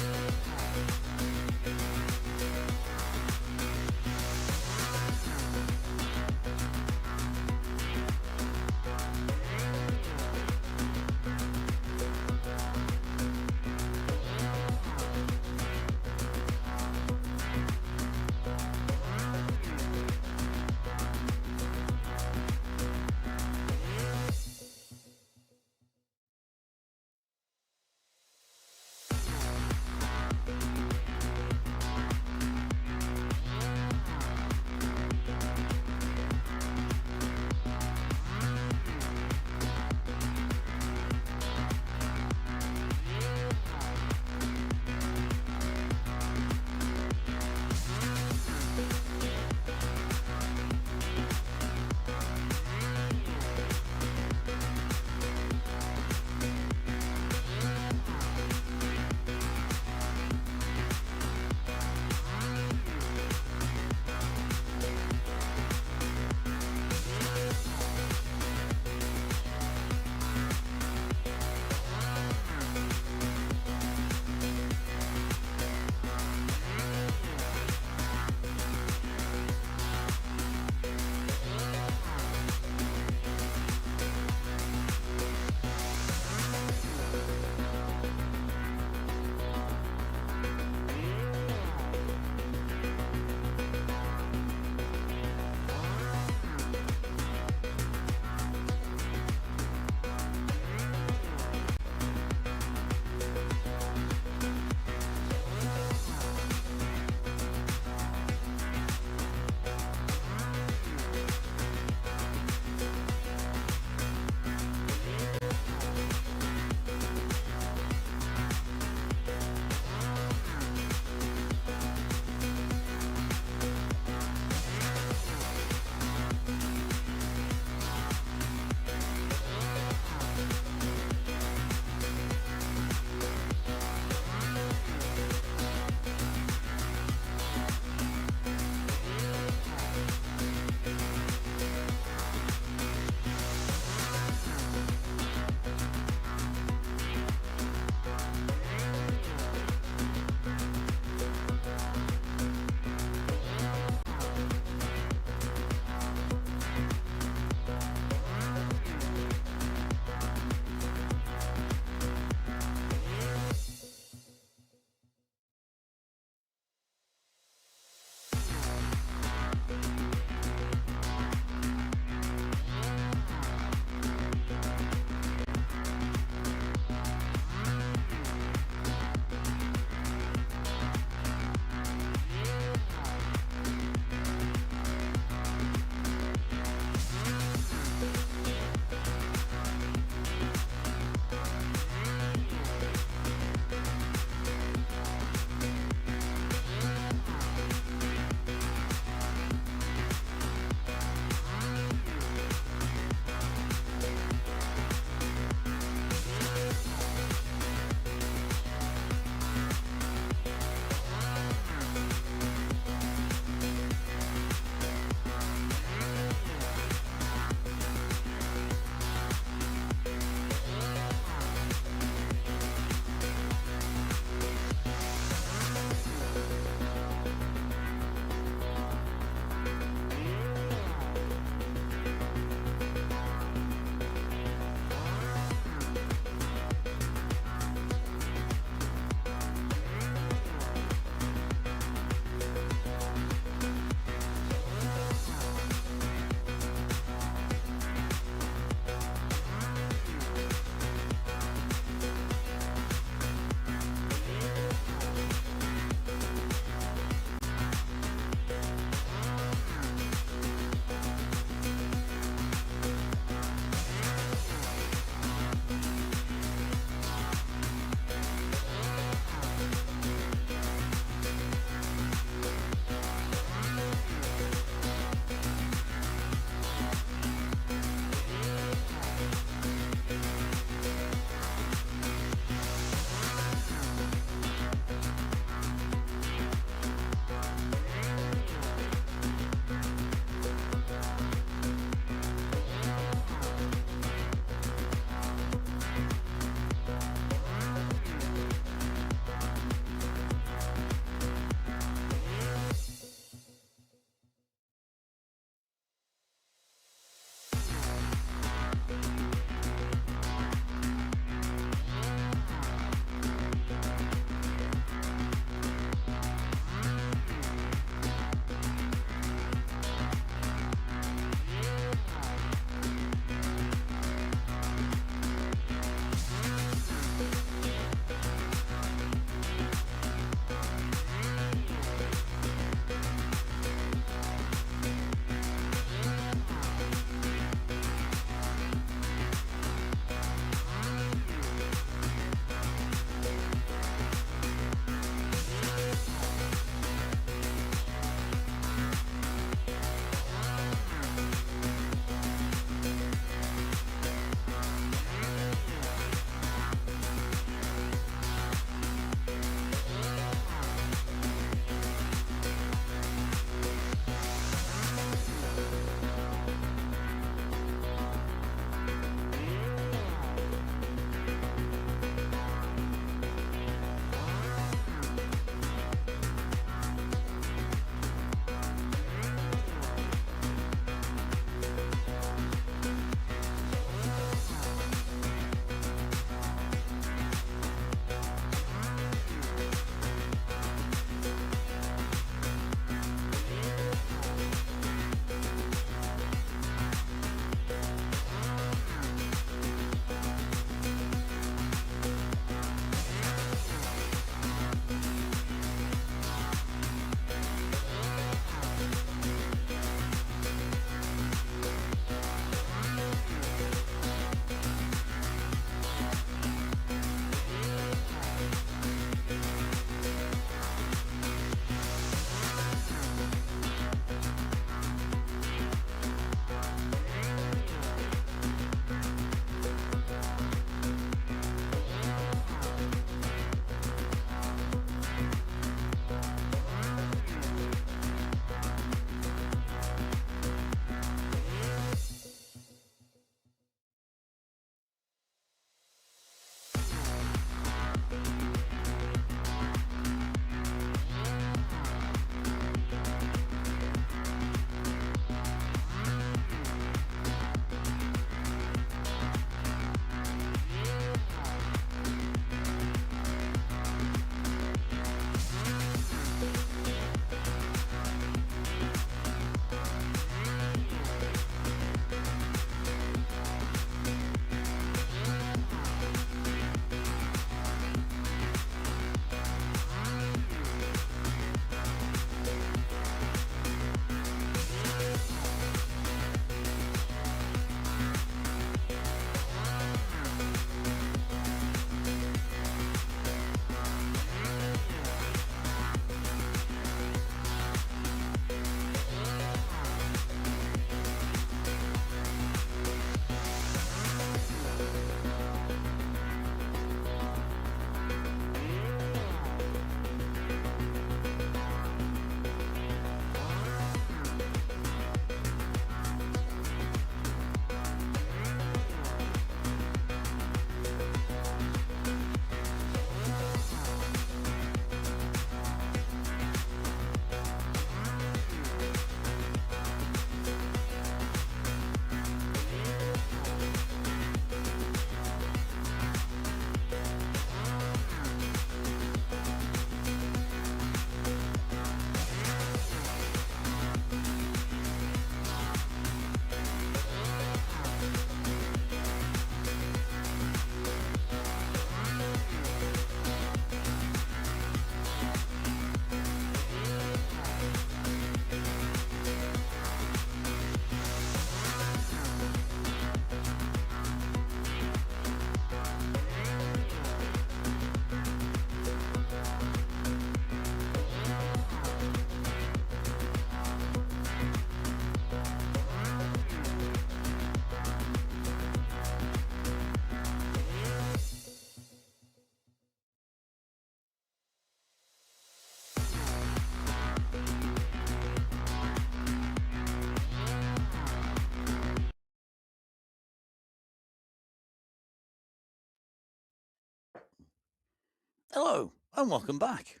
Hello, and welcome back.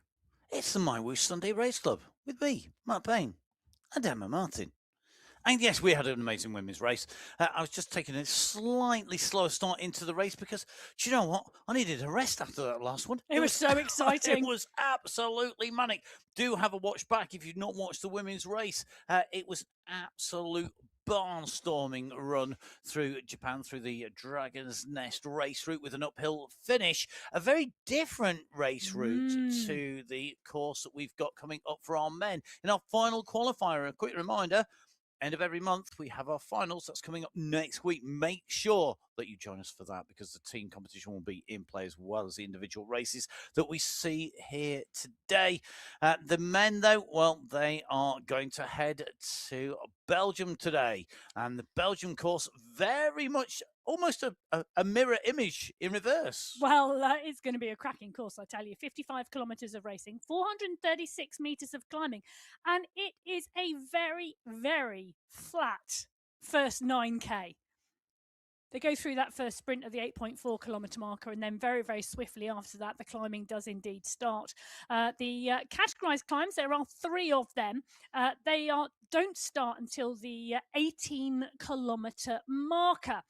It's the MyWhoosh Sunday Race Club with me, Matt Payne, and Emma Martin. And yes, we had an amazing women's race. I was just taking a slightly slower start into the race because, do you know what? I needed a rest after that last one. It was so exciting. It was absolutely manic. Do have a watch back if you've not watched the women's race. It was absolute barnstorming run through Japan, through the Dragon's Nest race route with an uphill finish. A very different race route to the course that we've got coming up for our men in our final qualifier. A quick reminder, end of every month, we have our finals. That's coming up next week. Make sure that you join us for that because the team competition will be in play as well as the individual races that we see here today. The men, though, well, they are going to head to Belgium today. And the Belgium course, very much almost a mirror image in reverse. Well, it's going to be a cracking course, I tell you. 55 kilometres of racing, 436 metres of climbing, and it is a very, very flat first 9K. They go through that first sprint at the 8.4 kilometre marker, and then very, very swiftly after that, the climbing does indeed start. The categorised climbs, there are 3 of them. They don't start until the 18 kilometre marker.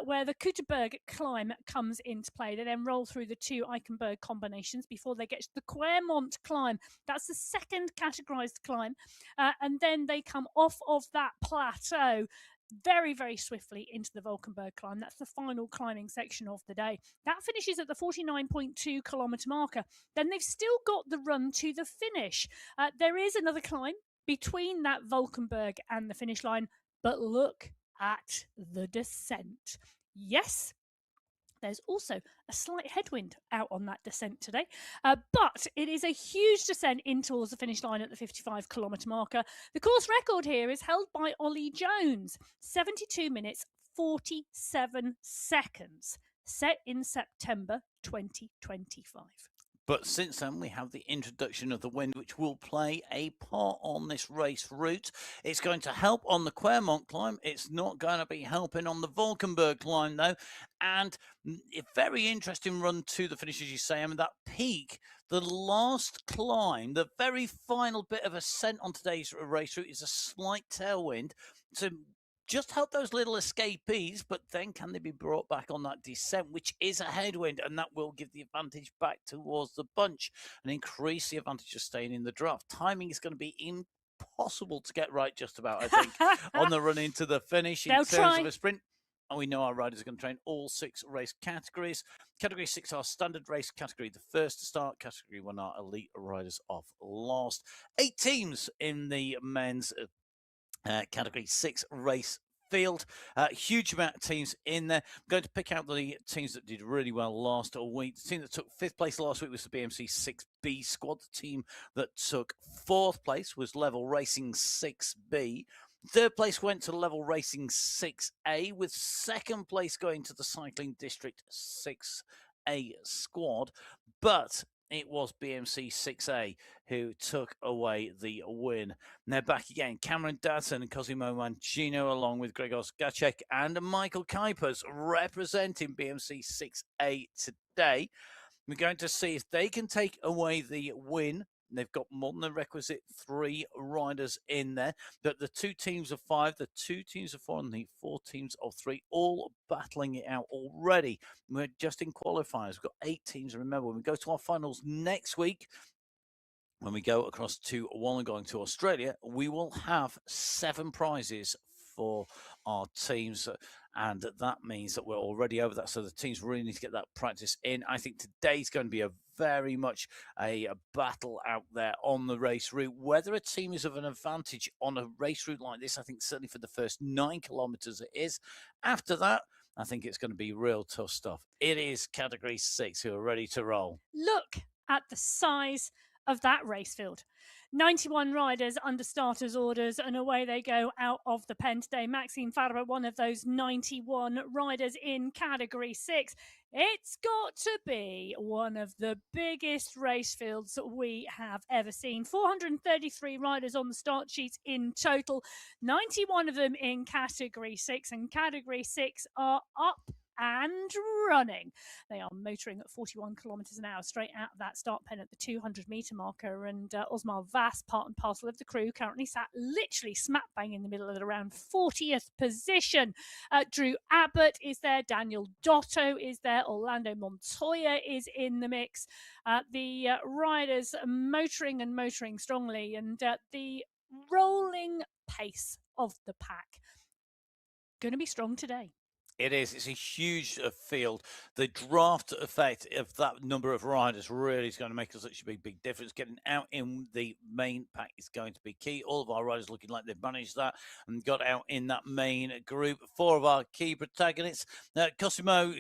Where the Kutenberg climb comes into play. They then roll through the 2 Eichenberg combinations before they get to the Quermont climb. That's the second categorised climb. And then they come off of that plateau very, very swiftly into the Valkenburg climb. That's the final climbing section of the day. That finishes at the 49.2 kilometre marker. Then they've still got the run to the finish. There is another climb between that Valkenburg and the finish line, but look at the descent. Yes, there's also a slight headwind out on that descent today, but it is a huge descent in towards the finish line at the 55 kilometre marker. The course record here is held by Ollie Jones, 72 minutes 47 seconds, set in September 2025. But since then, we have the introduction of the wind, which will play a part on this race route. It's going to help on the Quermont climb. It's not going to be helping on the Valkenburg climb, though. And a very interesting run to the finish, as you say. I mean, that peak, the last climb, the very final bit of ascent on today's race route is a slight tailwind to just help those little escapees, but then can they be brought back on that descent, which is a headwind, and that will give the advantage back towards the bunch and increase the advantage of staying in the draft. Timing is going to be impossible to get right just about, I think, on the run into the finish in terms of a sprint. And we know our riders are going to train all 6 race categories. Category 6 are standard race category, the first to start. Category 1 are elite riders off last. 8 teams in the men's Category 6 race field. Huge amount of teams in there. I'm going to pick out the teams that did really well last week. The team that took 5th place last week was the BMC 6B squad. The team that took 4th place was Level Racing 6B. 3rd place went to Level Racing 6A, with 2nd place going to the Cycling District 6A squad. But it was BMC 6A who took away the win. And they're back again. Cameron Dadson and Cosimo Mangino, along with Gregor Gacek and Michael Kuipers, representing BMC 6A today. We're going to see if they can take away the win. They've got more than the requisite 3 riders in there. But the 2 teams of 5, the 2 teams of 4, and the 4 teams of 3, all battling it out already. We're just in qualifiers. We've got 8 teams. Remember, when we go to our finals next week, when we go across to Wollongong to Australia, we will have 7 prizes for our teams, and that means that we're already over that, so the teams really need to get that practice in. I think today's going to be a very much a battle out there on the race route. Whether a team is of an advantage on a race route like this, I think certainly for the first 9 kilometers it is. After that, I think it's going to be real tough stuff. It is Category 6 who are ready to roll. Look at the size of that race field. 91 riders under starters orders, and away they go out of the pen today. Maxime Farber, one of those 91 riders in Category 6. It's got to be one of the biggest race fields we have ever seen. 433 riders on the start sheets in total, 91 of them in Category 6, and Category 6 are up and running. They are motoring at 41 kilometres an hour straight out of that start pen at the 200-metre marker. And Osmar Vass, part and parcel of the crew, currently sat literally smack bang in the middle at around 40th position. Drew Abbott is there. Daniel Dotto is there. Orlando Montoya is in the mix. The riders motoring and motoring strongly, and the rolling pace of the pack going to be strong today. It is. It's a huge field. The draft effect of that number of riders really is going to make us such a big difference. Getting out in the main pack is going to be key. All of our riders looking like they've managed that and got out in that main group. 4 of our key protagonists. Cosimo,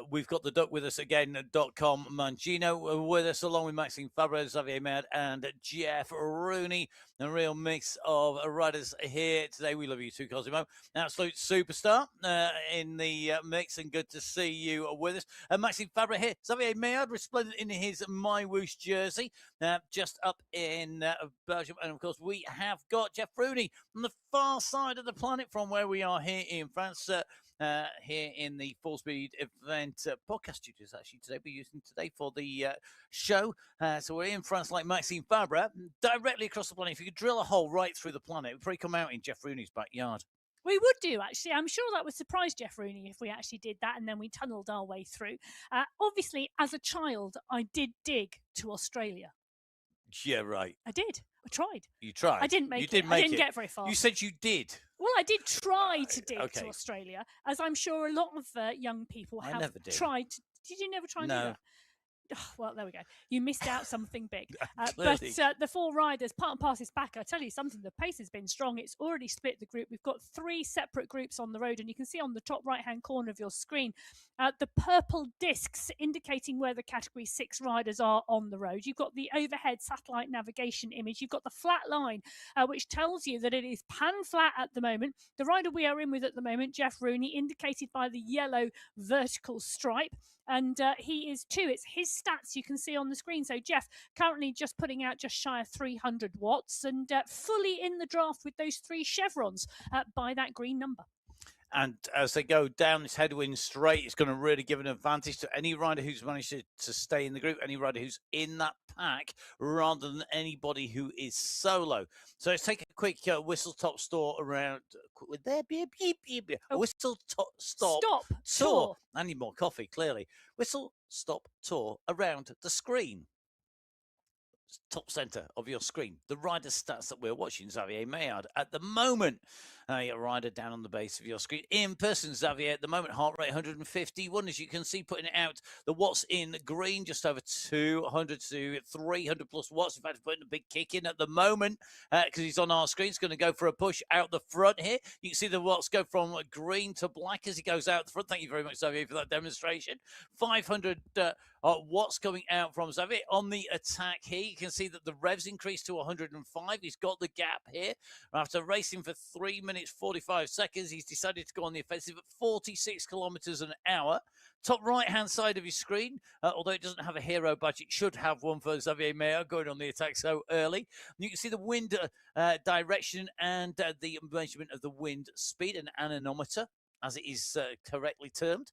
we've got the duck with us again, .com Mangino with us, along with Maxime Fabre, Xavier Maillard, and Jeff Rooney. A real mix of riders here today. We love you too, Cosimo. An absolute superstar in the mix, and good to see you with us. Maxime Fabre here. Xavier Maillard, resplendent in his MyWhoosh jersey, just up in Belgium. And of course, we have got Jeff Rooney on the far side of the planet from where we are here in France. Here in the Full Speed event podcast studios, actually, today we're using today for the show. So we're in France like Maxime Fabre, directly across the planet. If you could drill a hole right through the planet, it would probably come out in Jeff Rooney's backyard. We would do, actually. I'm sure that would surprise Jeff Rooney if we actually did that and then we tunnelled our way through. Obviously, as a child, I did dig to Australia. Yeah, right. I did. I tried. You tried. I didn't make you it. Didn't make I didn't it. get very far. You said you did. Well, I did try to dig okay. to Australia, as I'm sure a lot of young people have never did. tried. Did you never try to do that? Oh, well, there we go. You missed out something big. But the 4 riders, part and parcel is back. I tell you something, the pace has been strong. It's already split the group. We've got 3 separate groups on the road, and you can see on the top right-hand corner of your screen the purple discs indicating where the Category 6 riders are on the road. You've got the overhead satellite navigation image. You've got the flat line, which tells you that it is pan flat at the moment. The rider we are in with at the moment, Jeff Rooney, indicated by the yellow vertical stripe. And he is too. It's his stats you can see on the screen. So Jeff currently just putting out just shy of 300 watts and fully in the draft with those 3 chevrons by that green number. And as they go down this headwind straight, it's going to really give an advantage to any rider who's managed to stay in the group, any rider who's in that pack, rather than anybody who is solo. So let's take a quick whistle-top store around. Would there be a beep, beep, beep? A whistle-stop tour. I need more coffee, clearly. Whistle-stop tour around the screen. Top center of your screen, the rider stats that we're watching. Xavier Maillard at the moment, a rider down on the base of your screen. In person, Xavier at the moment, heart rate 151, as you can see, putting it out the watts in green, just over 200 to 300 plus watts. In fact, putting a big kick in at the moment because he's on our screen. He's going to go for a push out the front here. You can see the watts go from green to black as he goes out the front. Thank you very much, Xavier, for that demonstration. 500 watts coming out from Xavier on the attack here. You can see that the revs increased to 105. He's got the gap here. After racing for 3 minutes 45 seconds, he's decided to go on the offensive at 46 kilometers an hour. Top right-hand side of your screen, although it doesn't have a hero badge, it should have one for Xavier Maillard going on the attack so early. You can see the wind direction and the measurement of the wind speed, an anemometer, as it is correctly termed,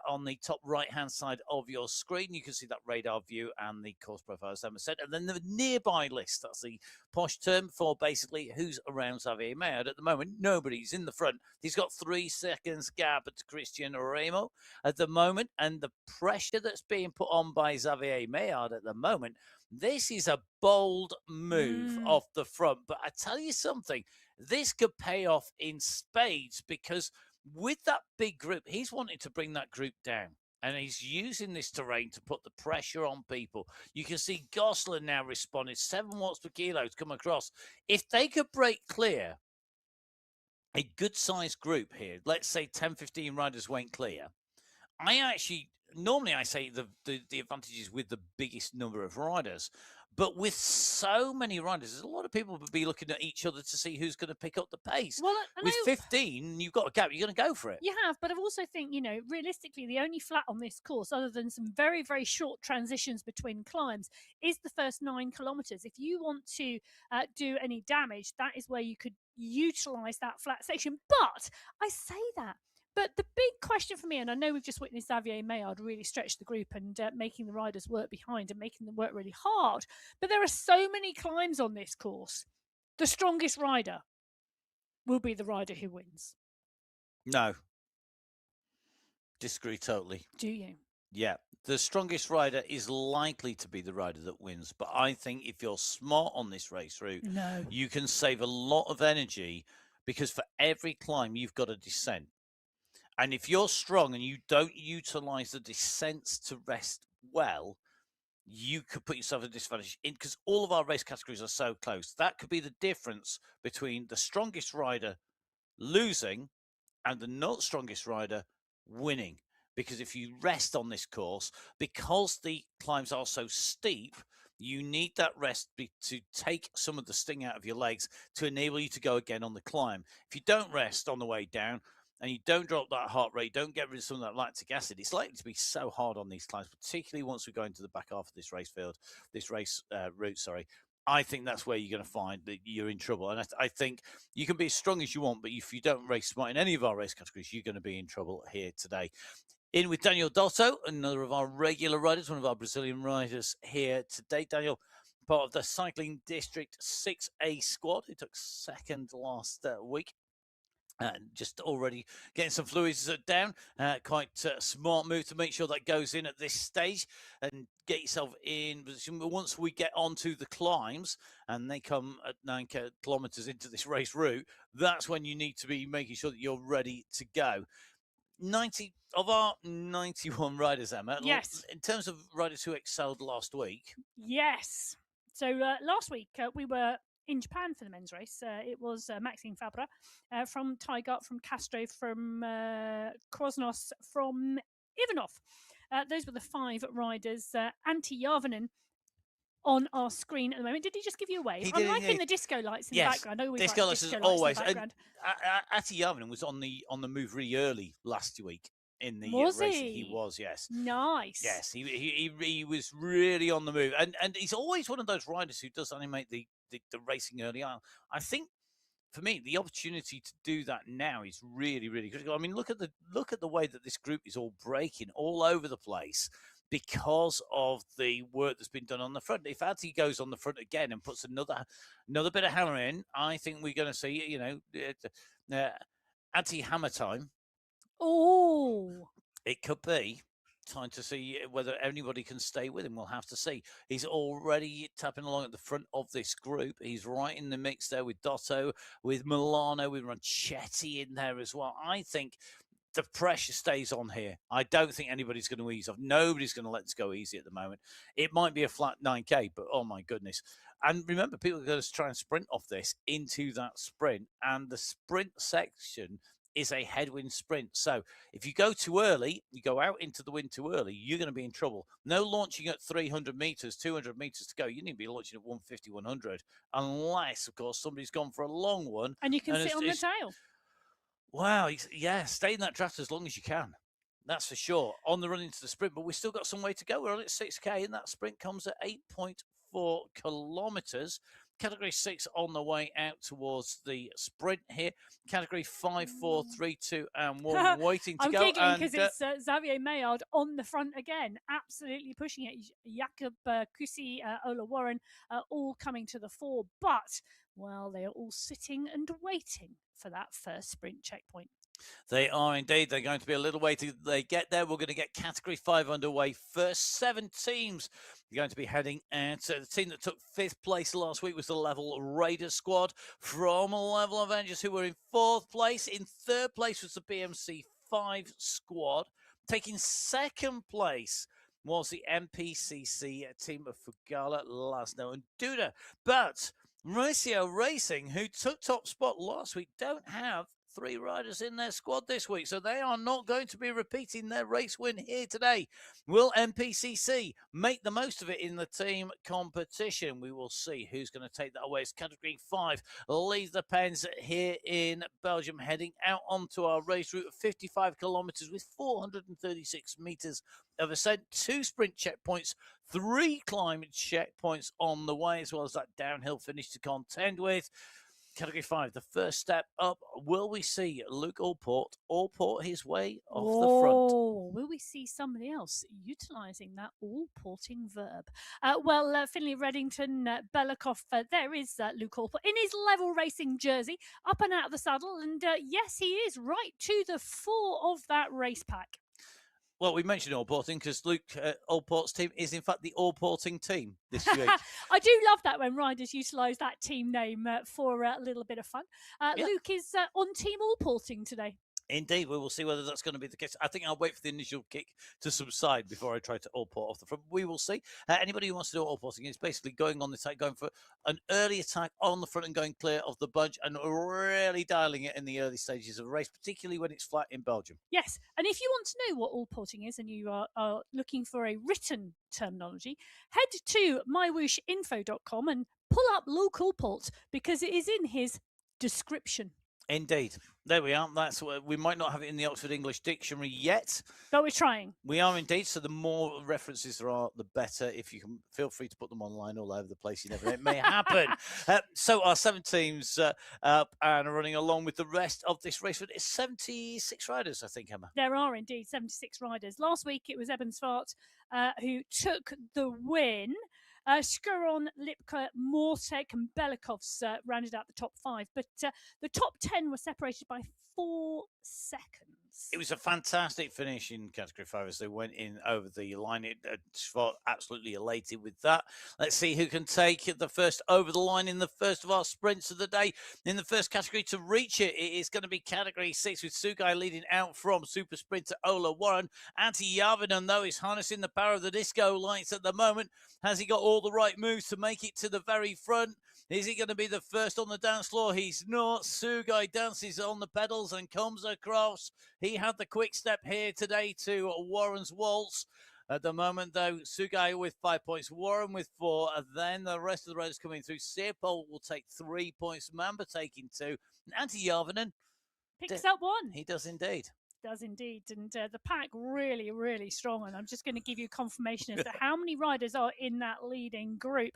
on the top right-hand side of your screen. You can see that radar view and the course profile, as Emma said. And then the nearby list, that's the posh term for basically who's around Xavier Maillard. At the moment, nobody's in the front. He's got 3 seconds gap at Christian Remo at the moment. And the pressure that's being put on by Xavier Maillard at the moment, this is a bold move off the front. But I tell you something, this could pay off in spades, because with that big group, he's wanting to bring that group down. And he's using this terrain to put the pressure on people. You can see Gosselin now responded. 7 watts per kilo to come across. If they could break clear a good-sized group here, let's say 10, 15 riders went clear, normally I say the advantage is with the biggest number of riders. But with so many riders, there's a lot of people would be looking at each other to see who's going to pick up the pace. Well, with 15, you've got a gap. You're going to go for it. You have, but I also think, realistically, the only flat on this course, other than some very, very short transitions between climbs, is the first 9 kilometres. If you want to do any damage, that is where you could utilise that flat section. But I say that, But the big question for me, and I know we've just witnessed Xavier Maillard really stretch the group and making the riders work behind and making them work really hard, but there are so many climbs on this course. The strongest rider will be the rider who wins. No. Disagree totally. Do you? Yeah. The strongest rider is likely to be the rider that wins. But I think if you're smart on this race route, No. you can save a lot of energy because for every climb, you've got a descent. And if you're strong and you don't utilize the descents to rest well, you could put yourself at a disadvantage because all of our race categories are so close. That could be the difference between the strongest rider losing and the not strongest rider winning. Because if you rest on this course, because the climbs are so steep, you need that rest to take some of the sting out of your legs to enable you to go again on the climb. If you don't rest on the way down and you don't drop that heart rate, don't get rid of some of that lactic acid, it's likely to be so hard on these climbs, particularly once we go into the back half of this race route. Sorry. I think that's where you're going to find that you're in trouble. And I think you can be as strong as you want, but if you don't race smart in any of our race categories, you're going to be in trouble here today. In with Daniel Dotto, another of our regular riders, one of our Brazilian riders here today. Daniel, part of the Cycling District 6A squad, who took second last week. Just already getting some fluids down. Quite smart move to make sure that goes in at this stage and get yourself in position. But once we get onto the climbs and they come at 9 kilometers into this race route, that's when you need to be making sure that you're ready to go. 90 of our 91 riders, Emma. Yes. In terms of riders who excelled last week. Yes. So last week we were in Japan for the men's race. It was Maxime Fabra from Tygart, from Castro, from Krosnos, from Ivanov. Those were the 5 riders. Antti Järvinen on our screen at the moment. Did he just give you a wave? I'm liking the disco lights in the background. I always disco like lights disco is lights always. in the background. Antti Järvinen was on the move really early last week in the Was race. he? He was, yes. Nice. Yes, he was really on the move, and he's always one of those riders who does animate the racing early on. I think for me, the opportunity to do that now is really, really critical. I mean, look at the way that this group is all breaking all over the place because of the work that's been done on the front. If Antti goes on the front again and puts another bit of hammer in, I think we're going to see, Antti hammer time. Oh, It could be time to see whether anybody can stay with him. We'll have to see. He's already tapping along at the front of this group. He's right in the mix there with Dotto, with Milano, with Ronchetti in there as well. I think the pressure stays on here. I don't think anybody's going to ease off. Nobody's going to let this go easy at the moment. It might be a flat 9K, but oh my goodness. And remember, people are going to try and sprint off this into that sprint. And the sprint section is a headwind sprint. So if you go too early, you go out into the wind too early, you're going to be in trouble. No launching at 300 meters, 200 meters to go. You need to be launching at 150, 100, unless, of course, somebody's gone for a long one. and you can sit on the tail. Wow, yeah, stay in that draft as long as you can. That's for sure. On the run into the sprint, but we've still got some way to go. We're on at 6K, and that sprint comes at 8.4 kilometers. Category 6 on the way out towards the sprint here. Category 5, 4, 3, 2, and 1 waiting to go. I'm giggling because it's Xavier Maillard on the front again, absolutely pushing it. Jakob Kusi, Ola Warren, all coming to the fore. But, well, they are all sitting and waiting for that first sprint checkpoint. They are indeed. They're going to be a little way till they get there. We're going to get Category 5 underway. First 7 teams are going to be heading out. So the team that took 5th place last week was the Level Raiders squad from Level Avengers, who were in 4th place. In 3rd place was the BMC 5 squad. Taking 2nd place was the MPCC team of Fugala, Laszlo and Duda. But Ratio Racing, who took top spot last week, don't have 3 riders in their squad this week, so they are not going to be repeating their race win here today. Will MPCC make the most of it in the team competition? We will see who's going to take that away. It's Category 5 leaves the pens here in Belgium, heading out onto our race route of 55 kilometers with 436 meters of ascent, 2 sprint checkpoints, 3 climb checkpoints on the way, as well as that downhill finish to contend with. Category 5, the first step up. Will we see Luke Allport his way off the front? Oh, will we see somebody else utilising that all-porting verb? Finley Reddington, Belikov, there is Luke Allport in his level racing jersey, up and out of the saddle, and yes, he is right to the fore of that race pack. Well, we mentioned all-porting because Luke Allport's team is, in fact, the all-porting team this week. I do love that when riders utilise that team name for a little bit of fun. Yeah. Luke is on team all-porting today. Indeed, we will see whether that's going to be the case. I think I'll wait for the initial kick to subside before I try to all-port off the front. We will see. Anybody who wants to do all-porting is basically going on the attack, going for an early attack on the front and going clear of the bunch and really dialing it in the early stages of a race, particularly when it's flat in Belgium. Yes, and if you want to know what all-porting is and you are looking for a written terminology, head to mywhooshinfo.com and pull up Luke Allport because it is in his description. Indeed. There we are. That's what we might not have it in the Oxford English Dictionary yet. But we're trying. We are indeed. So the more references there are, the better. If you can, feel free to put them online all over the place. You never know, it may happen. So our 7 teams up and running along with the rest of this race. It's 76 riders, I think, Emma. There are indeed 76 riders. Last week it was Eben Svart who took the win. Skuron, Lipka, Mortek, and Belikovs rounded out the top 5, but the top 10 were separated by 4 seconds. It was a fantastic finish in Category 5 as they went in over the line. Svart absolutely elated with that. Let's see who can take the first over the line in the first of our sprints of the day. In the first category to reach it, it is going to be Category 6 with Sugai leading out from super sprinter Ola Warren. Antti Järvinen, though, is harnessing the power of the disco lights at the moment. Has he got all the right moves to make it to the very front? Is he going to be the first on the dance floor? He's not. Sugai dances on the pedals and comes across. He had the quick step here today to Warren's waltz. At the moment, though, Sugai with 5 points, Warren with 4, and then the rest of the riders coming through. Searpol will take 3 points, Mamba taking 2, and Antti Järvinen picks up 1. He does indeed. Does indeed, and the pack really, really strong. And I'm just going to give you confirmation as to how many riders are in that leading group.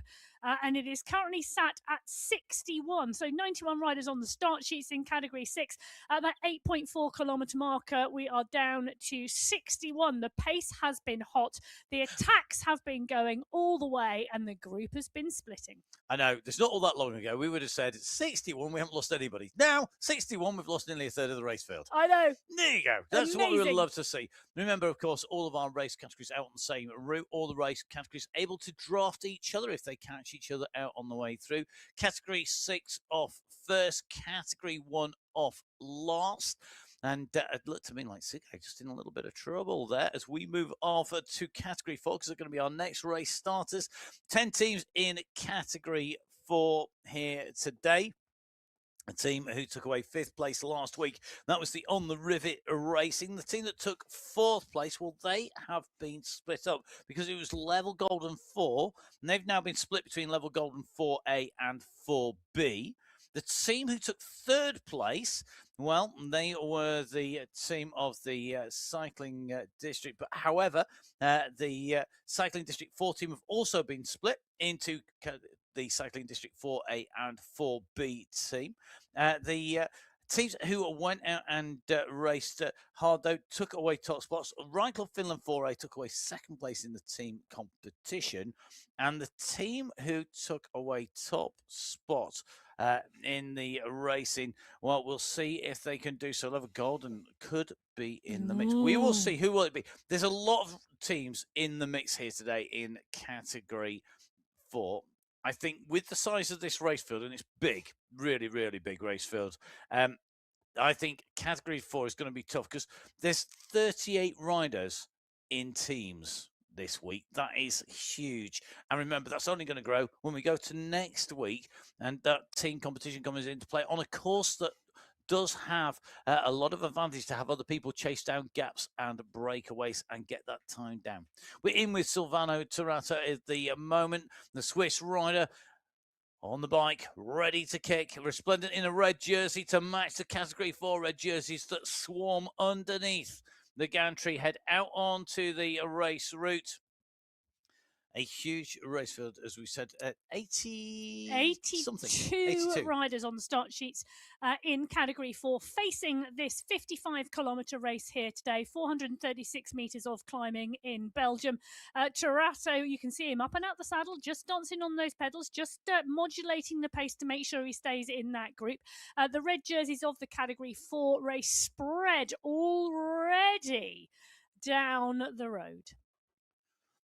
And it is currently sat at 61. So 91 riders on the start sheets in Category 6. At that 8.4 kilometre marker, we are down to 61. The pace has been hot. The attacks have been going all the way, and the group has been splitting. I know, it's not all that long ago. We would have said 61, we haven't lost anybody. Now, 61, we've lost nearly a third of the race field. I know. There you go. That's Amazing. what we would love to see. Remember, of course, all of our race categories out on the same route. All the race categories able to draft each other if they catch each other out on the way through. Category 6 off first. Category 1 off last. And it looked to me like Sugai just in a little bit of trouble there as we move off to Category 4 because they're going to be our next race starters. 10 teams in Category 4 here today. A team who took away 5th place last week, that was the On the Rivet Racing. The team that took 4th place, well, they have been split up because it was Level Golden 4, and they've now been split between Level Golden 4A and 4B. The team who took 3rd place, well, they were the team of the Cycling District. But however, the Cycling District 4 team have also been split into the Cycling District 4A and 4B team. The teams who went out and raced hard, though, took away top spots. Ride Club Finland 4A took away 2nd place in the team competition. And the team who took away top spots in the racing, well, we'll see if they can do so. Level Golden could be in the mix. We will see. Who will it be? There's a lot of teams in the mix here today in Category 4. I think with the size of this race field, and it's big, really, really big race field, I think Category 4 is going to be tough because there's 38 riders in teams this week. That is huge. And remember, that's only going to grow when we go to next week and that team competition comes into play on a course that does have a lot of advantage to have other people chase down gaps and breakaways and get that time down. We're in with Silvano Turata at the moment, the Swiss rider on the bike, ready to kick, resplendent in a red jersey to match the Category 4 red jerseys that swarm underneath the gantry. Head out onto the race route. A huge race field, as we said, at 82 riders on the start sheets in Category 4, facing this 55-kilometre race here today, 436 metres of climbing in Belgium. Tarasso, you can see him up and out the saddle, just dancing on those pedals, just modulating the pace to make sure he stays in that group. The red jerseys of the Category 4 race spread already down the road.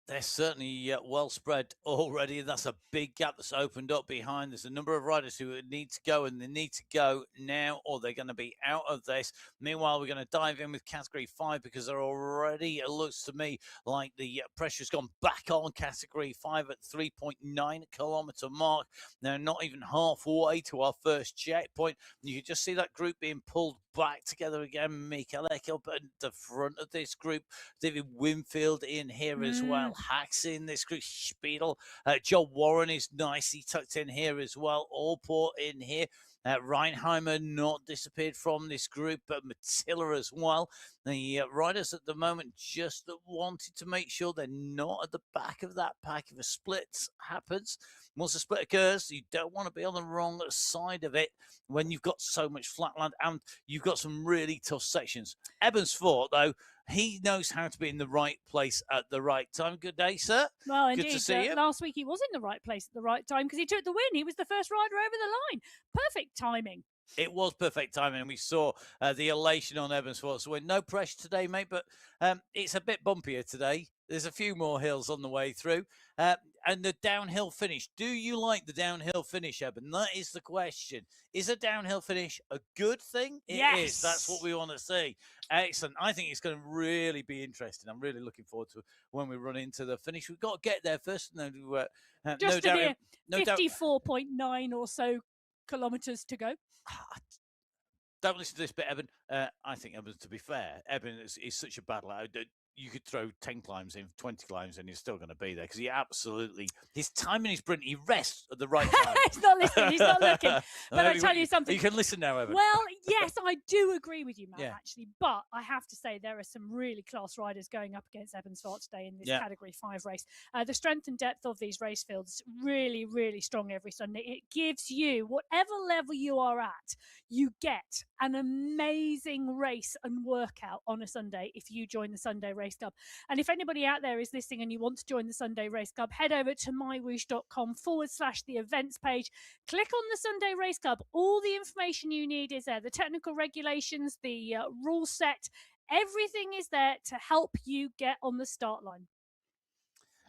They're certainly well spread already, and that's a big gap that's opened up behind. There's a number of riders who need to go, and they need to go now, or they're going to be out of this. Meanwhile, we're going to dive in with Category 5 because they're already, it looks to me like the pressure's gone back on Category 5 at 3.9 kilometre mark. They're not even halfway to our first checkpoint. You can just see that group being pulled back together again. Mikel Ek up at the front of this group. David Winfield in here as well. Hacks in this group. Spiedel. Joe Warren is nicely tucked in here as well. Allport in here. Reinheimer not disappeared from this group, but Mattila as well. The riders at the moment just wanted to make sure they're not at the back of that pack if a split happens. Once a split occurs, you don't want to be on the wrong side of it when you've got so much flatland and you've got some really tough sections. Ebbonsford, though, he knows how to be in the right place at the right time. Good day, sir. Well, Good indeed. to see you. Last week he was in the right place at the right time because he took the win. He was the first rider over the line. Perfect timing. It was perfect timing, and we saw the elation on Ebbonsford. So, no pressure today, mate, but it's a bit bumpier today. There's a few more hills on the way through. And the downhill finish. Do you like the downhill finish, Eben? That is the question. Is a downhill finish a good thing? Yes. It is. That's what we want to see. Excellent. I think it's going to really be interesting. I'm really looking forward to when we run into the finish. We've got to get there first. Just no doubt, 54.9 or so kilometres to go. Don't listen to this bit, Eben. I think Eben, to be fair, Eben is such a bad lad. You could throw 10 climbs in, 20 climbs in, he's still going to be there because his timing is brilliant. He rests at the right time. He's not listening, he's not looking. But I tell you something. You can listen now, Evan. Well, yes, I do agree with you, Matt, actually. But I have to say there are some really class riders going up against Ebbonsford today in this Category 5 race. The strength and depth of these race fields really, really strong every Sunday. It gives you, whatever level you are at, you get an amazing race and workout on a Sunday if you join the Sunday Race Club. And if anybody out there is listening and you want to join the Sunday Race Club, head over to mywhoosh.com/the events page. Click on the Sunday Race Club. All the information you need is there. The technical regulations, the rule set, everything is there to help you get on the start line.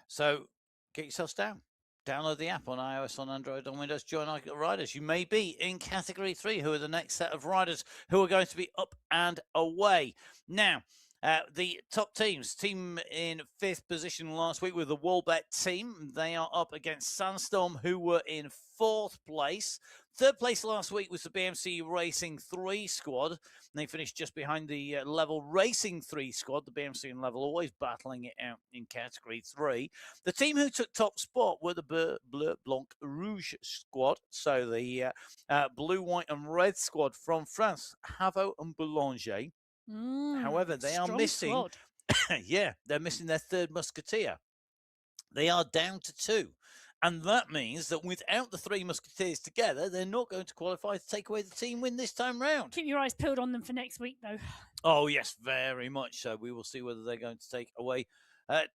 So get yourselves down. Download the app on iOS, on Android, on Windows. Join our riders. You may be in Category 3, who are the next set of riders who are going to be up and away. Now, the top teams, team in 5th position last week with the Wallbet team. They are up against Sandstorm, who were in 4th place. 3rd place last week was the BMC Racing 3 squad. They finished just behind the Level Racing 3 squad. The BMC and Level always battling it out in Category 3. The team who took top spot were the Bleu Blanc Rouge squad. So the blue, white and red squad from France, Havo and Boulanger. However, they are missing, they're missing their 3rd musketeer. They are down to 2. And that means that without the 3 musketeers together, they're not going to qualify to take away the team win this time round. Keep your eyes peeled on them for next week, though. Oh, yes, very much so. We will see whether they're going to take away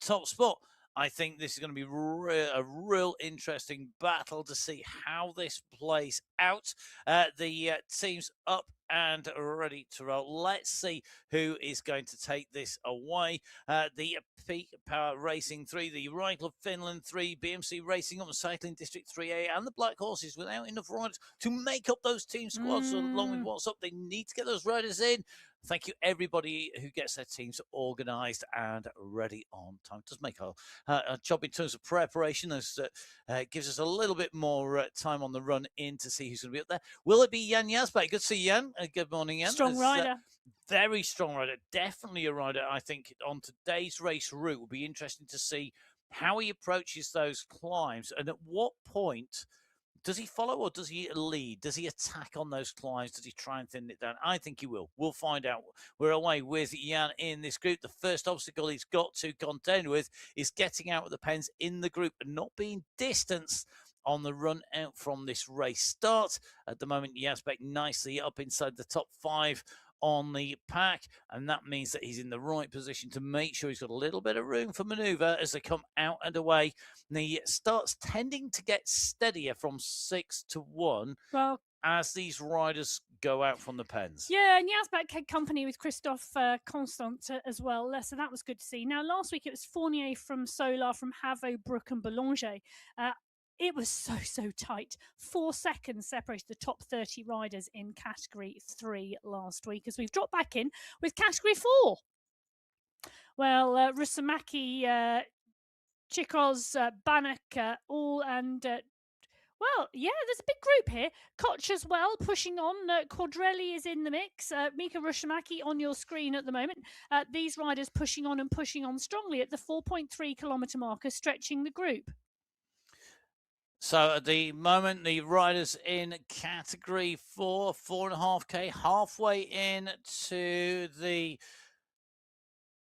top spot. I think this is going to be a real interesting battle to see how this plays out. The team's up and ready to roll. Let's see who is going to take this away. The Peak Power Racing 3, the Rifle Finland 3, BMC Racing Up Cycling District 3A, and the Black Horses without enough riders to make up those team squads along with what's up. They need to get those riders in. Thank you, everybody who gets their teams organised and ready on time. It does make a job in terms of preparation. Gives us a little bit more time on the run in to see who's going to be up there. Will it be Jan Jasper? Good to see Jan. Good morning, Jan. Strong rider. Very strong rider. Definitely a rider, I think, on today's race route. Will be interesting to see how he approaches those climbs and at what point Does he follow or does he lead? Does he attack on those climbs? Does he try and thin it down? I think he will. We'll find out. We're away with Jan in this group. The first obstacle he's got to contend with is getting out of the pens in the group and not being distanced on the run out from this race start. At the moment, Yazbek nicely up inside the top 5 on the pack, and that means that he's in the right position to make sure he's got a little bit of room for manoeuvre as they come out and away. And the starts tending to get steadier from 6 to 1 as these riders go out from the pens. Yeah, and Yazbek had company with Christophe Constant as well, so that was good to see. Now, last week it was Fournier from Solar, from Havo, Brook and Boulanger. It was so tight. 4 seconds separated the top 30 riders in Category 3 last week, as we've dropped back in with Category 4. Well, Rusamaki, Chikos, Banak, all and... well, yeah, there's a big group here. Koch as well, pushing on. Quadrelli is in the mix. Mika Rushamaki on your screen at the moment. These riders pushing on strongly at the 4.3 kilometre marker, stretching the group. So at the moment, the riders in Category 4, 4.5K, halfway into the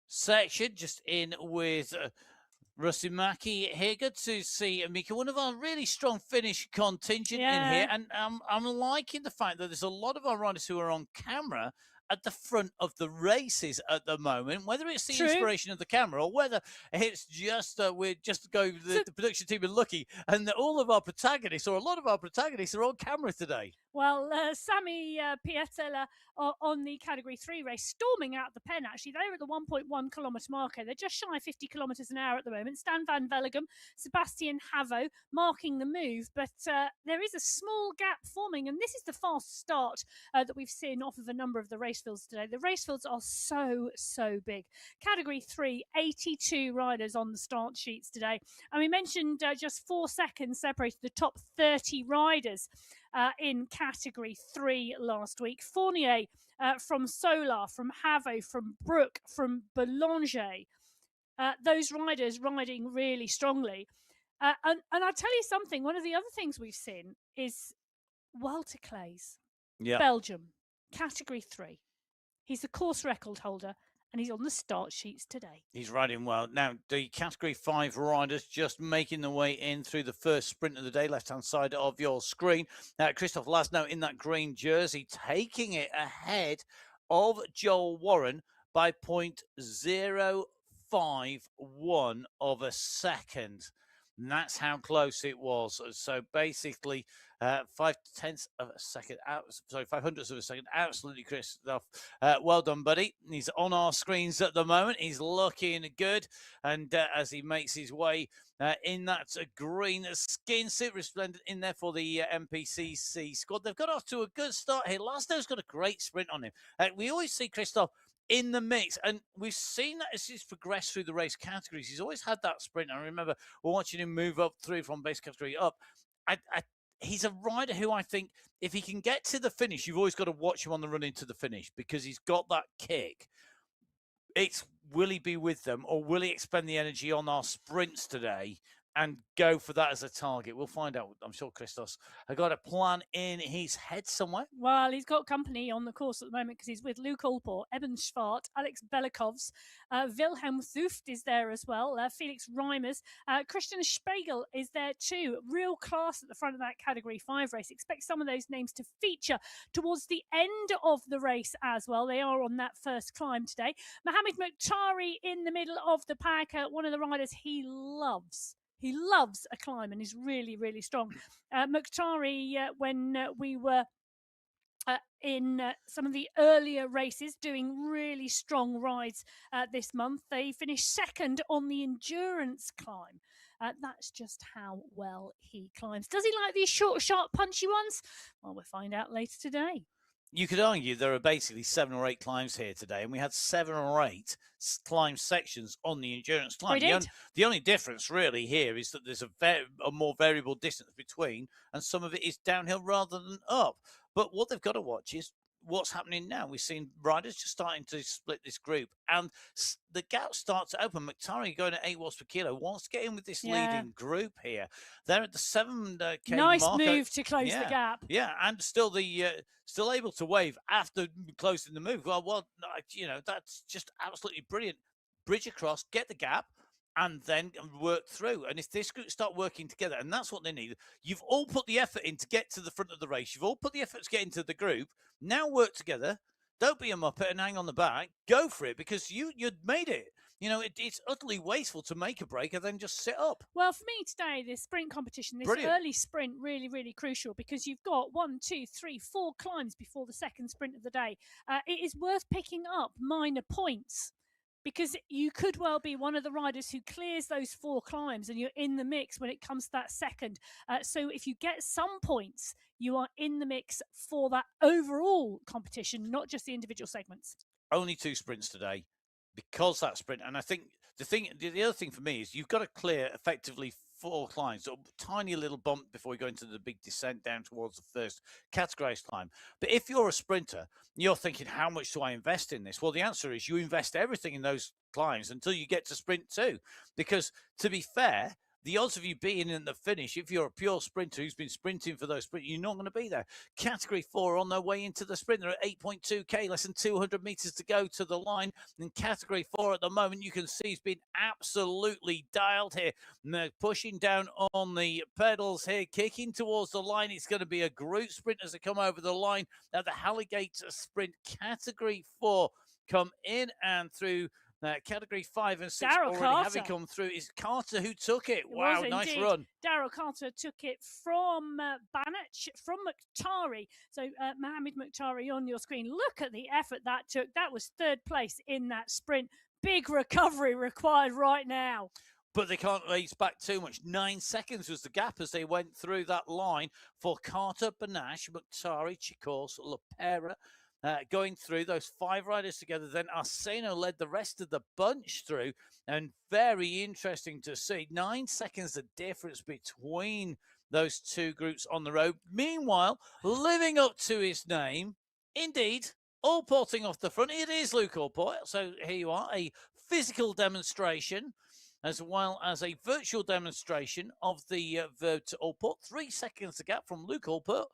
section, just in with... Rusimaki here. Good to see Mika, one of our really strong Finnish contingent in here. And I'm liking the fact that there's a lot of our riders who are on camera at the front of the races at the moment, whether it's the inspiration of the camera or whether it's just we're just going, the production team are lucky and all of our protagonists or a lot of our protagonists are on camera today. Well, Sami Pietela on the Category 3 race, storming out the pen, actually. They were at the 1.1 kilometre marker. They're just shy of 50 kilometres an hour at the moment. Stan van Vellegem, Sebastian Havo marking the move. But there is a small gap forming, and this is the fast start that we've seen off of a number of the race fields today. The race fields are so big. Category 3, 82 riders on the start sheets today. And we mentioned just 4 seconds separated the top 30 riders in Category 3 last week. Fournier from Solar, from Havo, from Brook, from Boulanger. Those riders riding really strongly. And I'll tell you something, one of the other things we've seen is Walter Clays, Belgium, Category 3. He's the course record holder, and he's on the start sheets today. He's riding well. Now, the Category 5 riders just making their way in through the first sprint of the day, left-hand side of your screen. Christoph Lasno in that green jersey, taking it ahead of Joel Warren by 0.051 of a second. And that's how close it was. So basically, 5/10 of a second, 500ths of a second. Absolutely, Christoph. Well done, buddy. He's on our screens at the moment. He's looking good. And as he makes his way in that green skin suit, resplendent in there for the MPCC squad. They've got off to a good start here. Lasno's got a great sprint on him. We always see Christoph in the mix, and we've seen that as he's progressed through the race categories. He's always had that sprint. I remember watching him move up through from base category up. He's a rider who I think if he can get to the finish, you've always got to watch him on the run into the finish because he's got that kick. It's will he be with them or will he expend the energy on our sprints today and go for that as a target? We'll find out. I'm sure Christos has got a plan in his head somewhere. Well, he's got company on the course at the moment because he's with Luke Allport, Eben Schwartz, Alex Belakovs, Wilhelm Thuft is there as well, Felix Reimers, Christian Spiegel is there too. Real class at the front of that Category 5 race. Expect some of those names to feature towards the end of the race as well. They are on that first climb today. Mohamed Mukhtari in the middle of the pack, one of the riders he loves. He loves a climb and is really, really strong. Mukhtari, when we were in some of the earlier races doing really strong rides this month, they finished second on the endurance climb. That's just how well he climbs. Does he like these short, sharp, punchy ones? Well, we'll find out later today. You could argue there are basically 7 or 8 climbs here today, and we had 7 or 8 climb sections on the endurance climb. The only difference really here is that there's a more variable distance between, and some of it is downhill rather than up. But what they've got to watch is what's happening now? We've seen riders just starting to split this group, and the gap starts to open. McTarry going at 8 watts per kilo wants to get in with this leading group here. They're at the 7K nice mark. move to close the gap. Yeah, and still still able to wave after closing the move. Well, that's just absolutely brilliant. Bridge across, get the gap, and then work through. And if this group start working together, and that's what they need, you've all put the effort in to get to the front of the race. You've all put the effort to get into the group. Now work together. Don't be a muppet and hang on the back. Go for it, because you'd made it. It's utterly wasteful to make a break and then just sit up. Well, for me today, this sprint competition, this early sprint, really, really crucial, because you've got 1, 2, 3, 4 climbs before the second sprint of the day. It is worth picking up minor points, because you could well be one of the riders who clears those 4 climbs and you're in the mix when it comes to that second. So if you get some points, you are in the mix for that overall competition, not just the individual segments. Only 2 sprints today, because that sprint. And I think the other thing for me is you've got to clear effectively 4 climbs, a tiny little bump before we go into the big descent down towards the first categorized climb. But if you're a sprinter, you're thinking, how much do I invest in this? Well, the answer is you invest everything in those climbs until you get to sprint 2. Because to be fair, the odds of you being in the finish, if you're a pure sprinter who's been sprinting for those sprints, you're not going to be there. Category 4 on their way into the sprint. They're at 8.2K, less than 200 meters to go to the line. And Category 4 at the moment, you can see, has been absolutely dialed here. And they're pushing down on the pedals here, kicking towards the line. It's going to be a group sprint as they come over the line. Now the Halligator sprint, Category 4 come in and through. Category 5 and 6 Darryl already Carter. having come through. It's Carter who took it. Wow, nice run. Darryl Carter took it from Banach, from Mukhtari. So Mohamed Mukhtari on your screen. Look at the effort that took. That was 3rd place in that sprint. Big recovery required right now. But they can't race back too much. 9 seconds was the gap as they went through that line for Carter, Banach, Mukhtari, Chikos, Lapera. Going through those 5 riders together. Then Arseno led the rest of the bunch through, and very interesting to see. 9 seconds the difference between those 2 groups on the road. Meanwhile, living up to his name, indeed, Allporting off the front. It is Luke Allport. So here you are, a physical demonstration as well as a virtual demonstration of the verb to Allport. 3 seconds the gap from Luke Allport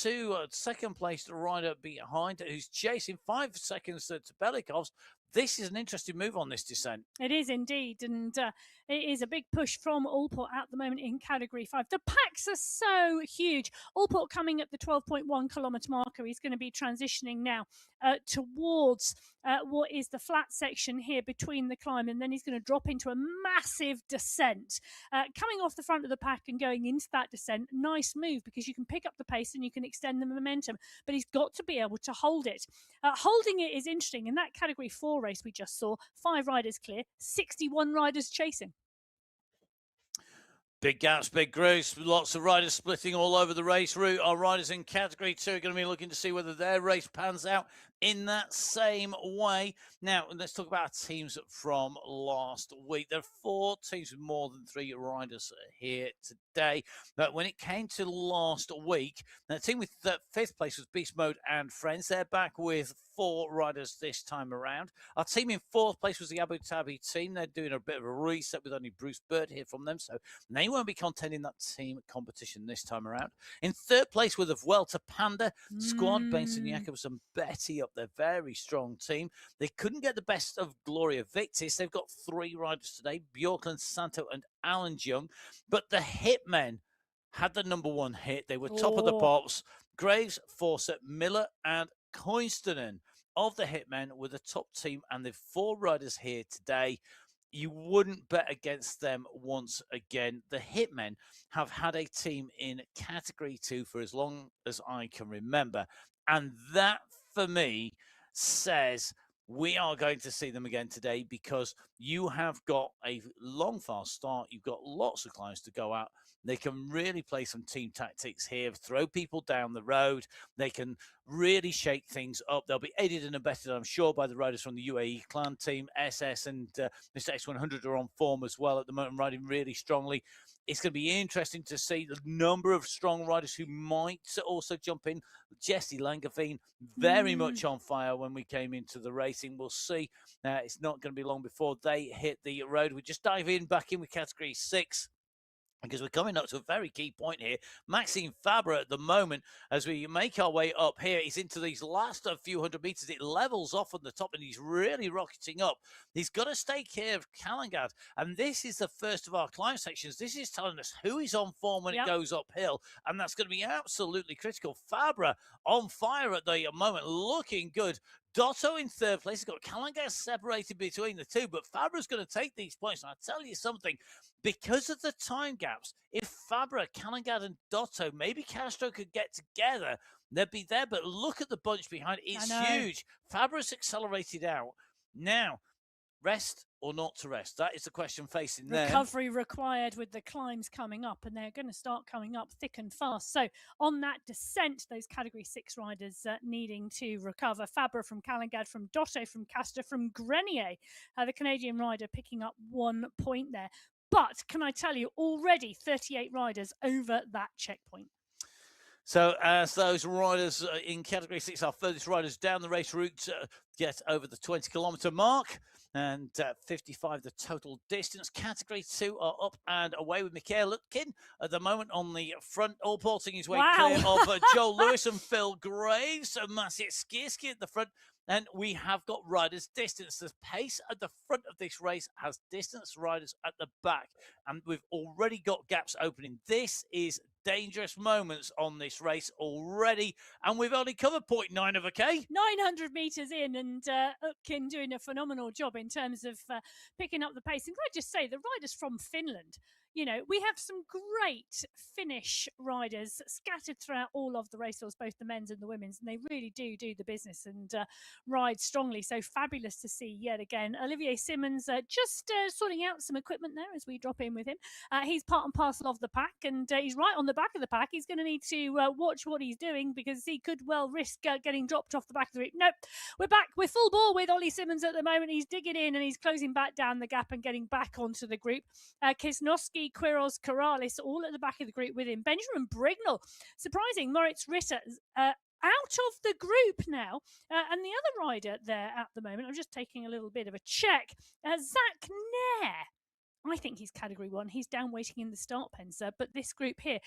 to second place rider behind, who's chasing 5 seconds to Belikov's. This is an interesting move on this descent. It is indeed, and it is a big push from Allport at the moment in Category 5. The packs are so huge. Allport coming at the 12.1 kilometre marker. He's going to be transitioning now towards what is the flat section here between the climb, and then he's going to drop into a massive descent. Coming off the front of the pack and going into that descent, nice move, because you can pick up the pace and you can extend the momentum, but he's got to be able to hold it. Holding it is interesting. In that Category 4 race we just saw, 5 riders clear, 61 riders chasing. Big gaps, big grooves, lots of riders splitting all over the race route. Our riders in Category 2 are going to be looking to see whether their race pans out in that same way. Now, let's talk about our teams from last week. There are 4 teams with more than 3 riders here today. But when it came to last week, the team with the 5th place was Beast Mode and Friends. They're back with 4 riders this time around. Our team in 4th place was the Abu Dhabi team. They're doing a bit of a reset with only Bruce Bird here from them, so they won't be contending that team competition this time around. In 3rd place with the Vuelta Panda squad, Benson Jacobs and Betty up there. Very strong team. They couldn't get the best of Gloria Victis. They've got 3 riders today, Bjorklund, Santo and Alan Jung. But the Hitmen had the number 1 hit. They were top of the pops. Graves, Fawcett, Miller and Koinstonen of the Hitmen were the top team, and the 4 riders here today. You wouldn't bet against them once again. The Hitmen have had a team in Category 2 for as long as I can remember, and that for me says we are going to see them again today, because you have got a long, fast start. You've got lots of climbs to go out. They can really play some team tactics here, throw people down the road. They can really shake things up. They'll be aided and abetted, I'm sure, by the riders from the UAE clan team. SS and Mr. X100 are on form as well at the moment, riding really strongly. It's going to be interesting to see the number of strong riders who might also jump in. Jesse Langeveen, very much on fire when we came into the racing. We'll see. It's not going to be long before they hit the road. We just dive back in with category 6. Because we're coming up to a very key point here. Maxime Fabre at the moment, as we make our way up here, he's into these last few hundred meters. It levels off on the top and he's really rocketing up. He's got to stay clear of Calangard. And this is the first of our climb sections. This is telling us who is on form when it goes uphill. And that's going to be absolutely critical. Fabre on fire at the moment, looking good. Dotto in third place. He's got Calangard separated between the two, but Fabre's going to take these points. And I'll tell you something, because of the time gaps, if Fabre, Calangard, and Dotto, maybe Castro could get together, they'd be there. But look at the bunch behind. It's huge. Fabre's accelerated out. Now, rest or not to rest? That is the question facing them. Recovery required with the climbs coming up, and they're going to start coming up thick and fast. So on that descent, those Category 6 riders needing to recover. Fabre from Calangard, from Dotto, from Castor, from Grenier, the Canadian rider picking up 1 point there. But can I tell you, already 38 riders over that checkpoint. So as those riders in Category 6, our furthest riders down the race route, get over the 20-kilometre mark, and 55 the total distance. Category 2 are up and away with Mikhail Lutkin at the moment on the front, all porting his way clear of Joel Lewis and Phil Graves, and Maciej Skierski at the front. And we have got riders distance. The pace at the front of this race has distance riders at the back. And we've already got gaps opening. This is dangerous moments on this race already. And we've only covered 0.9 of a K. 900 metres in, and Utkin doing a phenomenal job in terms of picking up the pace. And can I just say, the riders from Finland, you know, we have some great Finnish riders scattered throughout all of the race fields, both the men's and the women's, and they really do the business and ride strongly. So fabulous to see yet again. Olivier Simmons just sorting out some equipment there as we drop in with him. He's part and parcel of the pack, and he's right on the back of the pack. He's going to need to watch what he's doing, because he could well risk getting dropped off the back of the route. Nope, we're back. We're full ball with Ollie Simmons at the moment. He's digging in and he's closing back down the gap and getting back onto the group. Kisnowski, Quiros, Corrales, all at the back of the group with him. Benjamin Brignall, surprising, Moritz Ritter, out of the group now. And the other rider there at the moment, I'm just taking a little bit of a check, Zach Nair. I think he's Category 1. He's down waiting in the start pens. But this group here,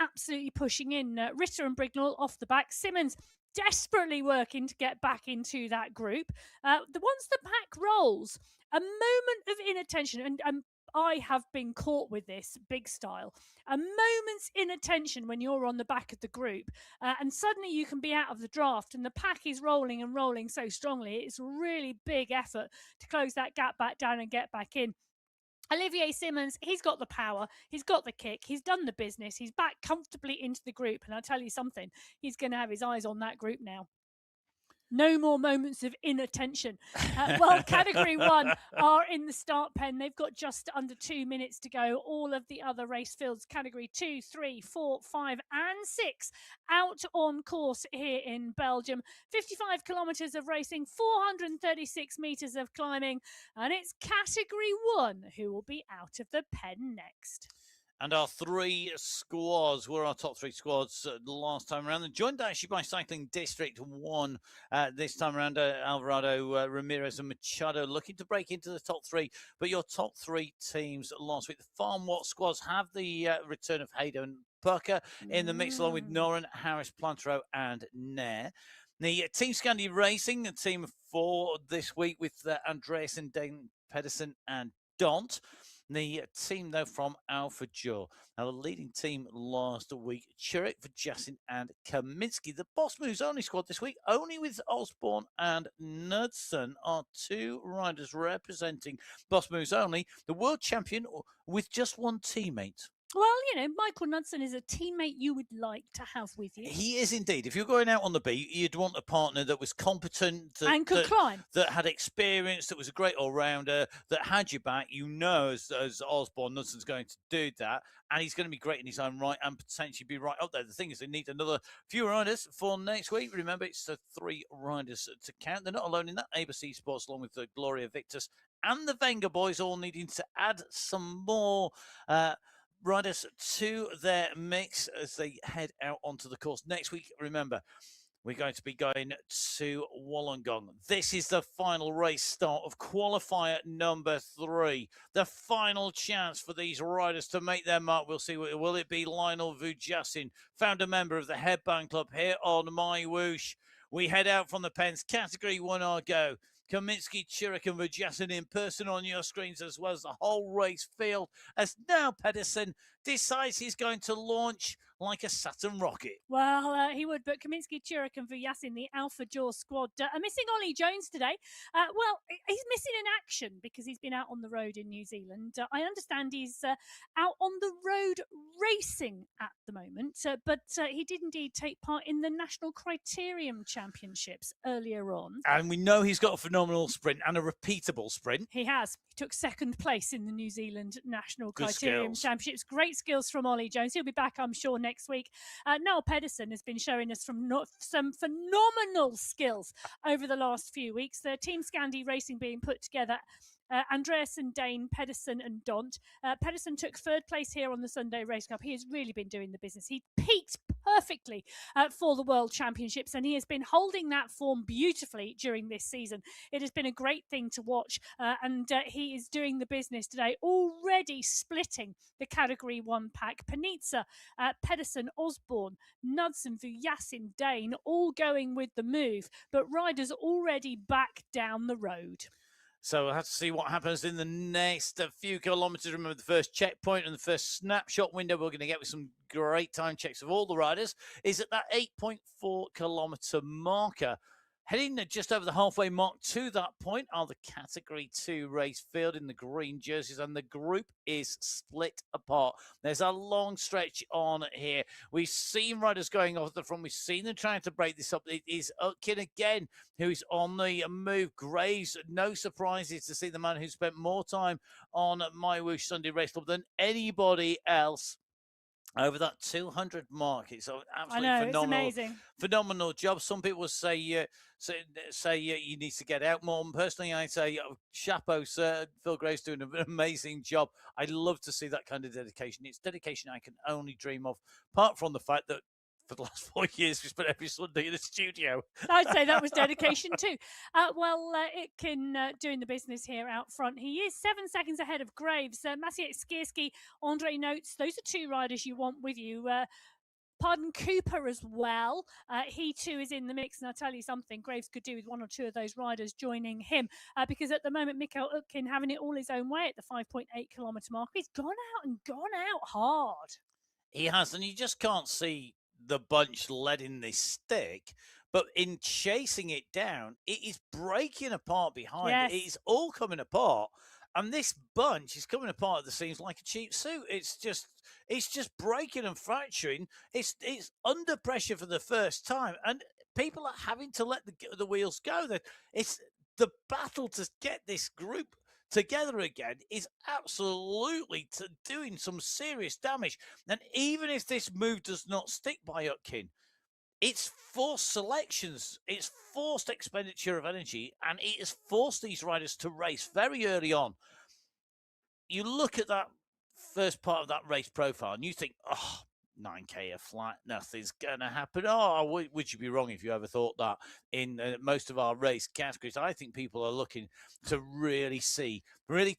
absolutely pushing in. Ritter and Brignall off the back. Simmons desperately working to get back into that group. Once the pack rolls, a moment of inattention, and I have been caught with this big style. A moment's inattention when you're on the back of the group, and suddenly you can be out of the draft, and the pack is rolling and rolling so strongly. It's a really big effort to close that gap back down and get back in. Olivier Simmons, he's got the power, he's got the kick, he's done the business, he's back comfortably into the group, and I'll tell you something, he's going to have his eyes on that group now. No more moments of inattention. Well, Category 1 are in the start pen. They've got just under 2 minutes to go. All of the other race fields, Category 2, 3, 4, 5, and 6, out on course here in Belgium. 55 kilometres of racing, 436 metres of climbing, and it's Category 1 who will be out of the pen next. And our 3 squads were our top 3 squads the last time around. And joined actually by Cycling District 1 this time around. Alvarado, Ramirez and Machado looking to break into the top 3. But your top 3 teams last week, the Farm Watt squads, have the return of Haydo and Pucker in the mix, along with Noren, Harris, Plantero and Nair. The Team Scandi Racing, the team of 4 this week with Andreas and Dane Pedersen and Dont. The team, though, from Alpha Jaw. Now, the leading team last week, Chirek, Vajasin and Kaminsky. The Boss Moves Only squad this week, only with Osborne and Knudsen, are 2 riders representing Boss Moves Only. The world champion with just 1 teammate. Well, Michael Knudsen is a teammate you would like to have with you. He is indeed. If you're going out on the beat, you'd want a partner that was competent, And could climb. that had experience, that was a great all-rounder, that had your back. As Osborne, Knudsen's going to do that, and he's going to be great in his own right and potentially be right up there. The thing is, they need another few riders for next week. Remember, it's the 3 riders to count. They're not alone in that. ABC Sports, along with the Gloria Victus and the Wenger boys, all needing to add some more riders to their mix as they head out onto the course next week. Remember, we're going to be going to Wollongong. This is the final race start of qualifier number 3. The final chance for these riders to make their mark. We'll see. Will it be Lionel Vujasin, founder member of the Headband Club here on MyWhoosh? We head out from the pens. Category 1 our go. Kaminsky, Chirek and Vujasin in person on your screens, as well as the whole race field, as now Pedersen decides he's going to launch like a Saturn rocket. Well, he would, but Kaminsky, Chirek and Vujasin, the Alpha Jaw squad, are missing Ollie Jones today. Well, he's missing in action because he's been out on the road in New Zealand. I understand he's out on the road racing at the moment, but he did indeed take part in the National Criterium Championships earlier on. And we know he's got a phenomenal sprint and a repeatable sprint. He has. He took second place in the New Zealand National Criterium Championships. Great skills from Ollie Jones. He'll be back, I'm sure, next week. Noel Pedersen has been showing us some phenomenal skills over the last few weeks. The Team Scandi Racing being put together. Andreasen, Dane, Pedersen and Dont. Pedersen took 3rd place here on the Sunday Race Cup. He has really been doing the business. He peaked perfectly for the World Championships, and he has been holding that form beautifully during this season. It has been a great thing to watch, and he is doing the business today, already splitting the Category 1 pack. Panizza, Pedersen, Osborne, Knudsen, Vujasin, Dane, all going with the move, but riders already back down the road. So we'll have to see what happens in the next few kilometres. Remember, the first checkpoint and the first snapshot window we're going to get with some great time checks of all the riders is at that 8.4 kilometre marker. Heading just over the halfway mark to that point are the Category 2 race field in the green jerseys, and the group is split apart. There's a long stretch on here. We've seen riders going off the front. We've seen them trying to break this up. It is Utkin again who is on the move. Graves, no surprises to see the man who spent more time on MyWhoosh Sunday Race Club than anybody else. Over that 200 mark, it's absolutely phenomenal. It's amazing. Phenomenal job. Some people say you need to get out more. And personally, I say chapeau, sir. Phil Graves doing an amazing job. I love to see that kind of dedication. It's dedication I can only dream of. Apart from the fact that for the last 4 years, we spent every Sunday in the studio. I'd say that was dedication too. Itkin doing the business here out front. He is 7 seconds ahead of Graves. Maciej Skierski, Andre Notes. Those are 2 riders you want with you. Pardon Cooper as well. He too is in the mix, and I'll tell you something, Graves could do with 1 or 2 of those riders joining him, because at the moment, Mikael Utkin having it all his own way at the 5.8 kilometre mark. He's gone out hard. He has, and you just can't see the bunch letting this stick, but in chasing it down, it is breaking apart behind. Yes. It is all coming apart, and this bunch is coming apart at the seams like a cheap suit. It's just breaking and fracturing. It's under pressure for the first time, and people are having to let the wheels go. It's the battle to get this group together again is absolutely doing some serious damage. And even if this move does not stick by Utkin, it's forced selections, it's forced expenditure of energy, and it has forced these riders to race very early on. You look at that first part of that race profile and you think, oh, 9K a flat, nothing's going to happen. Oh, would you be wrong if you ever thought that in most of our race categories? I think people are looking to really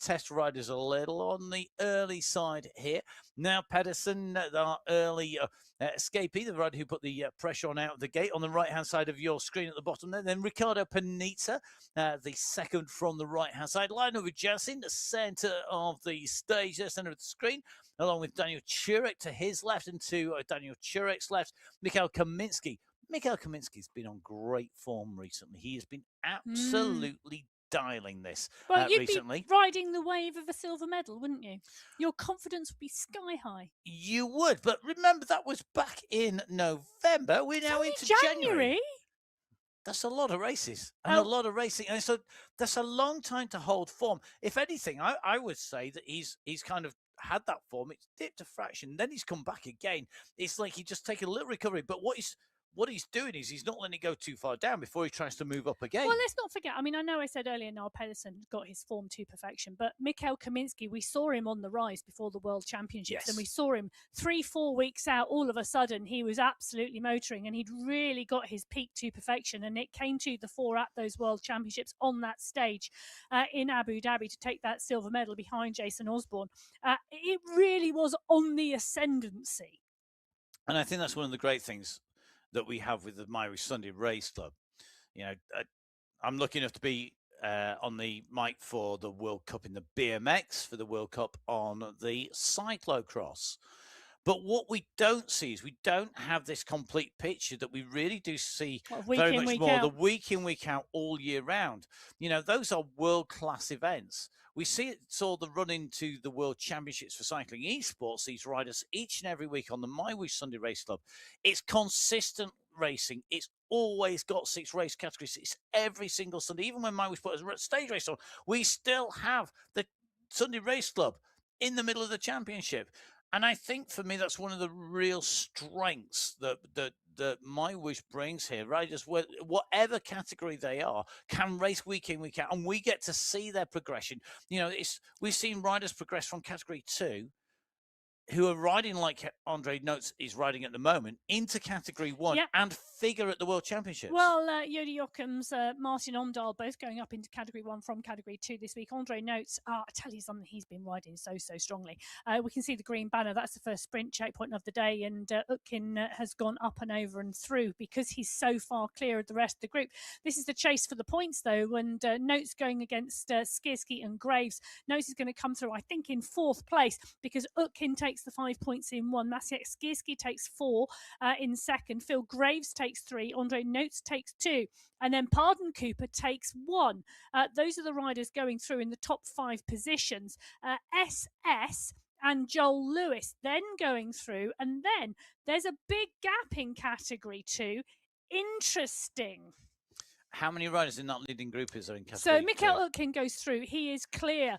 test riders a little on the early side here. Now, Pedersen, our early escapee, the rider who put the pressure on out of the gate on the right-hand side of your screen at the bottom there. Then Ricardo Panizza, the second from the right-hand side. Lionel Vujasin, the centre of the stage, the centre of the screen, along with Daniel Chirek to his left, and to Daniel Chirek's left, Mikael Kaminsky. Mikael Kaminsky's been on great form recently. He has been absolutely dialing this Well, you'd recently. be riding the wave of a silver medal, wouldn't you? Your confidence would be sky high. You would, but remember that was back in November. We're It's now only into January. That's a lot of races and a lot of racing, and so that's a long time to hold form. If anything, I would say that he's kind of had that form. It's dipped a fraction, then he's come back again. It's like he just taken a little recovery, but what he's doing is he's not letting it go too far down before he tries to move up again. Well, let's not forget. I mean, I know I said earlier Noel Pedersen got his form to perfection, but Mikhail Kaminsky, we saw him on the rise before the World Championships, and we saw him 3-4 weeks out. All of a sudden, he was absolutely motoring, and he'd really got his peak to perfection. And it came to the fore at those World Championships on that stage in Abu Dhabi to take that silver medal behind Jason Osborne. It really was on the ascendancy. And I think that's one of the great things that we have with the MyWhoosh Sunday Race Club. You know, I'm lucky enough to be on the mic for the World Cup in the BMX, for the World Cup on the cyclocross. But what we don't see is we don't have this complete picture that we really do see very much more the week in, week out, all year round. You know, those are world-class events. We saw the run into the World Championships for cycling esports, these riders each and every week on the MyWhoosh Sunday Race Club. It's consistent racing. It's always got 6 race categories. It's every single Sunday. Even when MyWhoosh put a stage race on, we still have the Sunday Race Club in the middle of the championship. And I think for me, that's one of the real strengths that MyWhoosh brings here. Riders, whatever category they are, can race week in, week out, and we get to see their progression. You know, we've seen riders progress from category 2, who are riding like Andre Notes is riding at the moment, into category 1 and figure at the World Championships. Well, Jody Jochem's, Martin Omdahl, both going up into category 1 from category 2 this week. Andre Notes, I tell you something, he's been riding so strongly. We can see the green banner. That's the first sprint checkpoint of the day, and Utkin has gone up and over and through because he's so far clear of the rest of the group. This is the chase for the points, though, and Notes going against Skierski and Graves. Notes is going to come through, I think, in 4th place because Utkin takes the 5 points in 1. Maciej Skierski takes 4 in 2nd. Phil Graves takes 3. Andre Notes takes 2. And then Pardon Cooper takes 1. Those are the riders going through in the top 5 positions. SS and Joel Lewis then going through. And then there's a big gap in category 2. Interesting. How many riders in that leading group is there in category? So Mikhail Utkin goes through. He is clear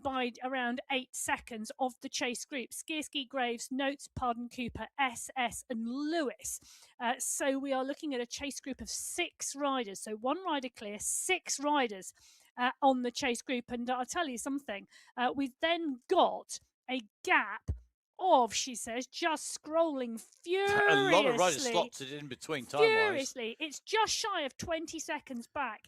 by around 8 seconds of the chase group. Skierski, Graves, Notes, Pardon Cooper, SS and Lewis. So we are looking at a chase group of 6 riders. So 1 rider clear, 6 riders on the chase group. And I'll tell you something. We've then got a gap of, she says, just scrolling furiously. A lot of riders slotted in between time-wise. Furiously. It's just shy of 20 seconds back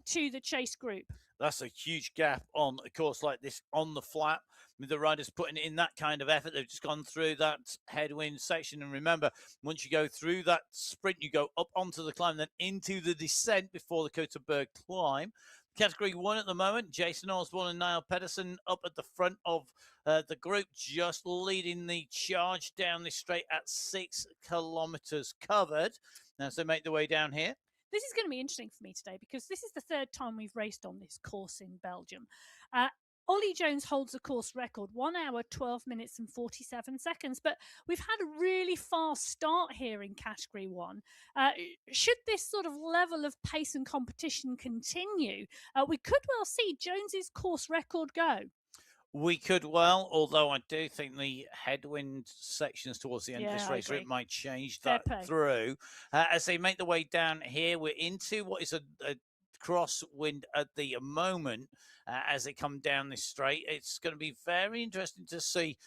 to the chase group. That's a huge gap on a course like this on the flat, with the riders putting in that kind of effort. They've just gone through that headwind section. And remember, once you go through that sprint, you go up onto the climb, then into the descent before the Koteberg climb. Category 1 at the moment, Jason Osborne and Niall Pedersen up at the front of the group, just leading the charge down this straight at 6 kilometers covered as they make their way down here. This is going to be interesting for me today because this is the 3rd time we've raced on this course in Belgium. Ollie Jones holds the course record, 1 hour, 12 minutes and 47 seconds. But we've had a really fast start here in Category 1. Should this sort of level of pace and competition continue, we could well see Jones's course record go. We could well, although I do think the headwind sections towards the end of this race it might change that through. As they make the way down here, we're into what is a crosswind at the moment as they come down this straight. It's going to be very interesting to see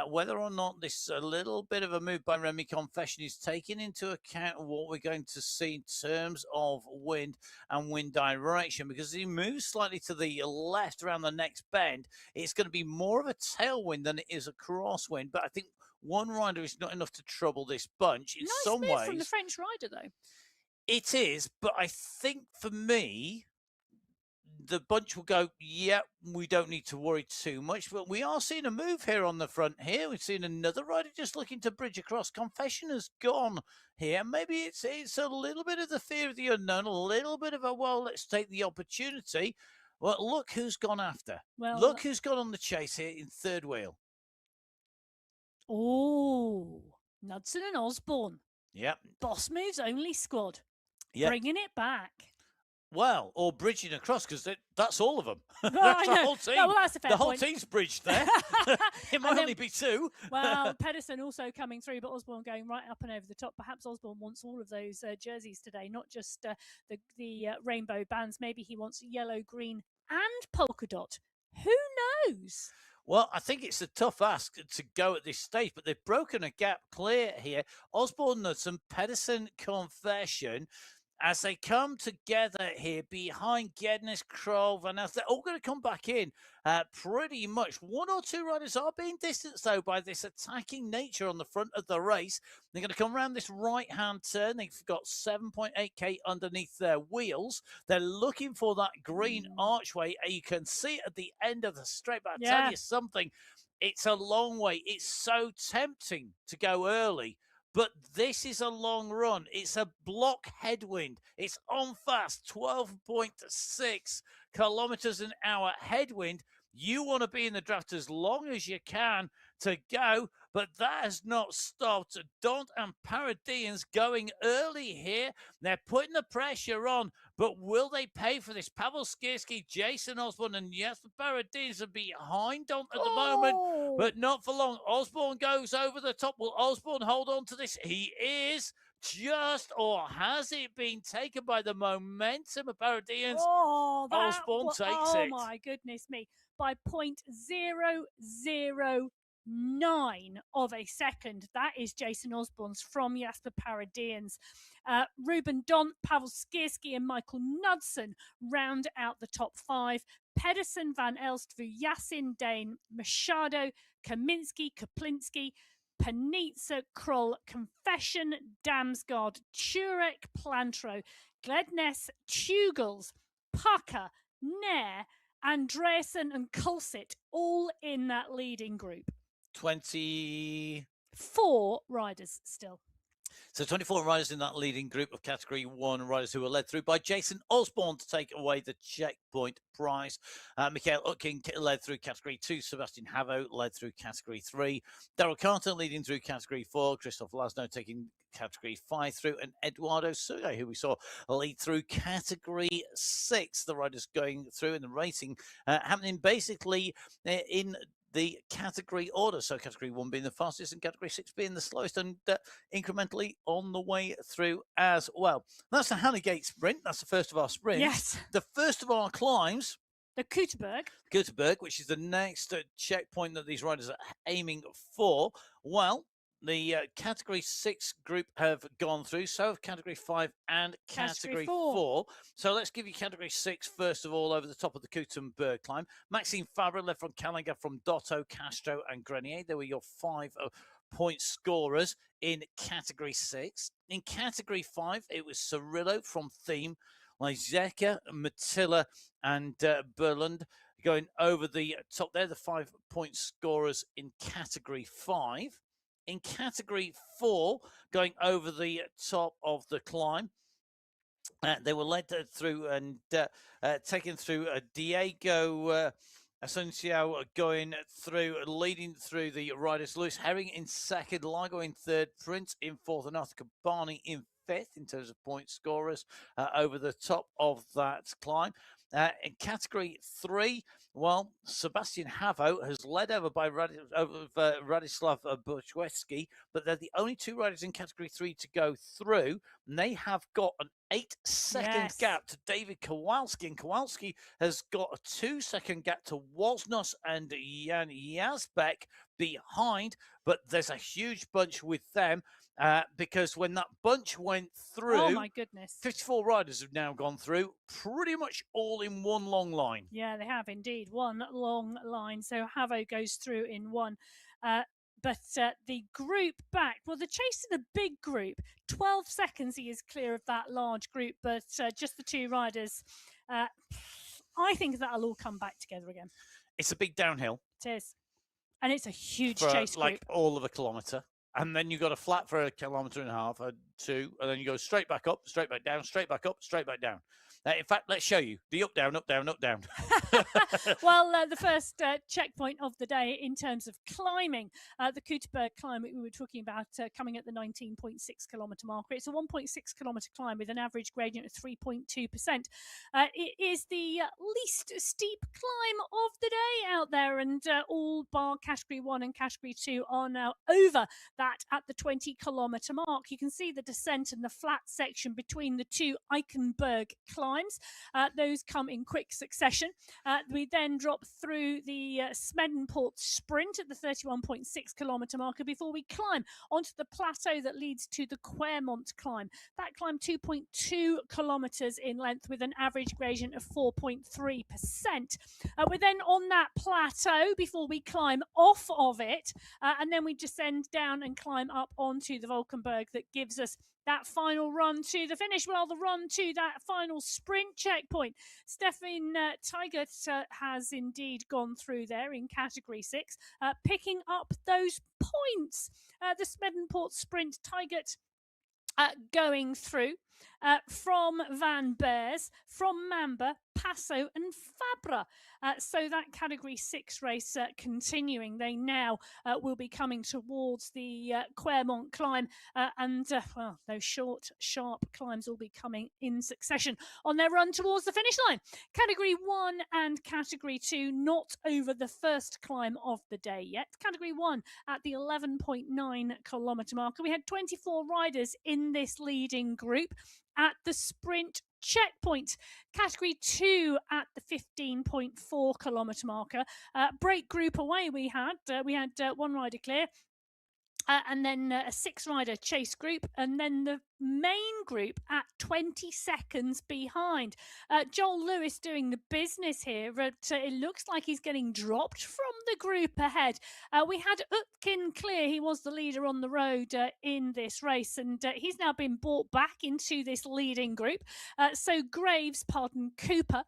whether or not this a little bit of a move by Remy Confession is taking into account what we're going to see in terms of wind and wind direction, because as he moves slightly to the left around the next bend, it's going to be more of a tailwind than it is a crosswind. But I think one rider is not enough to trouble this bunch in some ways. Nice move from the French rider, though. It is, but I think for me, the bunch will go, yeah, we don't need to worry too much. But we are seeing a move here on the front here. We've seen another rider just looking to bridge across. Confession has gone here. Maybe it's a little bit of the fear of the unknown, a little bit of a, well, let's take the opportunity. Well, look who's gone after. Well, Look who's gone on the chase here in third wheel. oh, Knudsen and Osborne. Yep. Boss Moves only squad. Yep. Bringing it back. Well, or bridging across, because that's all of them. Well, That's the I know. whole team. No, well, that's a fair the whole point. team's bridged there. It might And then- only be two. Well, Pedersen also coming through, but Osborne going right up and over the top. Perhaps Osborne wants all of those jerseys today, not just the rainbow bands. Maybe he wants yellow, green, and polka dot. Who knows? Well, I think it's a tough ask to go at this stage, but they've broken a gap clear here. Osborne Knudsen, Pedersen Confession, as they come together here behind Gednes, Kroll, Van Elst, they're all going to come back in pretty much. One or two riders are being distanced, though, by this attacking nature on the front of the race. They're going to come around this right-hand turn. They've got 7.8k underneath their wheels. They're looking for that green archway. You can see it at the end of the straight, but I'll tell you something. It's a long way. It's so tempting to go early. But this is a long run. It's a block headwind. It's on fast, 12.6 kilometers an hour headwind. You want to be in the draft as long as you can to go, but that has not stopped Dont and Paradians going early here. They're putting the pressure on, but will they pay for this? Pavel Skirski, Jason Osborne, and Jasper Paradians are behind Dont at the moment, but not for long. Osborne goes over the top. Will Osborne hold on to this? He is. Just, or has it been taken by the momentum of Paradians? Osborne takes it. Oh my goodness me. By 0.009 of a second. That is Jason Osborne's from Jasper Paradians. Ruben Dont, Pavel Skirski, and Michael Knudsen round out the top five. Pedersen, Van Elst, Vujasin, Dane, Machado, Kaminski, Kaplinski, Panitsa, Kroll, Confession, Damsgaard, Turek, Plantro, Gledness, Tugels, Pucker, Nair, Andreasen, and Kulsit, all in that leading group. 24 riders still. So 24 riders in that leading group of Category 1 riders who were led through by Jason Osborne to take away the checkpoint prize. Mikhail Utkin led through Category 2. Sebastian Havo led through Category 3. Daryl Carter leading through Category 4. Christoph Lasno taking Category 5 through. And Eduardo Sergey, who we saw lead through Category 6. The riders going through in the racing happening basically in the category order. So category 1 being the fastest and category 6 being the slowest, and incrementally on the way through as well. That's the Hannegate sprint. That's the first of our sprints. Yes. The first of our climbs. The Kuterberg, which is the next checkpoint that these riders are aiming for. Well, the Category 6 group have gone through, so have Category 5 and Category 4. So let's give you Category 6 first of all over the top of the Kutenberg climb. Maxime Fabre led from Calinger, from Dotto, Castro and Grenier. They were your 5 point scorers in Category 6. In Category 5, it was Cirillo from Theme, Lizeka, Matilla and Berland going over the top. They're the 5 point scorers in Category 5. In Category 4, going over the top of the climb, they were led through and taken through Diego Asunciao going through, leading through the riders. Lewis Herring in second, Largo in third, Prince in fourth, and Arthur Cabani in fifth in terms of point scorers over the top of that climb. In Category 3, well, Sebastian Havo has led over by Radislav Buchweski, but they're the only 2 riders in Category 3 to go through, and they have got an 8-second gap to David Kowalski, and Kowalski has got a 2-second gap to Woznos and Jan Yazbek behind, but there's a huge bunch with them. Because when that bunch went through, oh my goodness, 54 riders have now gone through, pretty much all in one long line. Yeah, they have indeed, one long line. So Havo goes through in one. But the group back, well, the chase in the big group, 12 seconds he is clear of that large group, but just the 2 riders. I think that'll all come back together again. It's a big downhill. It is. And it's a huge for, chase group. Like all of a kilometre. And then you've got a flat for 1.5 kilometres, 2, and then you go straight back up, straight back down, straight back up, straight back down. In fact, let's show you the up, down, up, down, up, down. Well, the first checkpoint of the day in terms of climbing, the Kuteberg climb we were talking about coming at the 19.6 kilometre marker. It's a 1.6 kilometre climb with an average gradient of 3.2%. It is the least steep climb of the day out there, and all bar category 1 and category 2 are now over that at the 20 kilometre mark. You can see the descent and the flat section between the two Eichenberg climbs. Those come in quick succession. We then drop through the Smedenport sprint at the 31.6 kilometre marker before we climb onto the plateau that leads to the Quermont climb. That climb 2.2 kilometres in length with an average gradient of 4.3%. We're then on that plateau before we climb off of it, and then we descend down and climb up onto the Valkenberg that gives us that final run to the finish. Well, the run to that final sprint checkpoint. Stefan Tigert has indeed gone through there in category 6, picking up those points. The Smedenport sprint, Tigert going through from Van Beers, from Mamba, Passo and Fabra. So that category 6 race continuing. They now will be coming towards the Quermont climb, and well, those short, sharp climbs will be coming in succession on their run towards the finish line. Category 1 and category 2 not over the first climb of the day yet. Category 1 at the 11.9 kilometre marker. We had 24 riders in this leading group at the sprint checkpoint. Category 2 at the 15.4 kilometre marker. Break group away we had one rider clear, and then a 6-rider chase group, and then the main group at 20 seconds behind. Joel Lewis doing the business here, but it looks like he's getting dropped from the group ahead. We had Utkin clear. He was the leader on the road in this race, and he's now been brought back into this leading group. So Graves, Cooper,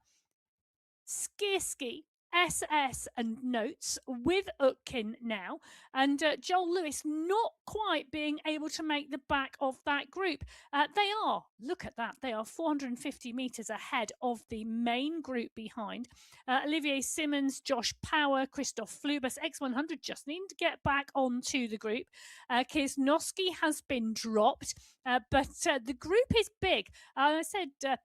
Skierski, SS and Notes with Utkin now, and Joel Lewis not quite being able to make the back of that group. They are, look at that, they are 450 metres ahead of the main group behind. Olivier Simmons, Josh Power, Christoph Flubus, X100 just needing to get back onto the group. Kiesnowski has been dropped, but the group is big. I said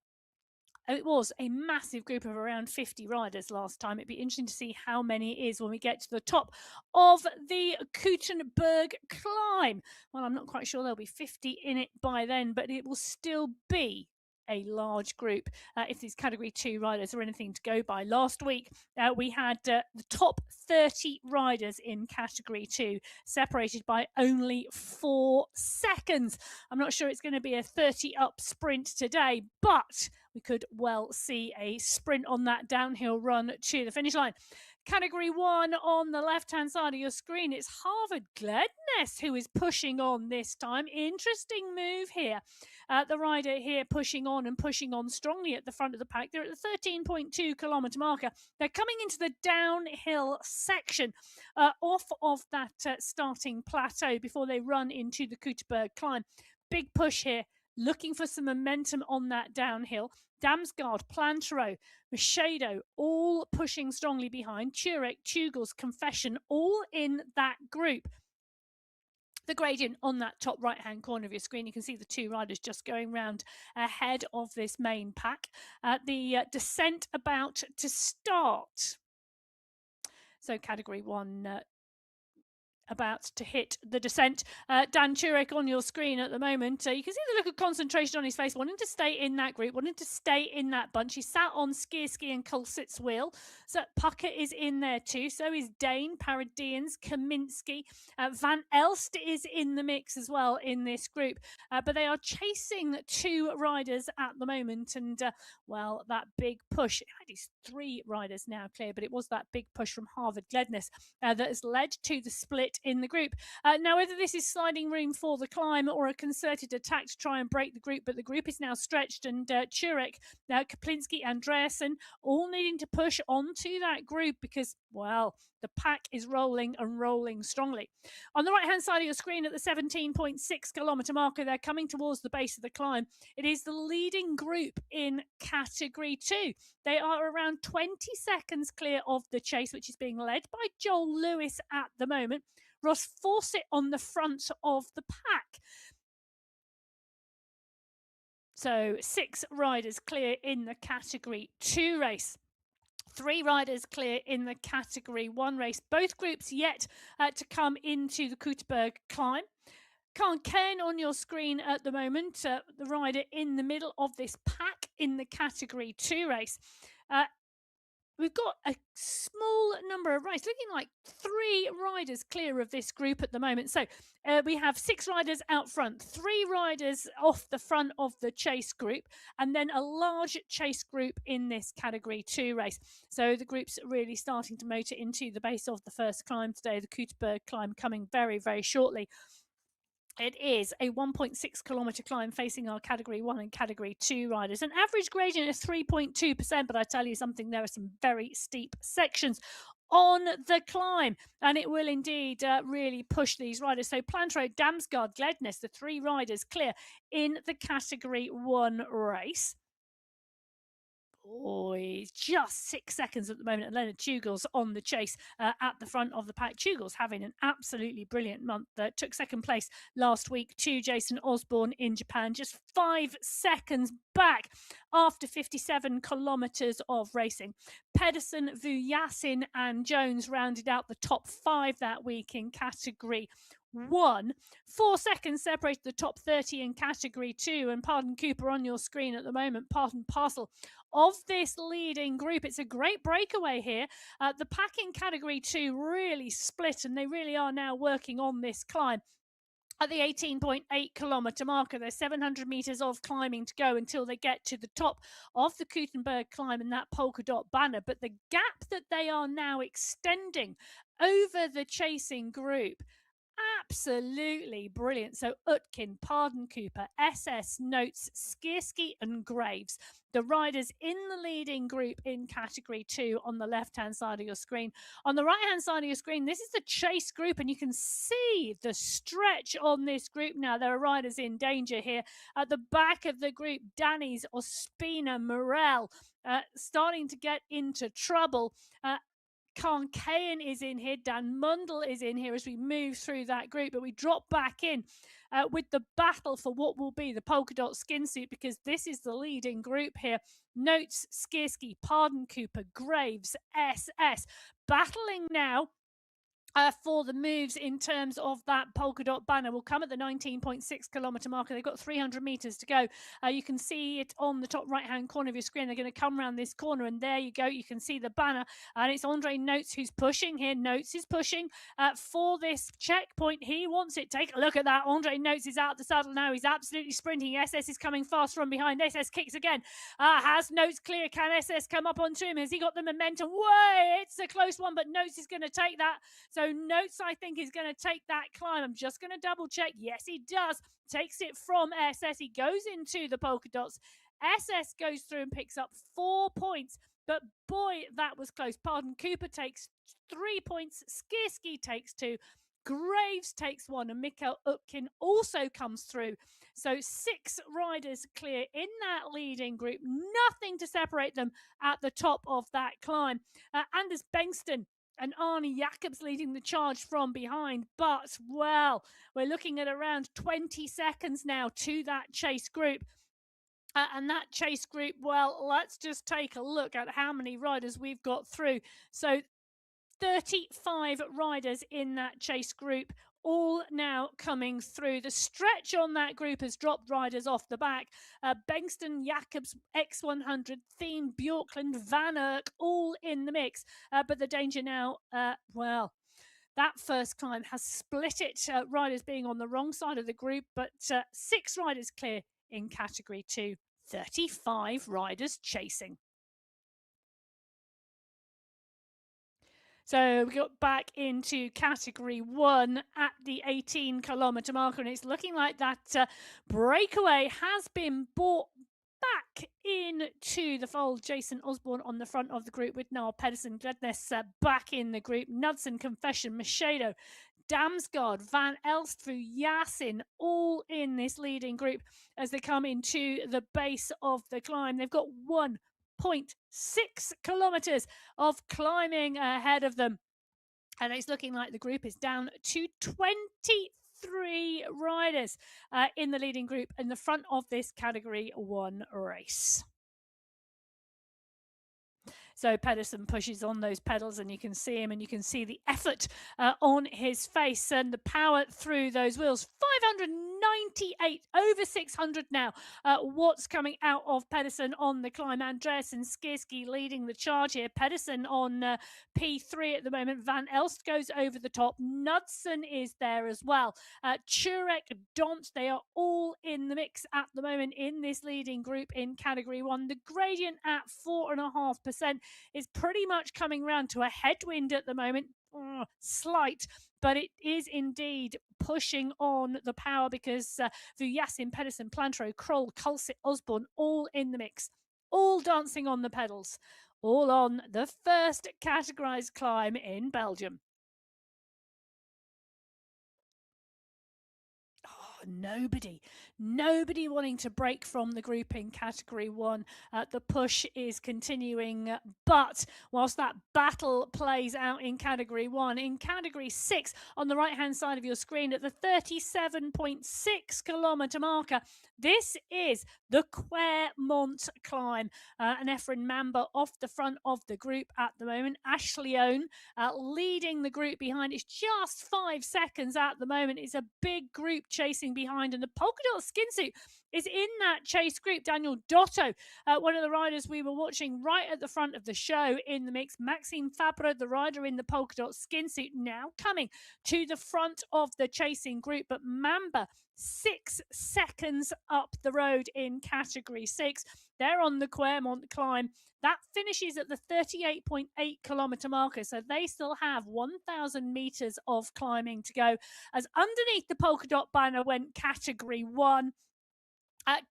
it was a massive group of around 50 riders last time. It'd be interesting to see how many it is when we get to the top of the Kutenberg climb. Well, I'm not quite sure there'll be 50 in it by then, but it will still be a large group if these category 2 riders are anything to go by. Last week we had the top 30 riders in category 2 separated by only 4 seconds. I'm not sure it's going to be a 30 up sprint today, but we could well see a sprint on that downhill run to the finish line. Category 1 on the left-hand side of your screen, it's Harvard Gledness who is pushing on this time. Interesting move here. The rider here pushing on strongly at the front of the pack. They're at the 13.2 kilometre marker. They're coming into the downhill section off of that starting plateau before they run into the Kuteberg climb. Big push here, looking for some momentum on that downhill. Damsgaard, Plantero, Machado, all pushing strongly behind. Turek, Tugels, Confession, all in that group. The gradient on that top right-hand corner of your screen, you can see the 2 riders just going round ahead of this main pack. The descent about to start. So category 1 about to hit the descent. Dan Turek on your screen at the moment. You can see the look of concentration on his face, wanting to stay in that group, wanting to stay in that bunch. He sat on Skierski and Kulsit's wheel. So Puckett is in there too. So is Dane, Paradians, Kaminski. Van Elst is in the mix as well in this group. But they are chasing 2 riders at the moment. And, well, that big push, it is 3 riders now clear, but it was that big push from Harvard Gledness that has led to the split in the group. Now, whether this is sliding room for the climb or a concerted attack to try and break the group, but the group is now stretched, and Turek, Kaplinski, Andreasen all needing to push onto that group because, well, The pack is rolling and rolling strongly. On the right-hand side of your screen at the 17.6 kilometre marker, they're coming towards the base of the climb. It is the leading group in Category 2. They are around 20 seconds clear of the chase, which is being led by Joel Lewis at the moment. Ross Fawcett on the front of the pack. So 6 riders clear in the Category 2 race. 3 riders clear in the Category 1 race. Both groups yet to come into the Keuterberg climb. Khan Ken on your screen at the moment, the rider in the middle of this pack in the Category 2 race. We've got a small number of riders, looking like 3 riders clear of this group at the moment. So we have 6 riders out front, 3 riders off the front of the chase group, and then a large chase group in this Category 2 race. So the group's really starting to motor into the base of the first climb today, the Keuterberg climb coming very, very shortly. It is a 1.6 kilometre climb facing our Category 1 and Category 2 riders. An average gradient of 3.2%, but I tell you something, there are some very steep sections on the climb, and it will indeed really push these riders. So Plantrode, Damsgaard, Gledness, the 3 riders clear in the Category 1 race. Oh, he's just 6 seconds at the moment. And Leonard Tugels on the chase at the front of the pack. Tugels having an absolutely brilliant month. Took second place last week to Jason Osborne in Japan. Just 5 seconds back after 57 kilometres of racing. Pedersen, Vujasin and Jones rounded out the top 5 that week in Category 1. 4 seconds separated the top 30 in Category 2, and Pardon Cooper on your screen at the moment, part and parcel of this leading group. It's a great breakaway here. The pack in Category 2 really split, and they really are now working on this climb. At the 18.8 kilometre marker, there's 700 metres of climbing to go until they get to the top of the Keuterberg climb and that polka dot banner. But the gap that they are now extending over the chasing group, absolutely brilliant. So Utkin, Pardon Cooper, SS, Notes, Skierski and Graves, the riders in the leading group in Category 2 on the left-hand side of your screen. On the right-hand side of your screen, this is the chase group, and you can see the stretch on this group now. There are riders in danger here. At the back of the group, Danny's, Ospina, Morel, starting to get into trouble. Khan Kayan is in here. Dan Mundell is in here as we move through that group. But we drop back in with the battle for what will be the polka dot skin suit, because this is the leading group here. Notes, Skierski, Pardon Cooper, Graves, SS. Battling now for the moves in terms of that polka dot banner. Will come at the 19.6 kilometre marker. They've got 300 metres to go. You can see it on the top right-hand corner of your screen. They're going to come around this corner, and there you go. You can see the banner, and it's Andre Notes who's pushing here. Notes is pushing for this checkpoint. He wants it. Take a look at that. Andre Notes is out the saddle now. He's absolutely sprinting. SS is coming fast from behind. SS kicks again. Has Notes clear? Can SS come up onto him? Has he got the momentum? Way, it's a close one, but Notes is going to take that. So Notes, I think, is going to take that climb. I'm just going to double check. Yes, he does. Takes it from SS. He goes into the polka dots. SS goes through and picks up 4 points. But boy, that was close. Pardon Cooper takes 3 points. Skierski takes 2. Graves takes 1. And Mikkel Utkin also comes through. So 6 riders clear in that leading group. Nothing to separate them at the top of that climb. Anders Bengston and Arnie Jacobs leading the charge from behind. But, well, we're looking at around 20 seconds now to that chase group. And that chase group, well, let's just take a look at how many riders we've got through. So 35 riders in that chase group, all now coming through. The stretch on that group has dropped riders off the back. Bengston, Jacobs, X100, Thiem, Bjorkland, Van Erck, all in the mix. But the danger now, well, that first climb has split it, riders being on the wrong side of the group, but 6 riders clear in Category 2, 35 riders chasing. So we got back into Category 1 at the 18 kilometre marker, and it's looking like that breakaway has been bought back into the fold. Jason Osborne on the front of the group with Niall Pedersen. Gledness back in the group. Knudsen, Confession, Machedo, Damsgaard, Van Elst, Yassin, all in this leading group as they come into the base of the climb. They've got 1.6 kilometers of climbing ahead of them. And it's looking like the group is down to 23 riders in the leading group in the front of this Category 1 race. So Pedersen pushes on those pedals and you can see him and you can see the effort on his face and the power through those wheels. 598, over 600 now. What's coming out of Pedersen on the climb? Andreas and Skierski leading the charge here. Pedersen on P3 at the moment. Van Elst goes over the top. Knudsen is there as well. Turek, Dont, they are all in the mix at the moment in this leading group in Category 1. The gradient at 4.5% is pretty much coming round to a headwind at the moment. Slight, but it is indeed pushing on the power because Vujasin, Pedersen, Plantro, Kroll, Kulsit, Osborne, all in the mix, all dancing on the pedals, all on the first categorized climb in Belgium. Nobody wanting to break from the group in Category 1. The push is continuing, but whilst that battle plays out in Category 1, in Category 6 on the right hand side of your screen at the 37.6 kilometre marker, this is the Quermont climb. And Efren Mamba off the front of the group at the moment. Ashley Owen leading the group behind. It's just 5 seconds at the moment. It's a big group chasing behind, and the polka dot skin suit is in that chase group. Daniel Dotto, one of the riders we were watching right at the front of the show in the mix. Maxime Fabre, the rider in the polka dot skin suit, now coming to the front of the chasing group, but Mamba 6 seconds up the road in Category 6. They're on the Quermont climb. That finishes at the 38.8 kilometre marker, so they still have 1,000 metres of climbing to go. As underneath the polka dot banner went Category 1.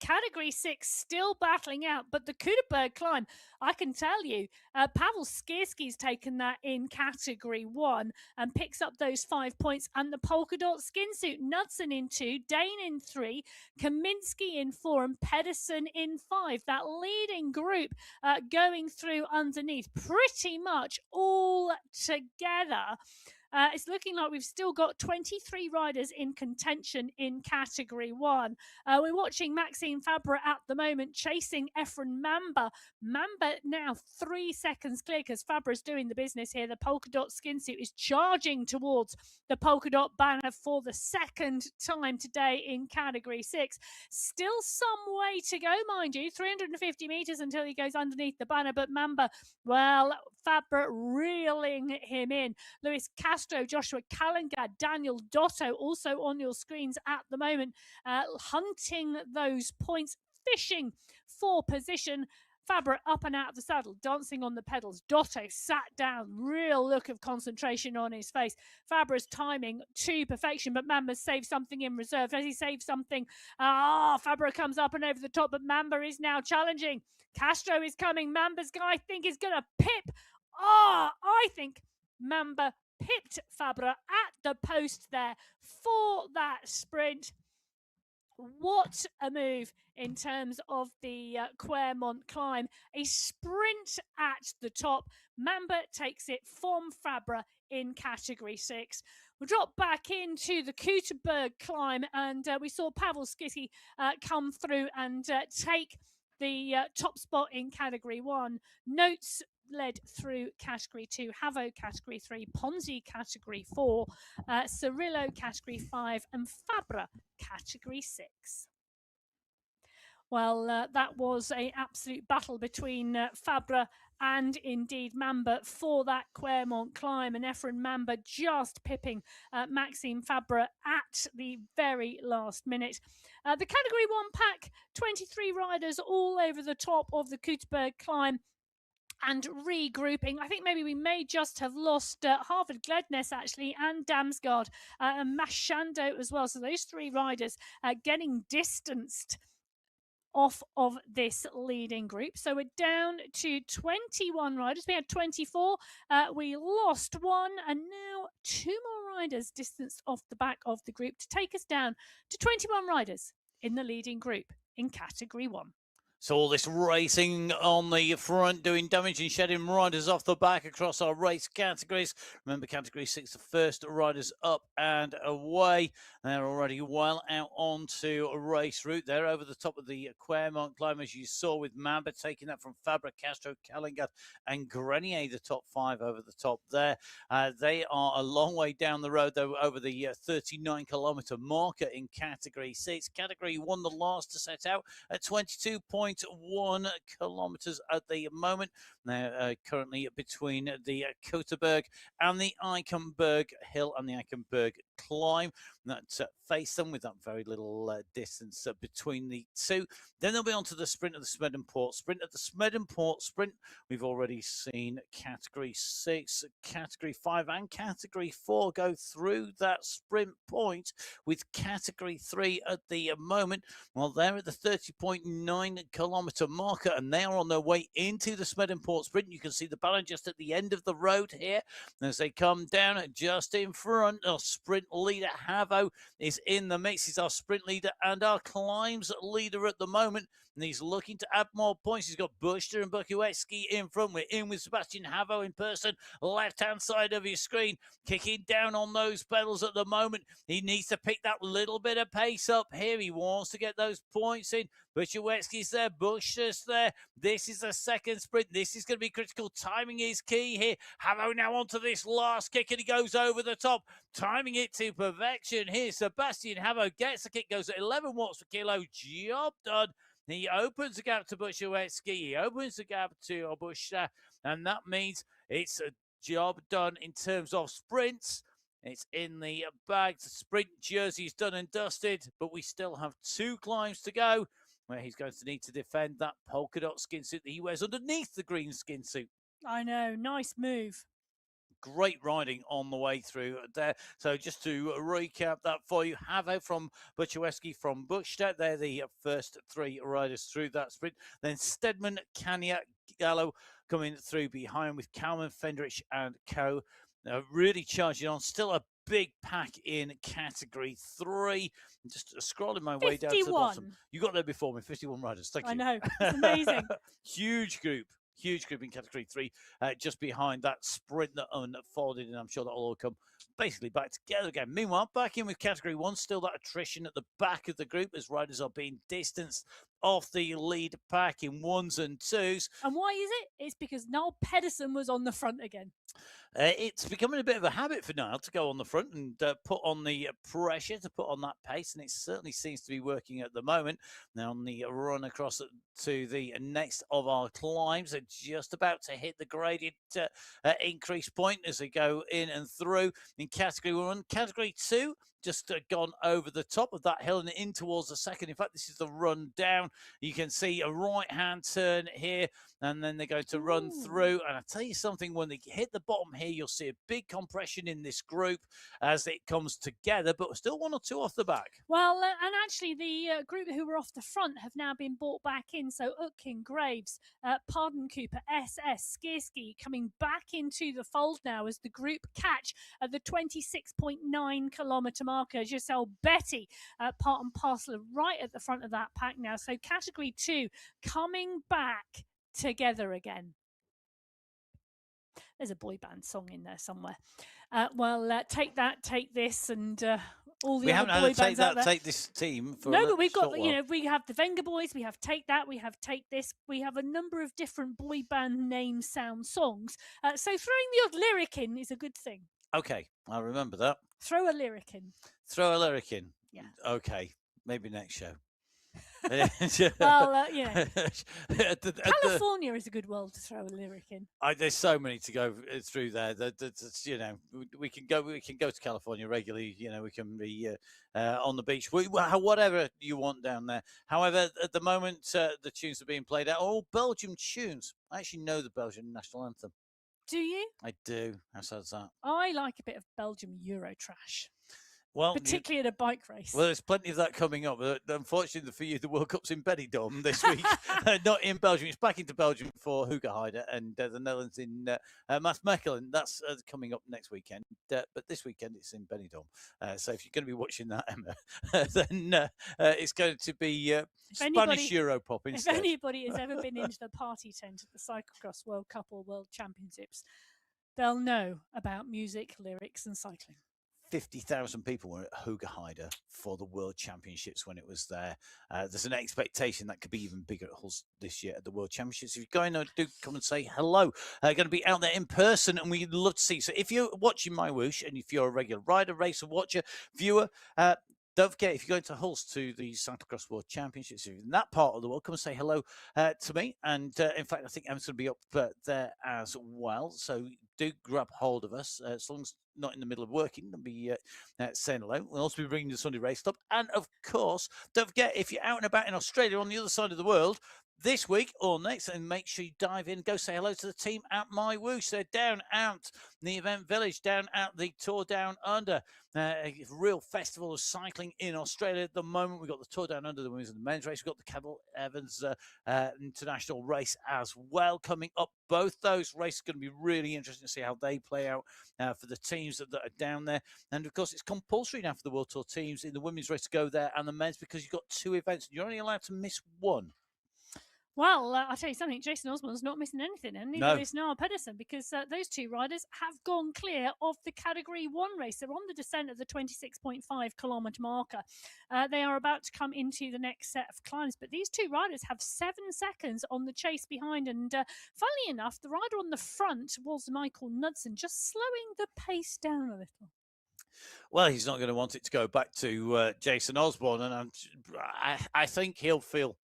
Category 6 still battling out, but the Kuderberg climb, I can tell you, Pavel Skierski's taken that in Category 1 and picks up those 5 points, and the polka dot skin suit, Knudsen in 2, Dane in 3, Kaminski in 4, and Pedersen in 5. That leading group going through underneath pretty much all together. It's looking like we've still got 23 riders in contention in Category 1. We're watching Maxime Fabre at the moment chasing Efren Mamba. Mamba now 3 seconds clear because Fabre's doing the business here. The polka dot skin suit is charging towards the polka dot banner for the second time today in Category 6. Still some way to go, mind you. 350 metres until he goes underneath the banner, but Mamba, well, Fabre reeling him in. Luis Castro, Joshua Kalangad, Daniel Dotto also on your screens at the moment, hunting those points, fishing for position. Fabre up and out of the saddle, dancing on the pedals. Dotto sat down, real look of concentration on his face. Fabre's timing to perfection, but Mamba's saved something in reserve. As he saved something, Fabre comes up and over the top, but Mamba is now challenging. Castro is coming. Mamba's guy, I think, is going to pip. I think Mamba pipped Fabre at the post there for that sprint. What a move in terms of the Quermont climb. A sprint at the top. Mamba takes it from Fabre in Category 6. We'll drop back into the Kuterberg climb, and we saw Pavel Skierski come through and take the top spot in Category 1. Notes led through Category 2, Havo Category 3, Ponzi Category 4, Cirillo Category 5, and Fabre Category 6. Well, that was an absolute battle between Fabre and indeed Mamba for that Quermont climb, and Efren Mamba just pipping Maxime Fabre at the very last minute. The Category 1 pack, 23 riders all over the top of the Kuterberg climb and regrouping. I think maybe we may just have lost Harvard Gledness actually, and Damsgaard and Mashando as well. So those 3 riders getting distanced off of this leading group. So we're down to 21 riders. We had 24. We lost one, and now 2 more riders distanced off the back of the group to take us down to 21 riders in the leading group in Category 1. So all this racing on the front, doing damage and shedding riders off the back across our race categories. Remember, Category 6, the first riders up and away. They're already well out onto a race route. They're over the top of the Quermont climb, as you saw with Mamba, taking that from Fabra, Castro, Callingat, and Grenier, the top 5 over the top there. They are a long way down the road, though, over the 39-kilometre marker in Category 6. Category 1, the last to set out at 22.1 kilometres at the moment. They're currently between the Koterberg and the Eichenberg Hill and the Eichenberg climb that face them, with that very little distance between the two. Then they'll be on to the sprint of the Smedenport Sprint. At the Smedenport Sprint, we've already seen Category 6, Category 5 and Category 4 go through that sprint point, with Category 3 at the moment. Well, they're at the 30.9 kilometre marker, and they are on their way into the Smedenport Sprint. You can see the balance just at the end of the road here as they come down just in front. Our sprint leader Havo is in the mix. He's our sprint leader and our climbs leader at the moment, and he's looking to add more points. He's got Bushter and Bukiewicz in front. We're in with Sebastian Havo in person, left-hand side of your screen, kicking down on those pedals at the moment. He needs to pick that little bit of pace up here. He wants to get those points in. Bukiewicz there, Bushter's there. This is the second sprint. This is going to be critical. Timing is key here. Havo now onto this last kick, and he goes over the top, timing it to perfection here. Sebastian Havo gets the kick, goes at 11 watts per kilo. Job done. He opens the gap to Bukiewicz. He opens the gap to Bushter, and that means it's a job done in terms of sprints. It's in the bag. The sprint jersey is done and dusted, but we still have 2 climbs to go, where he's going to need to defend that polka dot skin suit that he wears underneath the green skin suit. I know, nice move. Great riding on the way through there. So just to recap that for you, Havo from Bukiewicz from Bushter. They're the first 3 riders through that sprint. Then Stedman, Kanya, Gallo coming through behind, with Kalman, Fendrich and Co. Really charging on. Still a big pack in Category 3. Just scrolling my way down to the bottom. You got there before me, 51 riders. Thank you. I know, it's amazing. Huge group in Category 3, just behind that sprint that unfolded, and I'm sure that'll all come basically back together again. Meanwhile, back in with Category 1, still that attrition at the back of the group as riders are being distanced off the lead pack in 1s and 2s. And why is it? It's because Noel Pedersen was on the front again. It's becoming a bit of a habit for Niall to go on the front and put on the pressure, to put on that pace, and it certainly seems to be working at the moment. Now on the run across to the next of our climbs, they're just about to hit the graded increase point as they go in and through in Category 1. Category 2, just gone over the top of that hill and in towards the second. In fact, this is the run down. You can see a right-hand turn here, and then they're going to run through. And I tell you something, when they hit the bottom here, you'll see a big compression in this group as it comes together, but still 1 or 2 off the back. Well, and actually the group who were off the front have now been brought back in. So Utkin, Graves, Pardon Cooper, SS, Skierski coming back into the fold now as the group catch at the 26.9 kilometre marker. Giselle Betty, part and parcel, right at the front of that pack now. So Category 2 coming back together again. There's a boy band song in there somewhere. Take that, take this, and all the other boy bands out there. Take this team for no, but we've got, we have the Venga Boys, we have Take That, we have Take This, we have a number of different boy band name sound songs. So throwing the odd lyric in is a good thing. Okay, I'll remember that. Throw a lyric in. Throw a lyric in. Yeah. Okay, maybe next show. Well, California is a good world to throw a lyric in. There's so many to go through there. We can go to California regularly. We can be on the beach, whatever you want down there. However, at the moment, the tunes are being played out are all Belgium tunes. I actually know the Belgian national anthem. Do you? I do. How sad is that? I like a bit of Belgium Euro trash. Well, particularly in a bike race. Well, there's plenty of that coming up. Unfortunately for you, the World Cup's in Benidorm this week, not in Belgium. It's back into Belgium for Hugo Heider and the Netherlands in Maas Mechelen. That's coming up next weekend. But this weekend it's in Benidorm. So if you're going to be watching that, Emma, then it's going to be Spanish Europop instead. If anybody has ever been into the party tent at the Cyclocross World Cup or World Championships, they'll know about music, lyrics, and cycling. 50,000 people were at Hugo Heider for the World Championships when it was there. There's an expectation that could be even bigger at Hulls this year at the World Championships. If you're going to do, come and say hello. Going to be out there in person, and we'd love to see you. So if you're watching MyWhoosh, and if you're a regular rider, racer, watcher, viewer, don't forget, if you're going to Hulls to the Cyclocross World Championships, if you're in that part of the world, come and say hello to me. And in fact, I think Emma's going to be up there as well. So do grab hold of us, as long as not in the middle of working, and be saying hello. We'll also be bringing the Sunday Race Club. And of course, don't forget, if you're out and about in Australia on the other side of the world, this week or next, and make sure you dive in, go say hello to the team at MyWhoosh. They're down out in the event village, down at the Tour Down Under, a real festival of cycling in Australia at the moment. We've got the Tour Down Under, the women's and the men's race. We've got the Cadel Evans international race as well coming up. Both those races are going to be really interesting to see how they play out for the teams that are down there. And of course, it's compulsory now for the World Tour teams in the women's race to go there and the men's, because you've got two events and you're only allowed to miss one. Well, I'll tell you something, Jason Osborne's not missing anything, and neither is Noah Pedersen, because those two riders have gone clear of the Category 1 race. They're on the descent of the 26.5 kilometre marker. They are about to come into the next set of climbs, but these two riders have 7 seconds on the chase behind, and funnily enough, the rider on the front was Michael Knudsen, just slowing the pace down a little. Well, he's not going to want it to go back to Jason Osborne, and I think he'll feel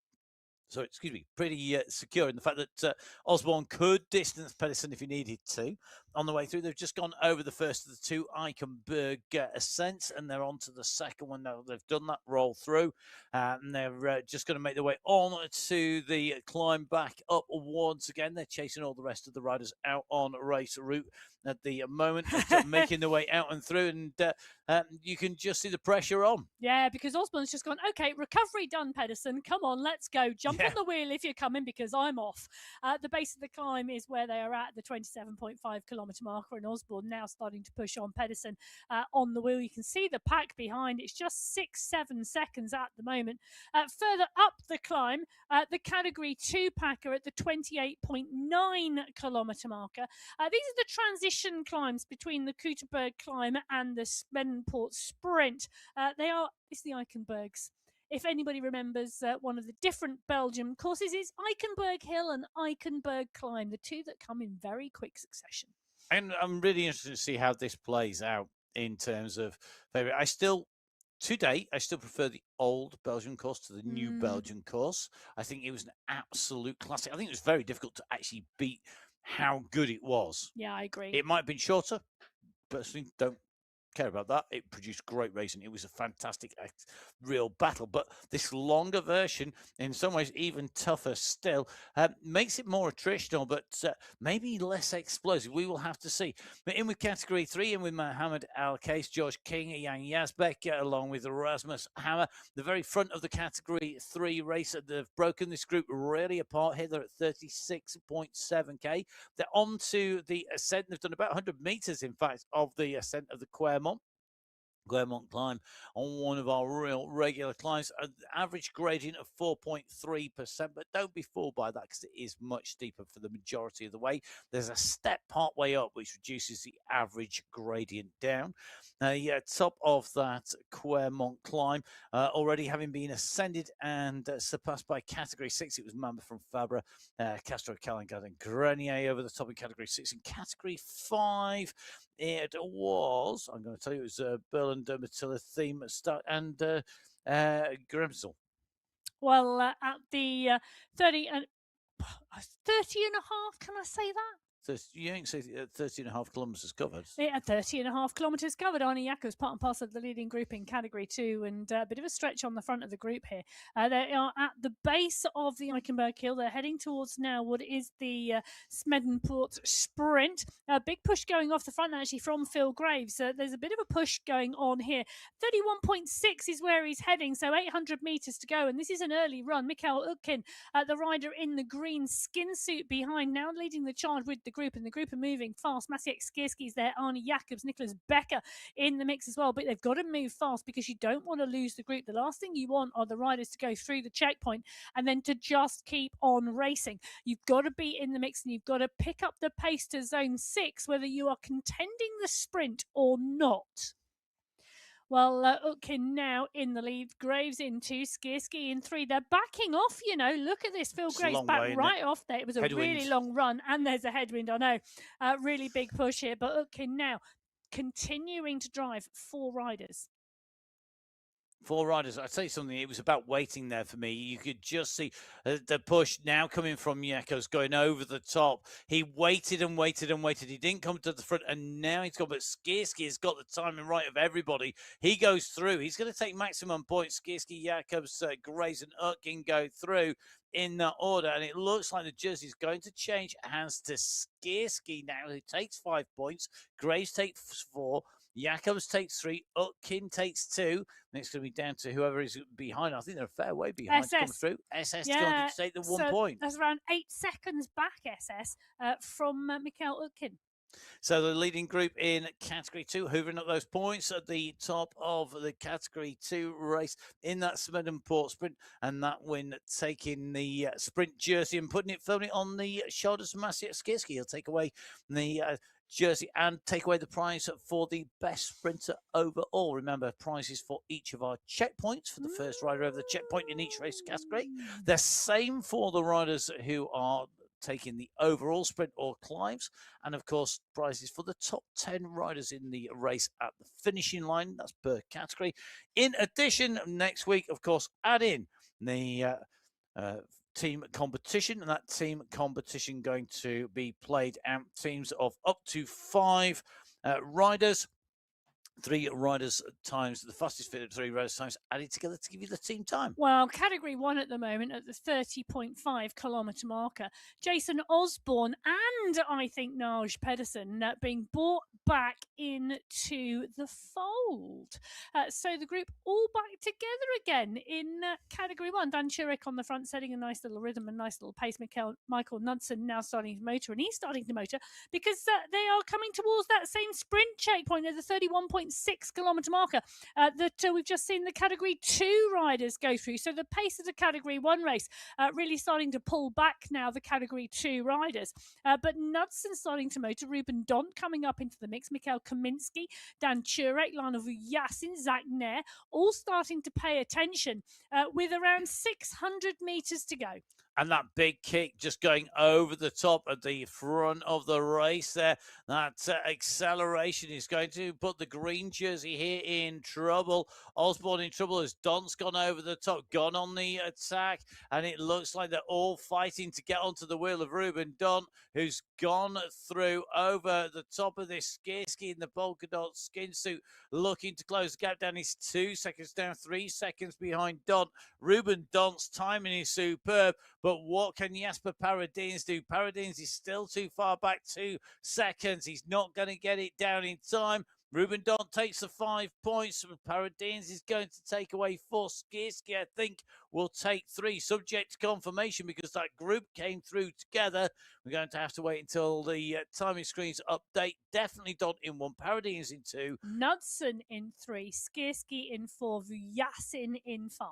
pretty secure in the fact that Osborne could distance Pedersen if he needed to on the way through. They've just gone over the first of the two Eichenberg ascents, and they're on to the second one now. They've done that roll through, and they're just going to make their way on to the climb back up once again. They're chasing all the rest of the riders out on race route at the moment, making their way out and through, and you can just see the pressure on. Yeah, because Osborne's just gone, okay, recovery done, Pedersen. Come on, let's go. Jump on the wheel if you're coming, because I'm off. The base of the climb is where they are at the 27.5 kilometre marker, and Osborne now starting to push on Pedersen on the wheel. You can see the pack behind. It's just 6-7 seconds at the moment. Further up the climb, the Category 2 packer at the 28.9 kilometre marker. These are the transition climbs between the Kutenberg climb and the Spendenport sprint. It's the Eichenbergs. If anybody remembers, one of the different Belgium courses is Eichenberg Hill and Eichenberg Climb, the two that come in very quick succession. And I'm really interested to see how this plays out in terms of favorite. To date, I still prefer the old Belgian course to the new Belgian course. I think it was an absolute classic. I think it was very difficult to actually beat how good it was. Yeah, I agree. It might have been shorter. Personally, don't care about that. It produced great racing. It was a fantastic, real battle. But this longer version, in some ways even tougher still, makes it more attritional, but maybe less explosive. We will have to see. But in with Category 3, in with Mohammed Al-Kais, George King, Jan Yazbek, along with Rasmus Hammer, the very front of the Category 3 race. They've broken this group really apart here. They're at 36.7k. They're on to the ascent. They've done about 100 meters, in fact, of the ascent of the Claremont climb on one of our real regular climbs, an average gradient of 4.3%, but don't be fooled by that because it is much steeper for the majority of the way. There's a step part way up which reduces the average gradient down. Top of that Claremont climb, already having been ascended and surpassed by Category 6. It was Mamba from Fabra, Castro, Calangard and Grenier over the top in Category 6. In Category 5, it was, I'm going to tell you, it was Berlin, Matilda, Theme, and Grimsel. Well, at the 30 and a half, can I say that? You ain't say 30.5 kilometres covered. Yeah, 30.5 kilometres covered. Arnie Yakov's part and parcel of the leading group in Category 2, and a bit of a stretch on the front of the group here. They are at the base of the Eichenberg Hill. They're heading towards now what is the Smedenport Sprint. A big push going off the front, actually, from Phil Graves. There's a bit of a push going on here. 31.6 is where he's heading, so 800 metres to go, and this is an early run. Mikhail Utkin, the rider in the green skin suit behind, now leading the charge with the group, and the group are moving fast. Maciej Skierski's there, Arnie Jacobs, Nicholas Becker in the mix as well, but they've got to move fast because you don't want to lose the group. The last thing you want are the riders to go through the checkpoint and then to just keep on racing. You've got to be in the mix, and you've got to pick up the pace to zone 6, whether you are contending the sprint or not. Well, Utkin now in the lead. Graves in 2, Skierski in 3. They're backing off, you know. Look at this. Phil Graves back right off there. It was a really long run, and there's a headwind, I know. Really big push here, but Utkin now continuing to drive 4 riders. 4 riders. I'd say something. It was about waiting there for me. You could just see the push now coming from Yakos going over the top. He waited and waited and waited. He didn't come to the front, and now he's got. But Skierski has got the timing right of everybody. He goes through. He's going to take maximum points. Skierski, Jakobs, Graves, and Utkin go through in that order, and it looks like the jersey is going to change hands to Skierski now, who takes 5 points. Graves takes 4. Jakobs takes 3, Utkin takes 2, and it's going to be down to whoever is behind. I think they're a fair way behind to come through. SS going to take the 1 point. That's around 8 seconds back, SS, from Mikhail Utkin. So the leading group in Category 2, hoovering up those points at the top of the Category 2 race in that Smedenport Sprint, and that win taking the sprint jersey and putting it firmly on the shoulders of Maciej Skierski. He'll take away the jersey and take away the prize for the best sprinter overall. Remember, prizes for each of our checkpoints for the first rider over the checkpoint in each race category. The same for the riders who are taking the overall sprint or climbs, and of course prizes for the top 10 riders in the race at the finishing line. That's per category. In addition, next week, of course, add in the team competition, and that team competition going to be played out teams of up to 5 riders. 3 riders times the fastest fit of 3 riders times added together to give you the team time. Well, Category 1 at the moment at the 30.5 kilometre marker. Jason Osborne and I think Naj Pedersen being brought back into the fold. So the group all back together again in Category 1. Dan Churek on the front, setting a nice little rhythm and nice little pace. Michael Knudsen now starting to motor, and he's starting to motor because they are coming towards that same sprint checkpoint at the 31.6 kilometre marker that we've just seen the Category 2 riders go through. So the pace of the Category 1 race really starting to pull back now the Category 2 riders. But Knudsen starting to motor, Ruben Dont coming up into the mix, Mikhail Kaminski, Dan Churek, Lana Vujasin, Zach Nair, all starting to pay attention with around 600 metres to go. And that big kick just going over the top at the front of the race there. That acceleration is going to put the green jersey here in trouble. Osborne in trouble as Don's gone over the top, gone on the attack. And it looks like they're all fighting to get onto the wheel of Ruben Don, who's gone through over the top of this Skierski in the polka dot skin suit, looking to close the gap down. He's 2 seconds down, 3 seconds behind Don. Ruben Don's timing is superb. But what can Jasper Paradines do? Paradines is still too far back, 2 seconds. He's not going to get it down in time. Ruben Don takes the 5 points. Paradines is going to take away 4. Skierski, I think, will take 3, subject to confirmation because that group came through together. We're going to have to wait until the timing screens update. Definitely Don in 1, Paradines in 2. Knudsen in 3, Skierski in 4, Vujasin in 5.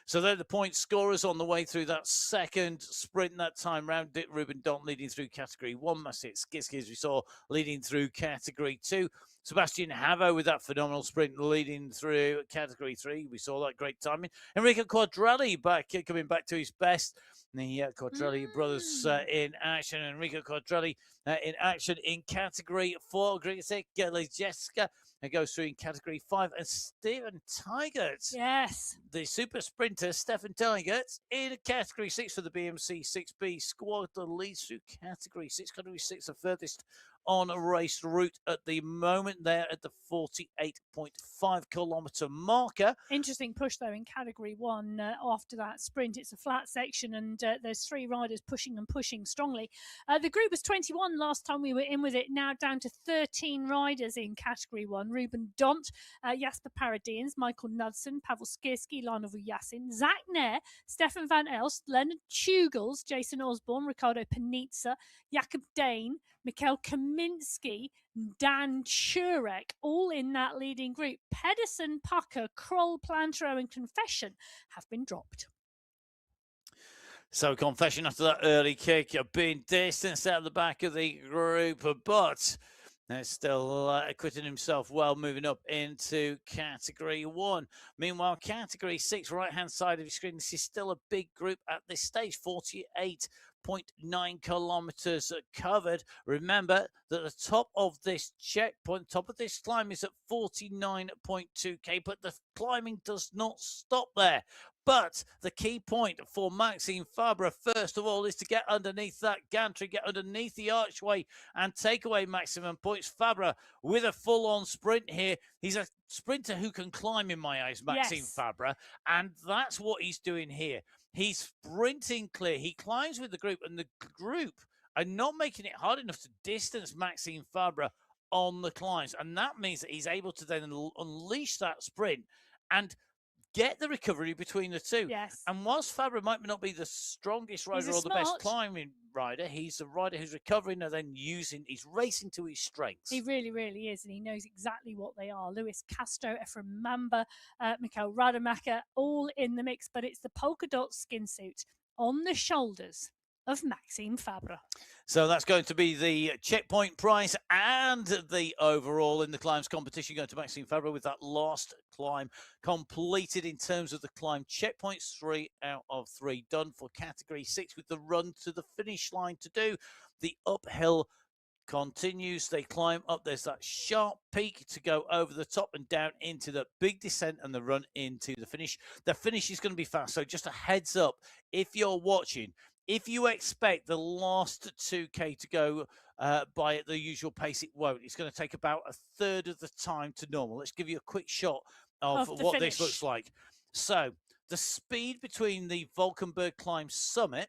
So they're the point scorers on the way through that second sprint that time round. Ruben Dont leading through Category 1. Maciej Skierski, as we saw, leading through Category 2. Sebastian Havo with that phenomenal sprint leading through Category 3. We saw that great timing. Enrico Quadrelli coming back to his best. The Quadrelli brothers in action. Enrico Quadrelli in action in Category 4. Jessica and goes through in category 5. And Stephen Tigert, Yes. the super sprinter Stephen Tigert, in category 6 for the BMC 6B squad, the leads through category 6. Category 6, the furthest on a race route at the moment, there at the 48.5 kilometre marker. Interesting push though in category 1 after that sprint. It's a flat section and there's 3 riders pushing and pushing strongly. The group was 21 last time we were in with it, now down to 13 riders in category 1. Ruben Dont, Jasper Paradiens, Michael Knudsen, Pavel Skirski, Lana Vujasin, Zach Nair, Stefan van Elst, Leonard Tugels, Jason Osborne, Ricardo Panizza, Jakob Dane, Mikhail Kaminsky, Dan Churek, all in that leading group. Pedersen, Pucker, Kroll, Plantero and Confession have been dropped. So Confession, after that early kick, being distanced out of the back of the group, but still acquitting himself well, moving up into category 1. Meanwhile, category 6, right-hand side of your screen, this is still a big group at this stage, 48.9 kilometers covered. Remember that the top of this checkpoint, top of this climb is at 49.2k, but the climbing does not stop there. But the key point for Maxime Fabre, first of all, is to get underneath that gantry, get underneath the archway and take away maximum points. Fabre with a full-on sprint here. He's a sprinter who can climb, in my eyes, Maxime Fabre, and that's what he's doing here. He's sprinting clear. He climbs with the group, and the group are not making it hard enough to distance Maxime Fabre on the climbs, and that means that he's able to then unleash that sprint and get the recovery between the two. Yes. And whilst Fabre might not be the strongest rider or the best climbing rider, he's a rider who's recovering and then he's racing to his strengths. He really, really is. And he knows exactly what they are. Lewis Castro, Ephraim Mamba, Mikhail Rademacher, all in the mix. But it's the polka dot skin suit on the shoulders of Maxime Fabre. So that's going to be the checkpoint prize and the overall in the climbs competition going to Maxime Fabre with that last climb completed in terms of the climb. Checkpoints 3 out of 3 done for category 6 with the run to the finish line to do. The uphill continues. They climb up. There's that sharp peak to go over the top and down into the big descent and the run into the finish. The finish is going to be fast. So just a heads up, if you're watching, if you expect the last 2K to go by at the usual pace, it won't. It's going to take about a third of the time to normal. Let's give you a quick shot of what this looks like. So the speed between the Valkenburg climb summit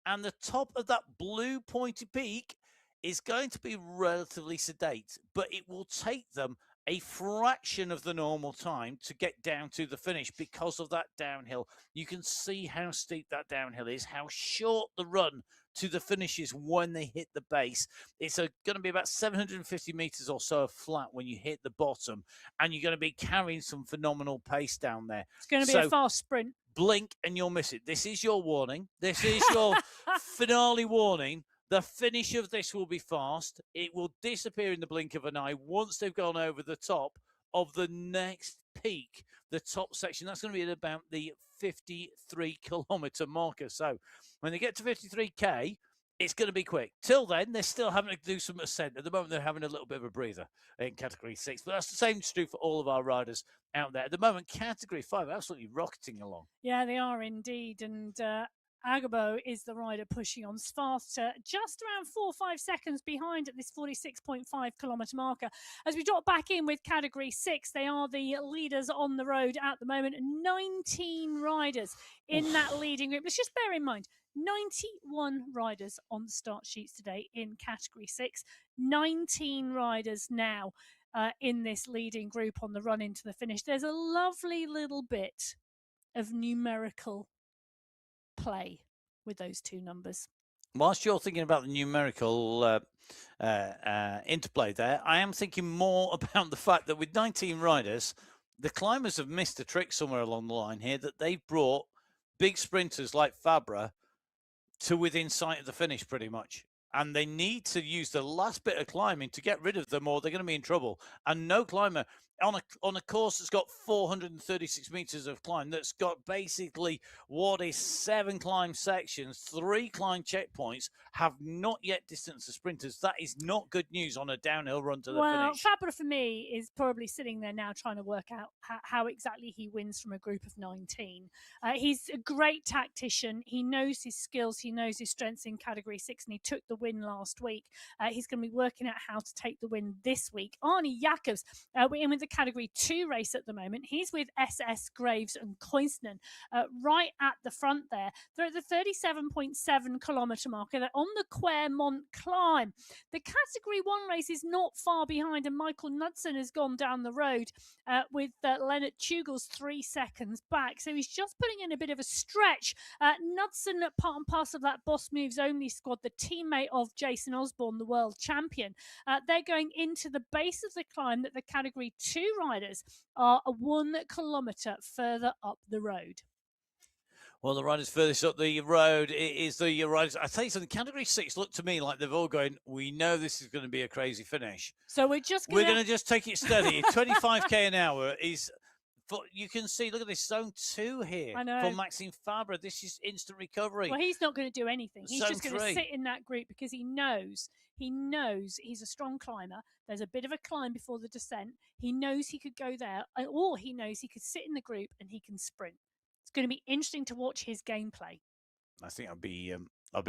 and the top of that blue pointy peak is going to be relatively sedate, but it will take them a fraction of the normal time to get down to the finish because of that downhill. You can see how steep that downhill is, how short the run to the finish is when they hit the base. It's going to be about 750 meters or so of flat when you hit the bottom, and you're going to be carrying some phenomenal pace down there. It's going to be a fast sprint. Blink and you'll miss it. This is your warning. This is your finale warning. The finish of this will be fast. It will disappear in the blink of an eye once they've gone over the top of the next peak, the top section. That's going to be at about the 53 kilometer marker. So when they get to 53k, it's going to be quick. Till then, they're still having to do some ascent. At the moment, they're having a little bit of a breather in category 6. But that's the same true for all of our riders out there. At the moment, category 5, absolutely rocketing along. Yeah, they are indeed. And Agabo is the rider pushing on faster, just around 4 or 5 seconds behind at this 46.5 kilometre marker. As we drop back in with category 6, they are the leaders on the road at the moment. 19 riders in that leading group. Let's just bear in mind, 91 riders on the start sheets today in category 6. 19 riders now in this leading group on the run into the finish. There's a lovely little bit of numerical play with those two numbers. Whilst you're thinking about the numerical interplay there, I am thinking more about the fact that with 19 riders, the climbers have missed a trick somewhere along the line here, that they've brought big sprinters like Fabre to within sight of the finish pretty much. And they need to use the last bit of climbing to get rid of them or they're going to be in trouble. And no climber on a course that's got 436 meters of climb, that's got basically what is 7 climb sections, 3 climb checkpoints, have not yet distanced the sprinters. That is not good news on a downhill run to the finish. Fabra for me is probably sitting there now trying to work out how exactly he wins from a group of 19. He's a great tactician. He knows his skills. He knows his strengths in Category 6, and he took the win last week. He's going to be working out how to take the win this week. Arnie Jacobs, we're in with the Category 2 race at the moment. He's with SS Graves and Koisnen right at the front there. They're at the 37.7 kilometre marker. They're on the Quermont climb. The Category 1 race is not far behind, and Michael Knudsen has gone down the road with Leonard Tugels 3 seconds back. So he's just putting in a bit of a stretch. Knudsen, part and parcel of that Boss Moves Only squad, the teammate of Jason Osborne, the world champion. They're going into the base of the climb that the Category 2 riders are 1 kilometre further up the road. Well, the riders furthest up the road is the riders. I tell you something, Category 6 look to me like they've all going, we know this is going to be a crazy finish. So we're going to just take it steady. 25k an hour is, you can see, look at this, zone 2 here for Maxime Fabre. This is instant recovery. Well, he's not going to do anything. He's just going to sit in that group because he knows he's a strong climber. There's a bit of a climb before the descent. He knows he could go there, or he knows he could sit in the group and he can sprint. Going to be interesting to watch his gameplay. I think I'll be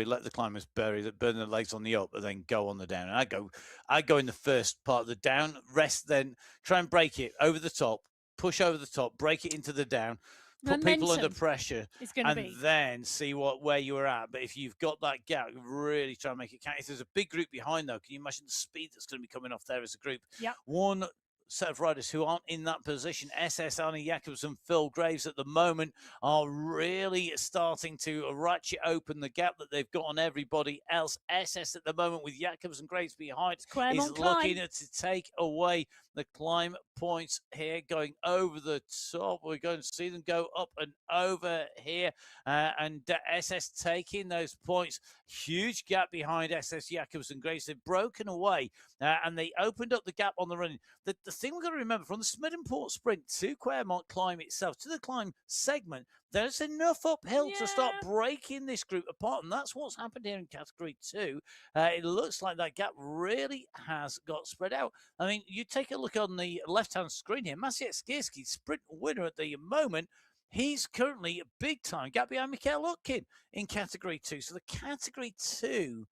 let the climbers burn their legs on the up and then go on the down. And I go in the first part of the down, rest, then try and break it over the top, push over the top, break it into the down, put people under pressure, and then see where you are at. But if you've got that gap, really try and make it count. If there's a big group behind, though, can you imagine the speed that's going to be coming off there as a group? Yeah. One set of riders who aren't in that position, SS Arnie Jacobs and Phil Graves at the moment, are really starting to ratchet open the gap that they've got on everybody else. SS at the moment, with Jacobs and Graves behind, is looking to take away the climb points here, going over the top. We're going to see them go up and over here, and SS taking those points. Huge gap behind SS Jacobs and Graves. They've broken away, and they opened up the gap on the running. The thing we've got to remember, from the Smedenport sprint to Quermont climb itself, to the climb segment, there's enough uphill to start breaking this group apart, and that's what's happened here in Category 2. It looks like that gap really has got spread out. I mean, you take a look on the left-hand screen here, Maciej Skierski, sprint winner at the moment. He's currently a big-time gap behind Mikhail Utkin in Category 2. So the Category 2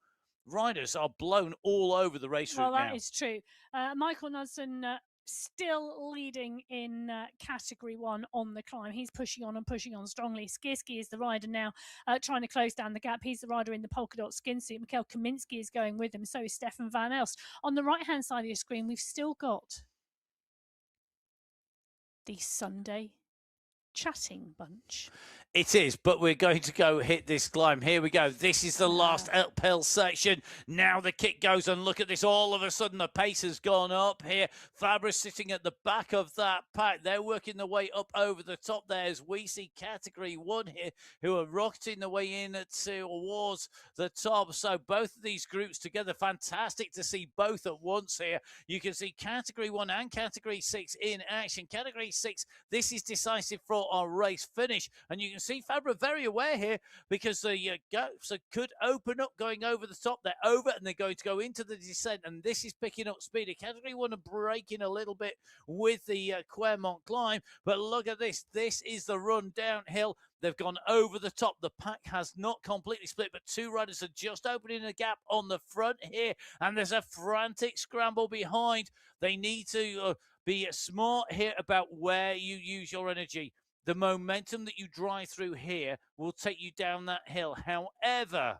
riders are blown all over the race route now. Well, that is true. Michael Knudsen still leading in Category 1 on the climb. He's pushing on and pushing on strongly. Skierski is the rider now trying to close down the gap. He's the rider in the polka dot skin suit. Mikhail Kaminski is going with him. So is Stefan Van Elst. On the right-hand side of your screen, we've still got the Sunday chatting bunch. It is, but we're going to go hit this climb. Here we go. This is the last uphill section. Now the kick goes, and look at this. All of a sudden, the pace has gone up here. Fabra's sitting at the back of that pack. They're working their way up over the top there as we see Category 1 here, who are rocketing their way in towards the top. So both of these groups together, fantastic to see both at once here. You can see Category 1 and Category 6 in action. Category 6, this is decisive for our race finish. And you can see Fabre very aware here, because the gaps could open up going over the top. They're over, and they're going to go into the descent, and this is picking up speed. A Category 1 are breaking a little bit with the Quermont climb, but look at this. This is the run downhill. They've gone over the top. The pack has not completely split, but two riders are just opening a gap on the front here, and there's a frantic scramble behind. They need to be smart here about where you use your energy. The momentum that you drive through here will take you down that hill. However,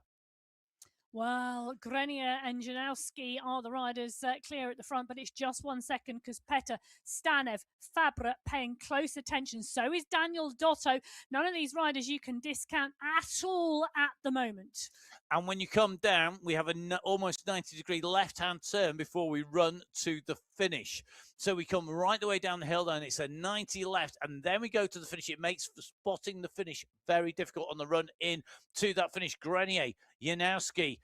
well, Grenier and Janowski are the riders clear at the front, but it's just 1 second because Petter, Stanev, Fabre paying close attention. So is Daniel Dotto. None of these riders you can discount at all at the moment. And when you come down, we have an almost 90-degree left-hand turn before we run to the finish. So we come right the way down the hill, and it's a 90 left, and then we go to the finish. It makes spotting the finish very difficult on the run in to that finish. Grenier, Janowski,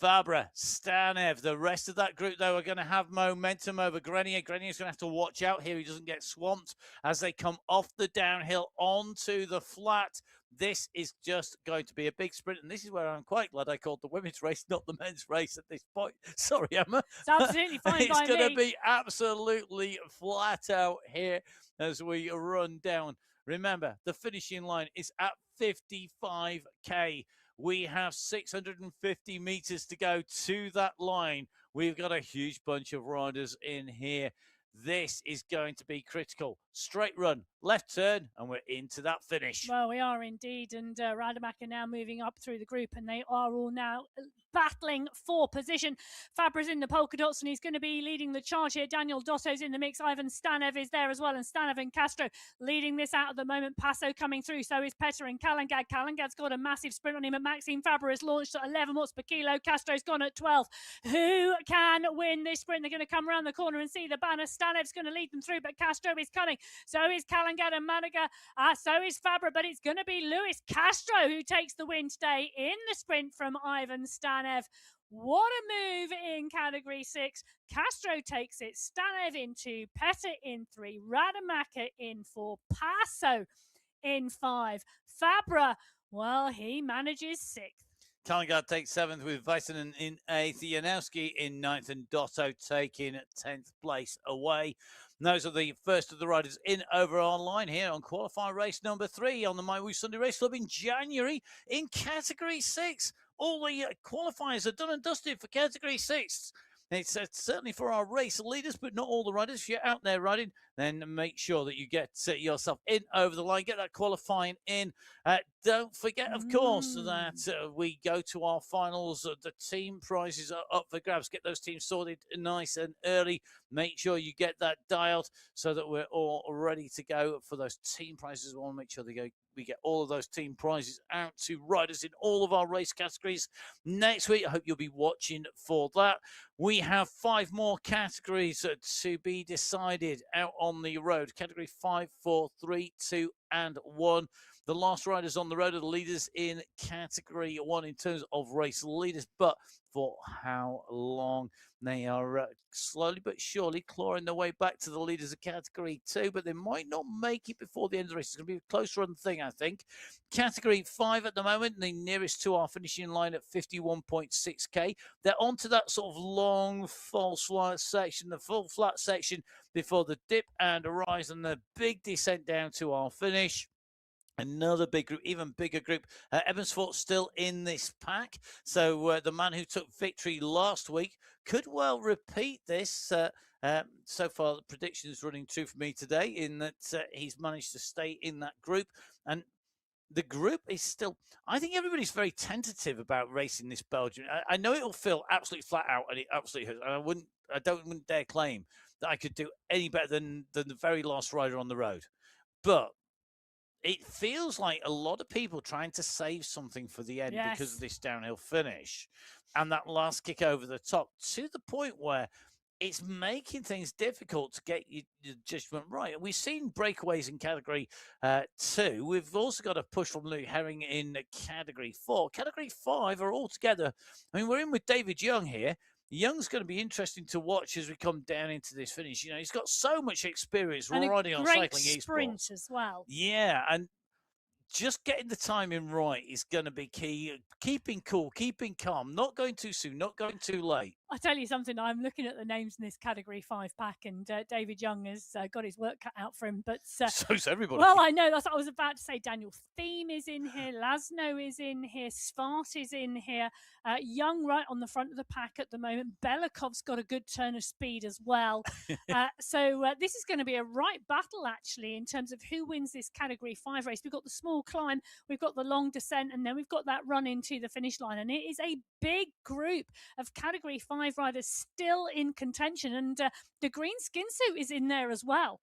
Fabre, Stanev. The rest of that group, though, are going to have momentum over Grenier. Grenier's going to have to watch out here. He doesn't get swamped as they come off the downhill onto the flat. This is just going to be a big sprint, and this is where I'm quite glad I called the women's race, not the men's race at this point. Sorry, Emma. It's absolutely fine It's by going to me. be absolutely flat out here as we run down. Remember, the finishing line is at 55k. We have 650 meters to go to that line. We've got a huge bunch of riders in here. This is going to be critical. Straight run, left turn, and we're into that finish. Well, we are indeed, and Rademacher now moving up through the group, and they are all now battling for position. Fabre's in the polka dots, and he's going to be leading the charge here. Daniel Dotto's in the mix. Ivan Stanev is there as well, and Stanev and Castro leading this out at the moment. Passo coming through, so is Petter and Kalangad. Kalangad's got a massive sprint on him, and Maxime Fabre has launched at 11 watts per kilo. Castro's gone at 12. Who can win this sprint? They're going to come around the corner and see the banner. Stanev's going to lead them through, but Castro is coming. So is Kalangad and Managa. So is Fabre, but it's going to be Luis Castro who takes the win today in the sprint from Ivan Stanev. What a move in Category 6. Castro takes it. Stanev in 2. Petter in 3. Rademacher in 4. Passo in 5. Fabre, well, he manages 6th. Kalangard takes 7th with Weissenen in 8th, Janowski in 9th, and Dotto taking 10th place away. And those are the first of the riders in over online here on qualifier race number 3 on the MyWhoosh Sunday Race Club in January in Category 6. All the qualifiers are done and dusted for Category 6. It's certainly for our race leaders, but not all the riders. If you're out there riding, then make sure that you get yourself in over the line, get that qualifying in. Don't forget, of course, that we go to our finals. The team prizes are up for grabs. Get those teams sorted nice and early. Make sure you get that dialed so that we're all ready to go for those team prizes. We want to make sure we get all of those team prizes out to riders in all of our race categories next week. I hope you'll be watching for that. We have 5 more categories to be decided out on the road. Category 5, 4, 3, 2, and 1. The last riders on the road are the leaders in Category 1 in terms of race leaders, but for how long? They are slowly but surely clawing their way back to the leaders of Category 2, but they might not make it before the end of the race. It's going to be a close run thing, I think. Category 5 at the moment, the nearest to our finishing line at 51.6k. They're onto that sort of long false flat section, the full flat section before the dip and a rise and the big descent down to our finish. Another big group, even bigger group. Evansford still in this pack. So the man who took victory last week could well repeat this. So far, the prediction is running true for me today in that he's managed to stay in that group. And the group is still, I think everybody's very tentative about racing this Belgian. I know it'll feel absolutely flat out, and it absolutely hurts. And I wouldn't dare claim that I could do any better than the very last rider on the road. But it feels like a lot of people trying to save something for the end because of this downhill finish and that last kick over the top, to the point where it's making things difficult to get your judgment right. We've seen breakaways in Category 2. We've also got a push from Luke Herring in Category 4. Category 5 are all together. I mean, we're in with David Young here. Young's going to be interesting to watch as we come down into this finish. You know, he's got so much experience riding on cycling esports. Sprint as well. Yeah, and just getting the timing right is going to be key. Keeping cool, keeping calm, not going too soon, not going too late. I'll tell you something, I'm looking at the names in this Category 5 pack, and David Young has got his work cut out for him. But so's everybody. Well, I know, that's what I was about to say. Daniel Thiem is in here, Laszlo is in here, Svart is in here. Young right on the front of the pack at the moment. Belakov's got a good turn of speed as well. So this is going to be a right battle, actually, in terms of who wins this Category 5 race. We've got the small climb, we've got the long descent, and then we've got that run into the finish line. And it is a big group of Category 5 riders still in contention. And the green skin suit is in there as well.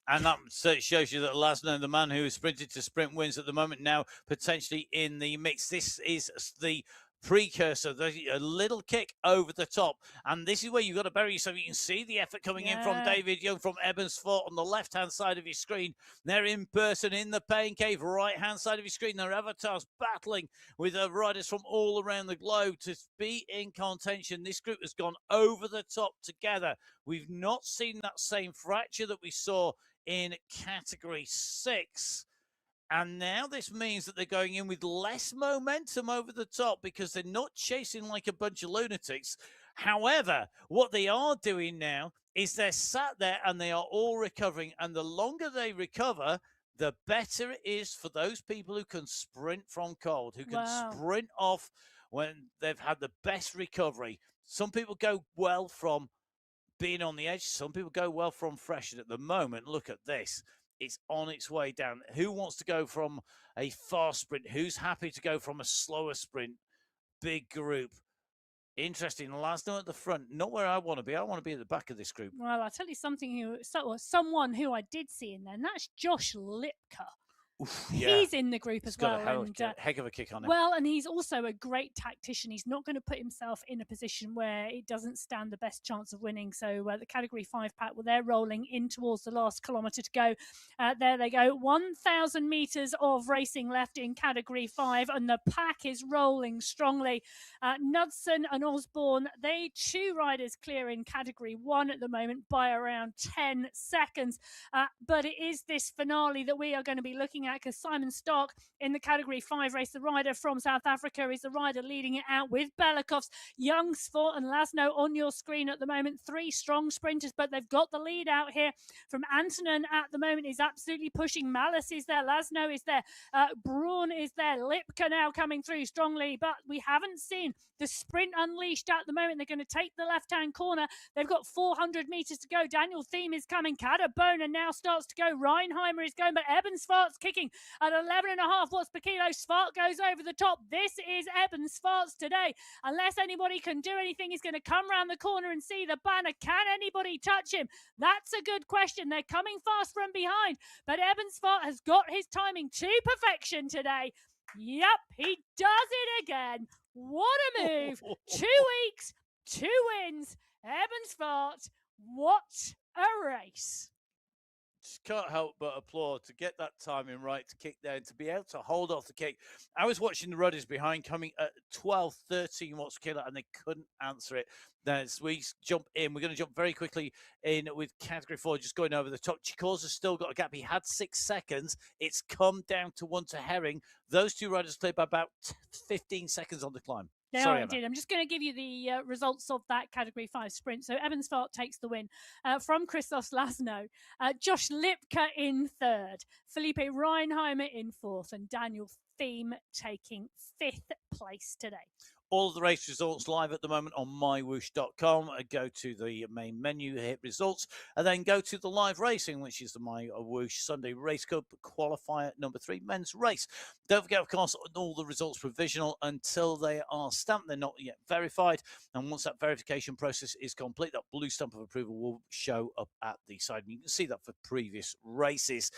And that shows you that Laszlo, the man who has sprinted to sprint wins at the moment, now potentially in the mix. This is the precursor, a little kick over the top. And this is where you've got to bury yourself. You can see the effort coming in from David Young from Ebonsford on the left-hand side of your screen. They're in person in the pain cave, right-hand side of your screen. Their avatars battling with riders from all around the globe to be in contention. This group has gone over the top together. We've not seen that same fracture that we saw in Category 6. And now this means that they're going in with less momentum over the top because they're not chasing like a bunch of lunatics. However, what they are doing now is they're sat there and they are all recovering. And the longer they recover, the better it is for those people who can sprint from cold, who can sprint off when they've had the best recovery. Some people go well from being on the edge. Some people go well from fresh. And at the moment, look at this. It's on its way down. Who wants to go from a fast sprint? Who's happy to go from a slower sprint? Big group. Interesting. Lasno at the front. Not where I want to be. I want to be at the back of this group. Well, I'll tell you someone who I did see in there, and that's Josh Lipka. Oof, he's in the group as well. Heck of a kick on him. Well, and he's also a great tactician. He's not going to put himself in a position where it doesn't stand the best chance of winning. So the Category 5 pack, well, they're rolling in towards the last kilometre to go. There they go. 1,000 metres of racing left in Category 5, and the pack is rolling strongly. Knudsen and Osborne, they two riders clear in Category 1 at the moment by around 10 seconds. But it is this finale that we are going to be looking at, because Simon Stark in the Category 5 race, the rider from South Africa, is the rider leading it out with Belakovs, Youngsfort and Lasno on your screen at the moment. Three strong sprinters, but they've got the lead out here from Antonin at the moment. Is absolutely pushing. Malice is there, Lasno is there, Braun is there, Lipka now coming through strongly, but we haven't seen the sprint unleashed at the moment. They're going to take the left-hand corner. They've got 400 metres to go. Daniel Thiem is coming. Catabona now starts to go. Reinheimer is going, but Ebonsfart's kicking at 11.5 watts per kilo. Svart goes over the top. This is Ebonsfart's today. Unless anybody can do anything, he's going to come around the corner and see the banner. Can anybody touch him? That's a good question. They're coming fast from behind, but Ebonsfart has got his timing to perfection today. Yep, he does it again. What a move. 2 weeks, 2 wins. Ebonsfart, what a race. Just can't help but applaud to get that timing right to kick there and to be able to hold off the kick. I was watching the rudders behind coming at 12, 13 watts per kilo, and they couldn't answer it. Then as we jump in, we're going to jump very quickly in with Category 4, just going over the top. Chicorza's still got a gap. He had 6 seconds. It's come down to 1 to Herring. Those two riders cleared by about 15 seconds on the climb. Sorry, indeed. I'm just going to give you the results of that Category 5 sprint. So Ebonsfart takes the win from Christos Lasno. Josh Lipka in 3rd. Felipe Reinheimer in 4th. And Daniel Thiem taking 5th place today. All of the race results live at the moment on MyWhoosh.com. Go to the main menu, hit results, and then go to the live racing, which is the MyWhoosh Sunday Race Cup Qualifier number 3 men's race. Don't forget, of course, all the results provisional until they are stamped. They're not yet verified. And once that verification process is complete, that blue stamp of approval will show up at the side. And you can see that for previous races.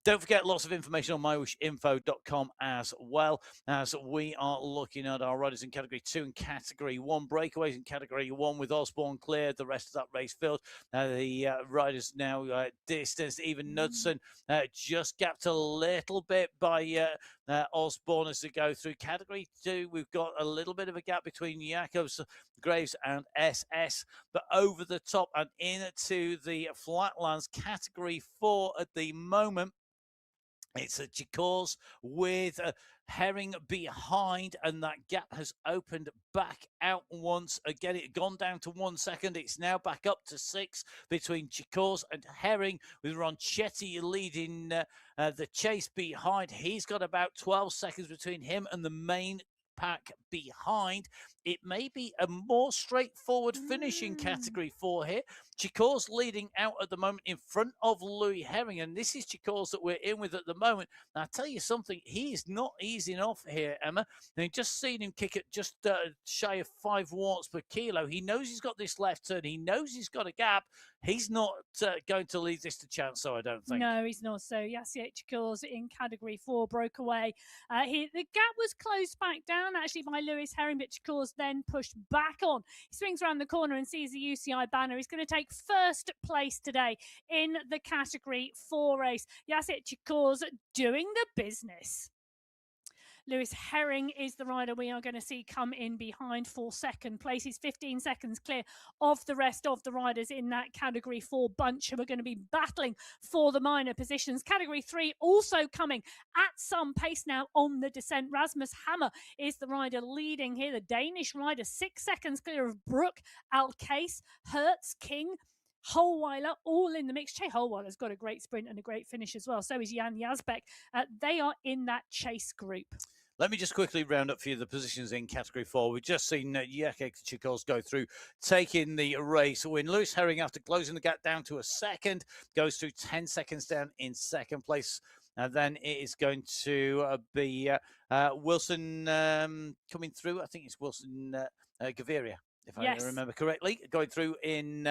Don't forget, lots of information on mywhooshinfo.com as well, as we are looking at our riders in Category 2 and Category 1. Breakaways in Category 1 with Osborne cleared, the rest of that race filled. The riders now distanced. Even Knudsen just gapped a little bit by Osborne as they go through. Category 2, we've got a little bit of a gap between Jacobs, Graves and SS, but over the top and into the flatlands. Category 4 at the moment, it's a Chicors with a Herring behind, and that gap has opened back out once again. It had gone down to 1 second. It's now back up to 6 between Chicors and Herring, with Ronchetti leading the chase behind. He's got about 12 seconds between him and the main pack behind. it may be a more straightforward finish in Category 4 here. Chicor's leading out at the moment in front of Louis Herring, and this is Chicor's that we're in with at the moment. Now, I'll tell you something, he is not easing off here, Emma. Now, just seen him kick at just shy of 5 watts per kilo. He knows he's got this left turn. He knows he's got a gap. He's not going to leave this to chance, so I don't think. No, he's not. So Yasiet Chikors in Category 4 broke away. The gap was closed back down actually by Lewis Herring, but Chikors then pushed back on. He swings around the corner and sees the UCI banner. He's going to take first place today in the Category 4 race. Yasiet Chikors doing the business. Lewis Herring is the rider we are going to see come in behind for second place. He's 15 seconds clear of the rest of the riders in that Category 4 bunch who are going to be battling for the minor positions. Category 3 also coming at some pace now on the descent. Rasmus Hammer is the rider leading here. The Danish rider 6 seconds clear of Brook, Alcase, Hertz, King, Holweiler, all in the mix. Che Holweiler's got a great sprint and a great finish as well. So is Jan Yazbek. They are in that chase group. Let me just quickly round up for you the positions in Category 4. We've just seen Yasiet Chikors go through, taking the race win. Lewis Herring, after closing the gap down to a second, goes through 10 seconds down in second place. And then it is going to be Wilson coming through. I think it's Wilson Gaviria, if I remember correctly, going through in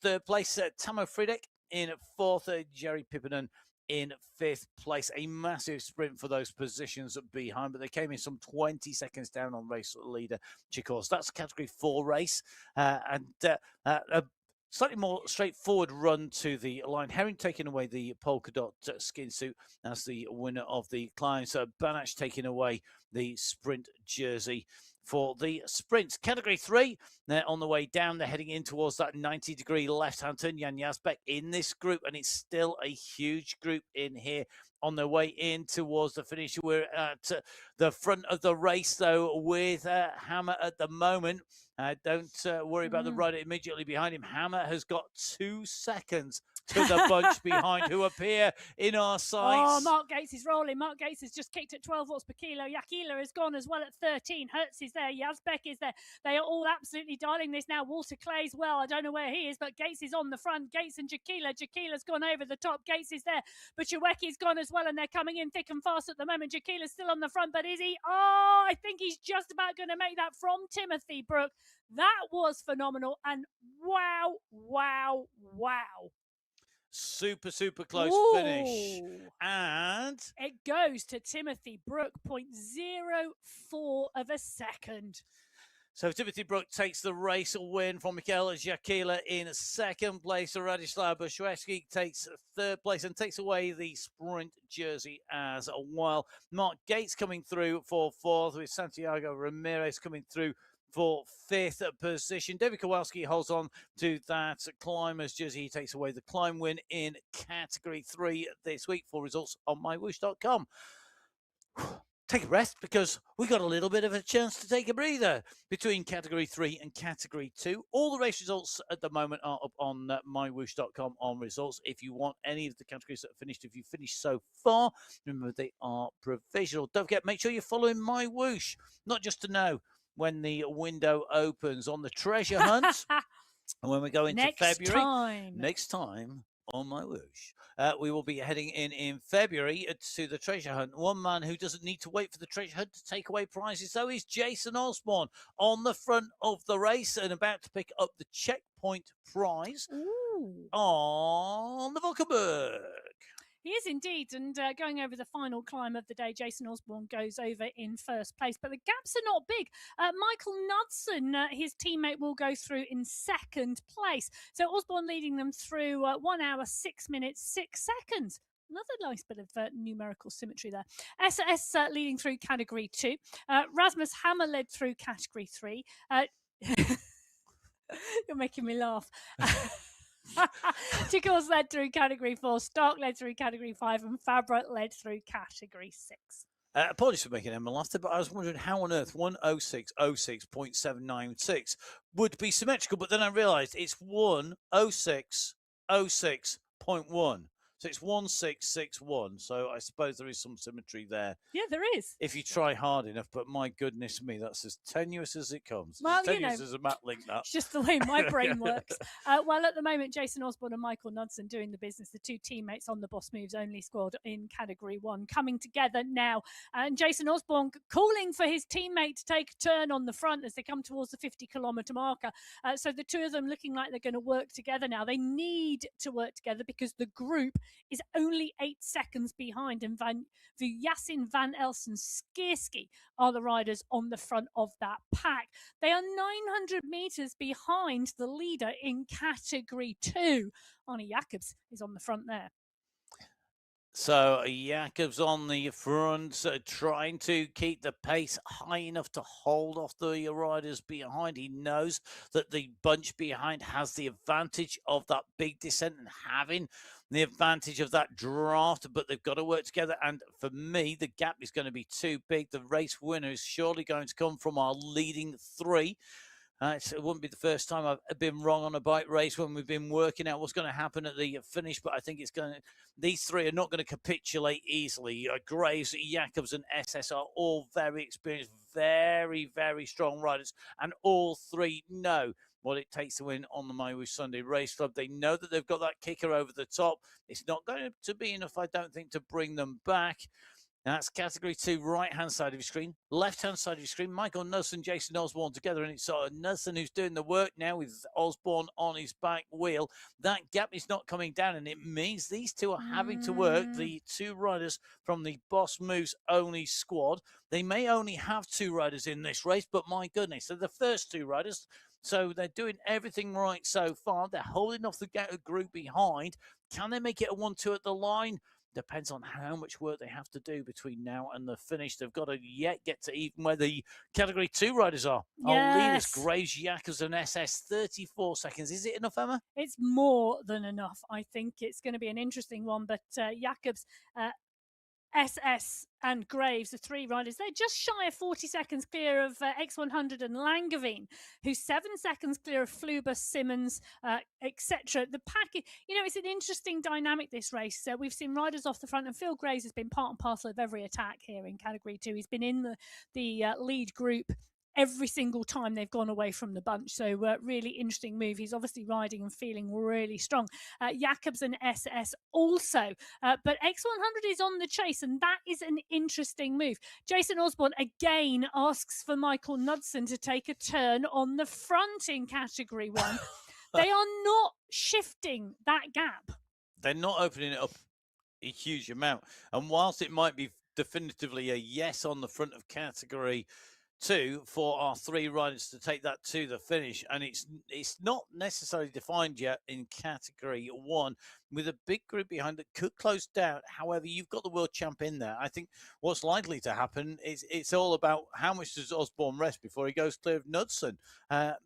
third place. Tamo Friedek in fourth, Jerry Pippinen in fifth place. A massive sprint for those positions behind, but they came in some 20 seconds down on race leader Chikors. That's a Category 4 race, and a slightly more straightforward run to the line. Herring taking away the polka dot skin suit as the winner of the climb. So Banach taking away the sprint jersey for the sprints. Category 3, they're on the way down. They're heading in towards that 90-degree left-hand turn. Jan Yazbek in this group, and it's still a huge group in here on their way in towards the finish. We're at the front of the race, though, with Hammer at the moment. Don't worry about the rider immediately behind him. Hammer has got 2 seconds to the bunch behind who appear in our sights. Oh, Mark Gates is rolling. Mark Gates has just kicked at 12 watts per kilo. Yakila has gone as well at 13. Hertz is there. Yazbek is there. They are all absolutely dialing this now. Walter Clay's well. I don't know where he is, but Gates is on the front. Gates and Jakila. Jakila's gone over the top. Gates is there. But Chawecki's gone as well, and they're coming in thick and fast at the moment. Jakila's still on the front, but is he? Oh, I think he's just about going to make that from Timothy Brook. That was phenomenal. And wow, wow, wow. Super close finish. And it goes to Timothy Brook, 0.04 of a second. So Timothy Brook takes the race win from Michael Jakila in second place. Radislav Bushwewski takes third place and takes away the sprint jersey as well. Mark Gates coming through for fourth, with Santiago Ramirez coming through for fifth position. David Kowalski holds on to that climber's jersey. He takes away the climb win in Category 3 this week. For results on MyWhoosh.com. Take a breath, because we got a little bit of a chance to take a breather between Category 3 and Category 2. All the race results at the moment are up on MyWhoosh.com on results. If you want any of the categories that are finished, if you finished so far, remember they are provisional. Don't forget, make sure you're following MyWhoosh, not just to know when the window opens on the treasure hunt. And when we go into February, next time on MyWhoosh, we will be heading in February to the treasure hunt. One man who doesn't need to wait for the treasure hunt to take away prizes, though, is Jason Osborne on the front of the race and about to pick up the checkpoint prize on the Valkenburg. He is indeed, and going over the final climb of the day, Jason Osborne goes over in first place, but the gaps are not big. Michael Knudsen, his teammate, will go through in second place. So Osborne leading them through 1 hour, 6 minutes, 6 seconds. Another nice bit of numerical symmetry there. SS leading through Category 2. Rasmus Hammer led through Category 3. You're making me laugh. Chikors led through Category 4, Stark led through Category 5, and Fabra led through Category 6. Apologies for making Emma laugh, but I was wondering how on earth 106.06.796 would be symmetrical, but then I realised it's 106.06.1. So it's 1661. So I suppose there is some symmetry there Yeah, there is. if you try hard enough. But my goodness me, that's as tenuous as it comes. Well, As tenuous as a map link, that. it's just the way my brain works. Well, at the moment, Jason Osborne and Michael Knudsen doing the business, the two teammates on the Boss Moves Only squad in Category 1, coming together now. And Jason Osborne calling for his teammate to take a turn on the front as they come towards the 50-kilometre marker. So the two of them looking like they're going to work together now. They need to work together because the group is only 8 seconds behind, and Yasin Van Elsen Skierski are the riders on the front of that pack. They are 900 metres behind the leader in Category 2. Arnie Jacobs is on the front there. So Jacobs on the front, trying to keep the pace high enough to hold off the riders behind. He knows that the bunch behind has the advantage of that big descent and having the advantage of that draft, but they've got to work together. And for me, the gap is going to be too big. The race winner is surely going to come from our leading three. It wouldn't be the first time I've been wrong on a bike race when we've been working out what's going to happen at the finish, but I think it's going to, these three are not going to capitulate easily. Graves, Jacobs, and SS are all very experienced, very, very strong riders, and all three know what it takes to win on the MyWhoosh Sunday Race Club. They know that they've got that kicker over the top. It's not going to be enough, I don't think, to bring them back. That's Category 2, right-hand side of your screen. Left-hand side of your screen, Michael Knudsen, Jason Osborne together, and it's Knudsen who's doing the work now with Osborne on his back wheel. That gap is not coming down, and it means these two are having to work, the two riders from the Boss Moves Only squad. They may only have two riders in this race, but my goodness, they're the first two riders. So they're doing everything right so far. They're holding off the group behind. Can they make it a 1-2 at the line? Depends on how much work they have to do between now and the finish. They've got to yet get to even where the Category 2 riders are. Yes. Our leaders, Graves, Jacobs, and SS, 34 seconds. Is it enough, Emma? It's more than enough. I think it's going to be an interesting one, but Jacobs, SS and Graves, the three riders, they're just shy of 40 seconds clear of X100 and Langevin, who's 7 seconds clear of Fluber, Simmons, etc. The pack, it's an interesting dynamic, this race. We've seen riders off the front, and Phil Graves has been part and parcel of every attack here in Category 2. He's been in the lead group every single time they've gone away from the bunch. So really interesting move. He's obviously riding and feeling really strong. Jacobs and SS also. But X100 is on the chase, and that is an interesting move. Jason Osborne again asks for Michael Knudsen to take a turn on the front in Category 1. They are not shifting that gap. They're not opening it up a huge amount. And whilst it might be definitively a yes on the front of Category 2 for our three riders to take that to the finish, and it's not necessarily defined yet in Category 1 with a big group behind that could close down. However, you've got the world champ in there. I think what's likely to happen is it's all about how much does Osborne rest before he goes clear of Knudsen.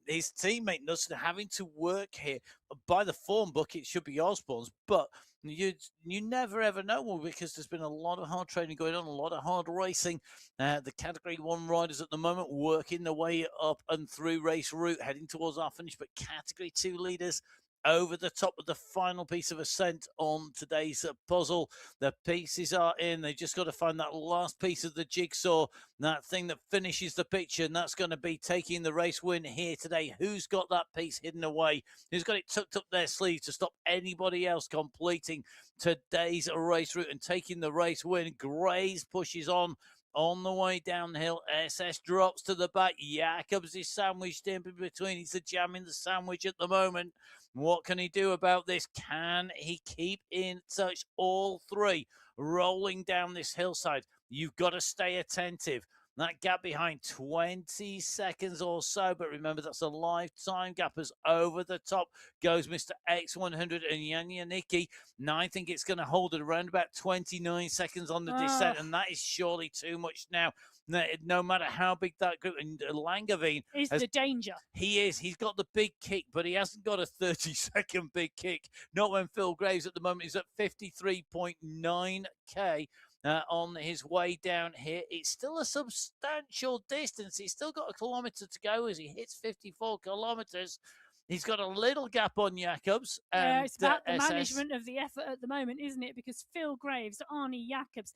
His teammate Knudsen having to work here. By the form book, it should be Osborne's, but you never ever know, because there's been a lot of hard training going on, a lot of hard racing. The Category 1 riders at the moment working their way up and through race route, heading towards our finish, but Category 2 leaders over the top of the final piece of ascent on today's puzzle. The pieces are in. They just got to find that last piece of the jigsaw, that thing that finishes the picture, and that's going to be taking the race win here today. Who's got that piece hidden away? Who's got it tucked up their sleeve to stop anybody else completing today's race route and taking the race win? Graves pushes on the way downhill. SS drops to the back. Jacobs is sandwiched in between. He's jamming the sandwich at the moment. What can he do about this? Can he keep in touch? All three rolling down this hillside. You've got to stay attentive. That gap behind 20 seconds or so, but remember that's a lifetime gap. As over the top goes Mr. X100 and Yanyaniki. Now I think it's going to hold it around about 29 seconds on the descent, and that is surely too much now. No matter how big that group, and Langevin is the danger. He is. He's got the big kick, but he hasn't got a 30-second big kick. Not when Phil Graves at the moment is at 53.9k. On his way down here. It's still a substantial distance. He's still got a kilometre to go as he hits 54 kilometres. He's got a little gap on Jacobs Yeah, and it's about the SS. management of the effort at the moment, isn't it? Because Phil Graves, Arnie Jacobs,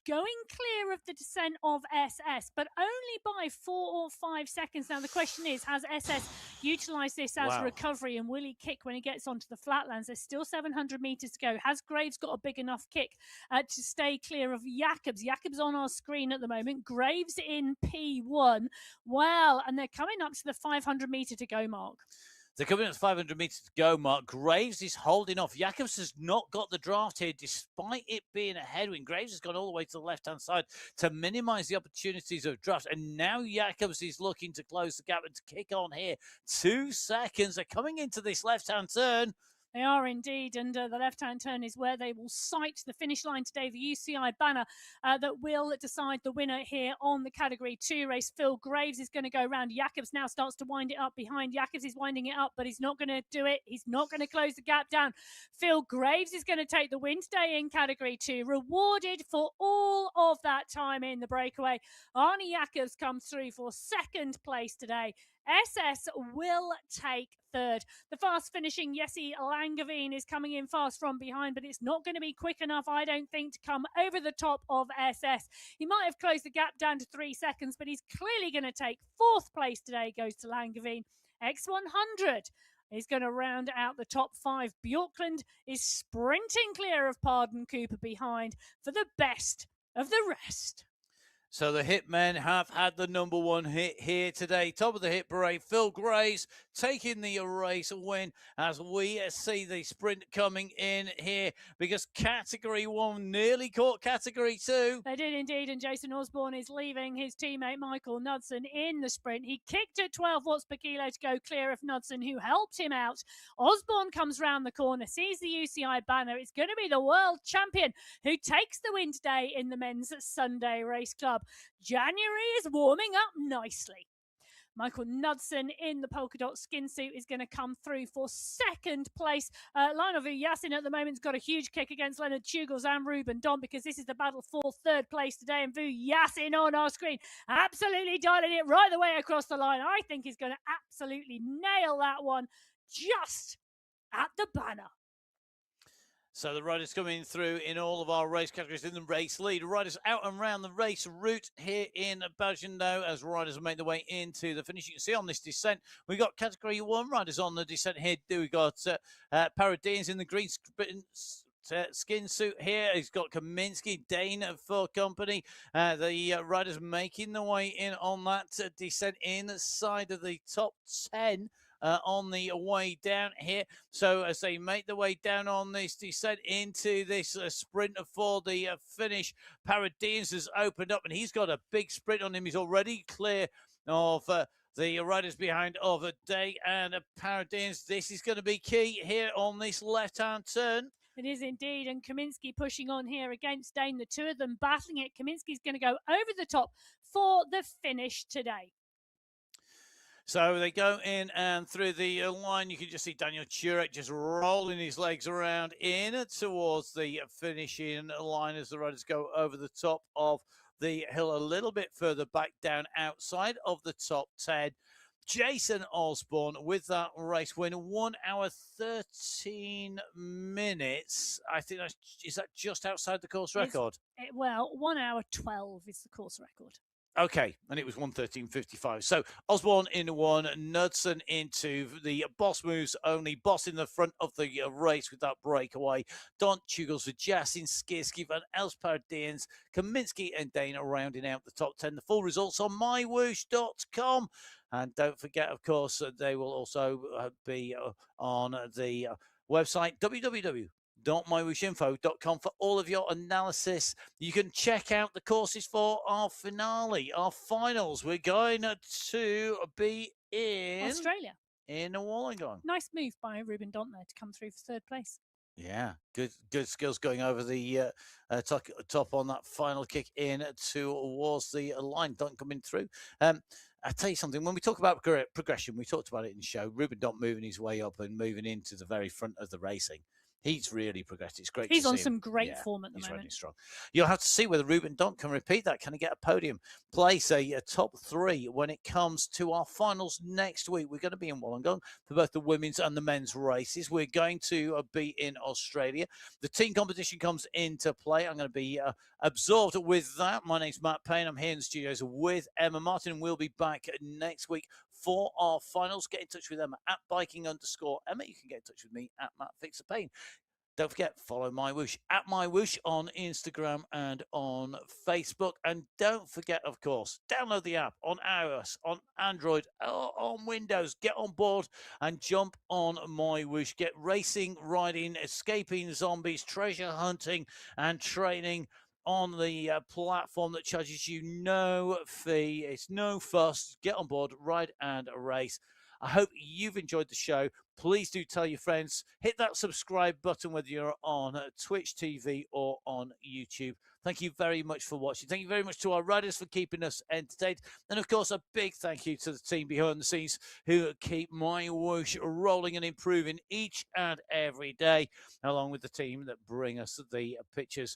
going clear of the descent of SS, but only by 4 or 5 seconds. Now, the question is, has SS utilised this as Wow. recovery, and will he kick when he gets onto the flatlands? There's still 700 metres to go. Has Graves got a big enough kick to stay clear of Jacobs? Jacobs on our screen at the moment. Graves in P1. Well, and they're coming up to the 500 metre to go mark. They're coming up to 500 metres to go, Mark. Graves is holding off. Jacobs has not got the draft here, despite it being a headwind. Graves has gone all the way to the left-hand side to minimise the opportunities of draft. And now Jacobs is looking to close the gap and to kick on here. 2 seconds. They're coming into this left-hand turn. They are indeed, and the left-hand turn is where they will sight the finish line today, the UCI banner that will decide the winner here on the Category 2 race. Phil Graves is going to go round. Jacobs now starts to wind it up behind. Jacobs is winding it up, but he's not going to do it. He's not going to close the gap down. Phil Graves is going to take the win today in Category 2, rewarded for all of that time in the breakaway. Arnie Jacobs comes through for second place today. SS will take third. The fast finishing Jesse Langeveen is coming in fast from behind, but it's not going to be quick enough, I don't think, to come over the top of SS. He might have closed the gap down to 3 seconds, but he's clearly going to take fourth place today, goes to Langeveen. X100 is going to round out the top 5. Bjorklund is sprinting clear of Pardon Cooper behind for the best of the rest. So the Hitmen have had the number 1 hit here today. Top of the hit parade, Phil Graves taking the race win as we see the sprint coming in here because Category 1 nearly caught Category 2. They did indeed, and Jason Osborne is leaving his teammate Michael Knudsen in the sprint. He kicked at 12 watts per kilo to go clear of Knudsen, who helped him out. Osborne comes round the corner, sees the UCI banner. It's going to be the world champion who takes the win today in the men's Sunday race club. January is warming up nicely. Michael Knudsen in the polka dot skin suit is going to come through for second place. Lionel Yasin at the moment has got a huge kick against Leonard Tugels and Ruben Don because this is the battle for third place today. And Vu Yasin on our screen, absolutely dialing it right the way across the line. I think he's going to absolutely nail that one just at the banner. So the riders coming through in all of our race categories in the race lead. Riders out and around the race route here in Bagendo as riders make their way into the finish. You can see on this descent, we got Category 1 riders on the descent here. We got Paradines in the green skin suit here. He's got Kaminsky, Dane for company. The riders making their way in on that descent inside of the top 10. On the way down here. So as they make their way down on this descent into this sprint for the finish, Paradines has opened up and he's got a big sprint on him. He's already clear of the riders behind of a Day and Paradines. This is going to be key here on this left-hand turn. It is indeed, and Kaminsky pushing on here against Dane. The two of them battling it. Kaminsky's going to go over the top for the finish today. So they go in and through the line, you can just see Daniel Turek just rolling his legs around in towards the finishing line as the riders go over the top of the hill a little bit further back down outside of the top 10. Jason Osborne with that race win, 1 hour 13 minutes. I think is that just outside the course record? Well, 1 hour 12 is the course record. Okay, and it was 1:13.55. So Osborne in 1, Knudsen in 2. The boss moves only. Boss in the front of the race with that breakaway. Don Tugels for Jasin, Skirski, Van Elspaardeens, Kaminsky and Dana rounding out the top 10. The full results on MyWhoosh.com. And don't forget, of course, they will also be on the website www.mywhooshinfo.com for all of your analysis. You can check out the courses for our finale, our finals. We're going to be in Australia, in Wollongong. Nice move by Ruben Dont there to come through for third place. Yeah, good skills going over the top on that final kick in towards the line. Don't coming through. I tell you something, when we talk about progression, we talked about it in the show. Ruben Dont moving his way up and moving into the very front of the racing. He's really progressed. It's great He's to on see him. some great Yeah, form at the he's running moment. strong. You'll have to see whether Ruben Dont can repeat that. Can he get a podium place, a top 3 when it comes to our finals next week? We're going to be in Wollongong for both the women's and the men's races. We're going to be in Australia. The team competition comes into play. I'm going to be absorbed with that. My name's Matt Payne. I'm here in the studios with Emma Martin. We'll be back next week for our finals. Get in touch with Emma at biking_Emma. You can get in touch with me at Matt Fixer Payne. Don't forget, follow MyWhoosh at MyWhoosh on Instagram and on Facebook. And don't forget, of course, download the app on iOS, on Android, or on Windows. Get on board and jump on MyWhoosh. Get racing, riding, escaping zombies, treasure hunting, and training on the platform that charges you no fee. It's no fuss. Get on board, ride and race. I hope you've enjoyed the show. Please do tell your friends. Hit that subscribe button whether you're on Twitch TV or on YouTube. Thank you very much for watching. Thank you very much to our riders for keeping us entertained. And of course, a big thank you to the team behind the scenes who keep MyWhoosh rolling and improving each and every day, along with the team that bring us the pictures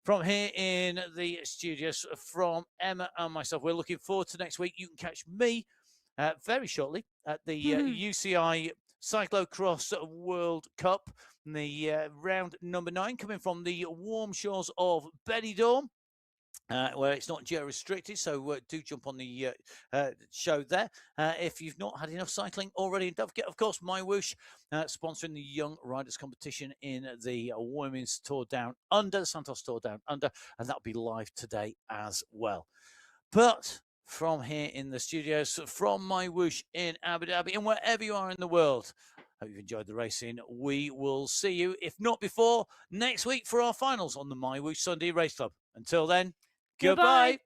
from here in the studios from Emma and myself. We're looking forward to next week. You can catch me very shortly at the UCI Cyclocross World Cup, the round number 9, coming from the warm shores of Benidorm. Where it's not geo-restricted, so do jump on the show there if you've not had enough cycling already. And don't forget, of course, MyWhoosh sponsoring the Young Riders competition in the Women's Tour Down Under, Santos Tour Down Under, and that'll be live today as well. But from here in the studios, from MyWhoosh in Abu Dhabi, and wherever you are in the world, hope you've enjoyed the racing. We will see you, if not before, next week for our finals on the MyWhoosh Sunday Race Club. Until then, goodbye.